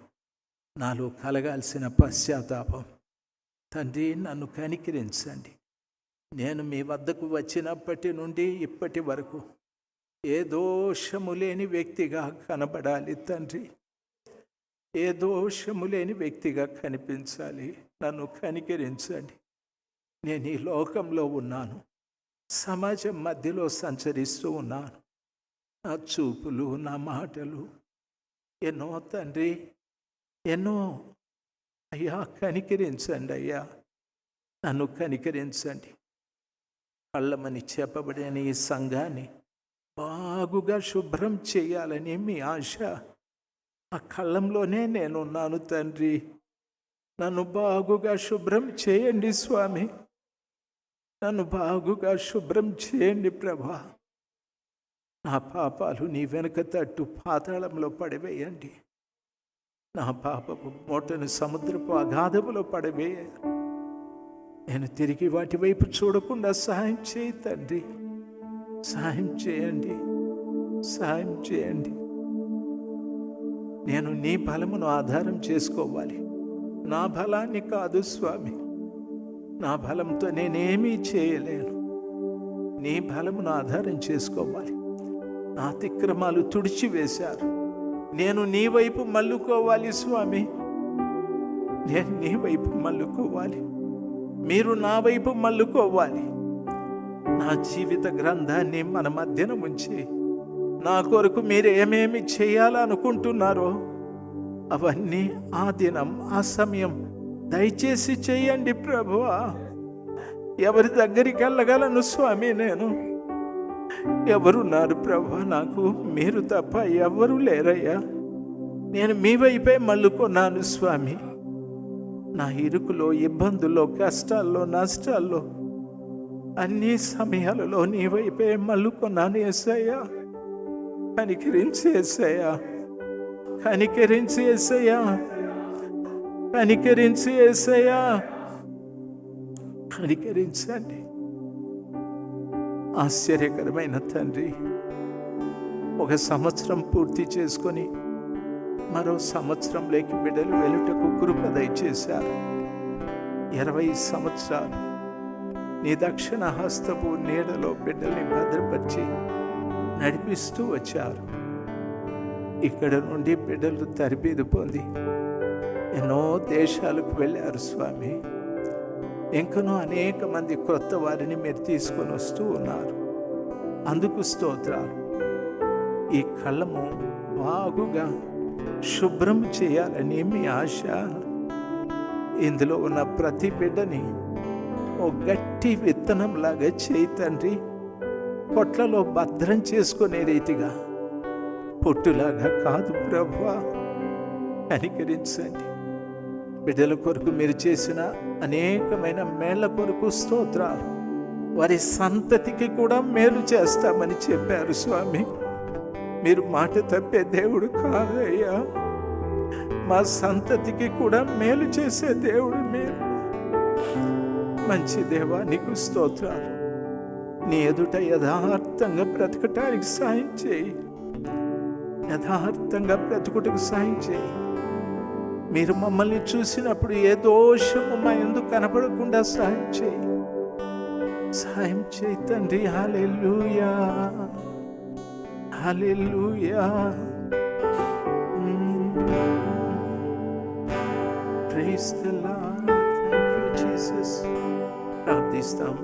S1: నాలో కలగాల్సిన పశ్చాత్తాపం, తండ్రి నన్ను కనికరించండి. నేను మీ వద్దకు వచ్చినప్పటి నుండి ఇప్పటి వరకు ఏ దోషము లేని వ్యక్తిగా కనబడాలి తండ్రి, ఏ దోషము లేని వ్యక్తిగా కనిపించాలి. నన్ను కనికరించండి. నేను ఈ లోకంలో ఉన్నాను, సమాజం మధ్యలో సంచరిస్తూ ఉన్నాను. నా చూపులు, నా మాటలు ఎన్నో తండ్రి, ఎన్నో. అయ్యా కనికరించండి, అయ్యా నన్ను కనికరించండి. కళ్ళమని చెప్పబడిన ఈ సంఘాన్ని బాగుగా శుభ్రం చేయాలని మీ ఆశ. ఆ కళ్ళంలోనే నేనున్నాను తండ్రి. నన్ను బాగుగా శుభ్రం చేయండి స్వామి, నన్ను బాగుగా శుభ్రం చేయండి ప్రభా. నా పాపాలు నీ వెనుక తట్టు పాతాళంలో పడవేయండి. నా పాపపు మూటను సముద్రపు అగాధములో పడవేయ. నేను తిరిగి వాటి వైపు చూడకుండా సహాయం చేయి తండ్రి. సహాయం చేయండి, సహాయం చేయండి. నేను నీ బలమును ఆధారం చేసుకోవాలి, నా బలాన్ని కాదు స్వామి. నా బలంతో నేనేమీ చేయలేను. నీ బలమును ఆధారం చేసుకోవాలి. నా అతిక్రమాలు తుడిచివేశారు. నేను నీ వైపు మల్లుకోవాలి స్వామి. నేను నీ వైపు మల్లుకోవాలి, మీరు నా వైపు మల్లుకోవాలి. నా జీవిత గ్రంథాన్ని మన మధ్యన ఉంచి నా కొరకు మీరు ఏమేమి చేయాలనుకుంటున్నారో అవన్నీ ఆ దినం, ఆ సమయం దయచేసి చేయండి ప్రభువా. ఎవరి దగ్గరికి వెళ్ళగలను స్వామి? నేను ఎవరున్నారు ప్రభువా? నాకు మీరు తప్ప ఎవరు లేరయ్యా. నేను మీ వైపే మల్లుకున్నాను స్వామి. నా ఇరుకులో, ఇబ్బందుల్లో, కష్టాల్లో, నష్టాల్లో అన్ని సమయాలలో నీ వైపే మల్లుకున్నాను యేసయ్యా. కనికరించి యేసయ్యా, కనికరించి యేసయ్యా, కనికరించి యేసయ్యా, కనికరించండి. ఆశ్చర్యకరమైన తండ్రి, ఒక సంవత్సరం పూర్తి చేసుకొని మరో సంవత్సరంలోకి బిడ్డలు వెలుటకు కృప దయచేశారు. 20 సంవత్సరాలు నీ దక్షిణ హస్తపు నీడలో బిడ్డల్ని భద్రపరిచి నడిపిస్తూ వచ్చారు. ఇక్కడ నుండి బిడ్డలు తరబీదు పొంది ఎన్నో దేశాలకు వెళ్ళారు స్వామి. ఇంకనూ అనేక మంది క్రొత్త వారిని మీరు తీసుకొని వస్తూ ఉన్నారు. అందుకు స్తోత్రాలు. ఈ కళ్ళము బాగుగా శుభ్రం చేయాలని మీ ఆశ. ఇందులో ఉన్న ప్రతి బిడ్డని ఓ గట్టి విత్తనంలాగా చేయి తండ్రి. పొట్లలో భద్రం చేసుకునే రీతిగా, పొట్టులాగా కాదు ప్రభువా. కనికరించండి. బిడ్డల కొరకు మీరు చేసిన అనేకమైన మేళ్ల కొరకు స్తోత్రాలు. వారి సంతతికి కూడా మేలు చేస్తామని చెప్పారు స్వామి. మీరు మాట తప్పే దేవుడు కాదయ్యా. మా సంతతికి కూడా మేలు చేసే దేవుడు మీరు. మంచి దేవా, నీకు స్తోత్రాలు. నీ ఎదుట యథార్థంగా బ్రతకటానికి సాయం చేయి. యథార్థంగా బ్రతుకుటకు సాయం చేయి. మీరు మమ్మల్ని చూసినప్పుడు ఏ దోషము మా ఎందుకు కనపడకుండా సాయం చేయి. సాయం చేయి తండ్రి. Hallelujah, hallelujah. Praise the Lord. Thank you Jesus. ప్రార్థిస్తాం.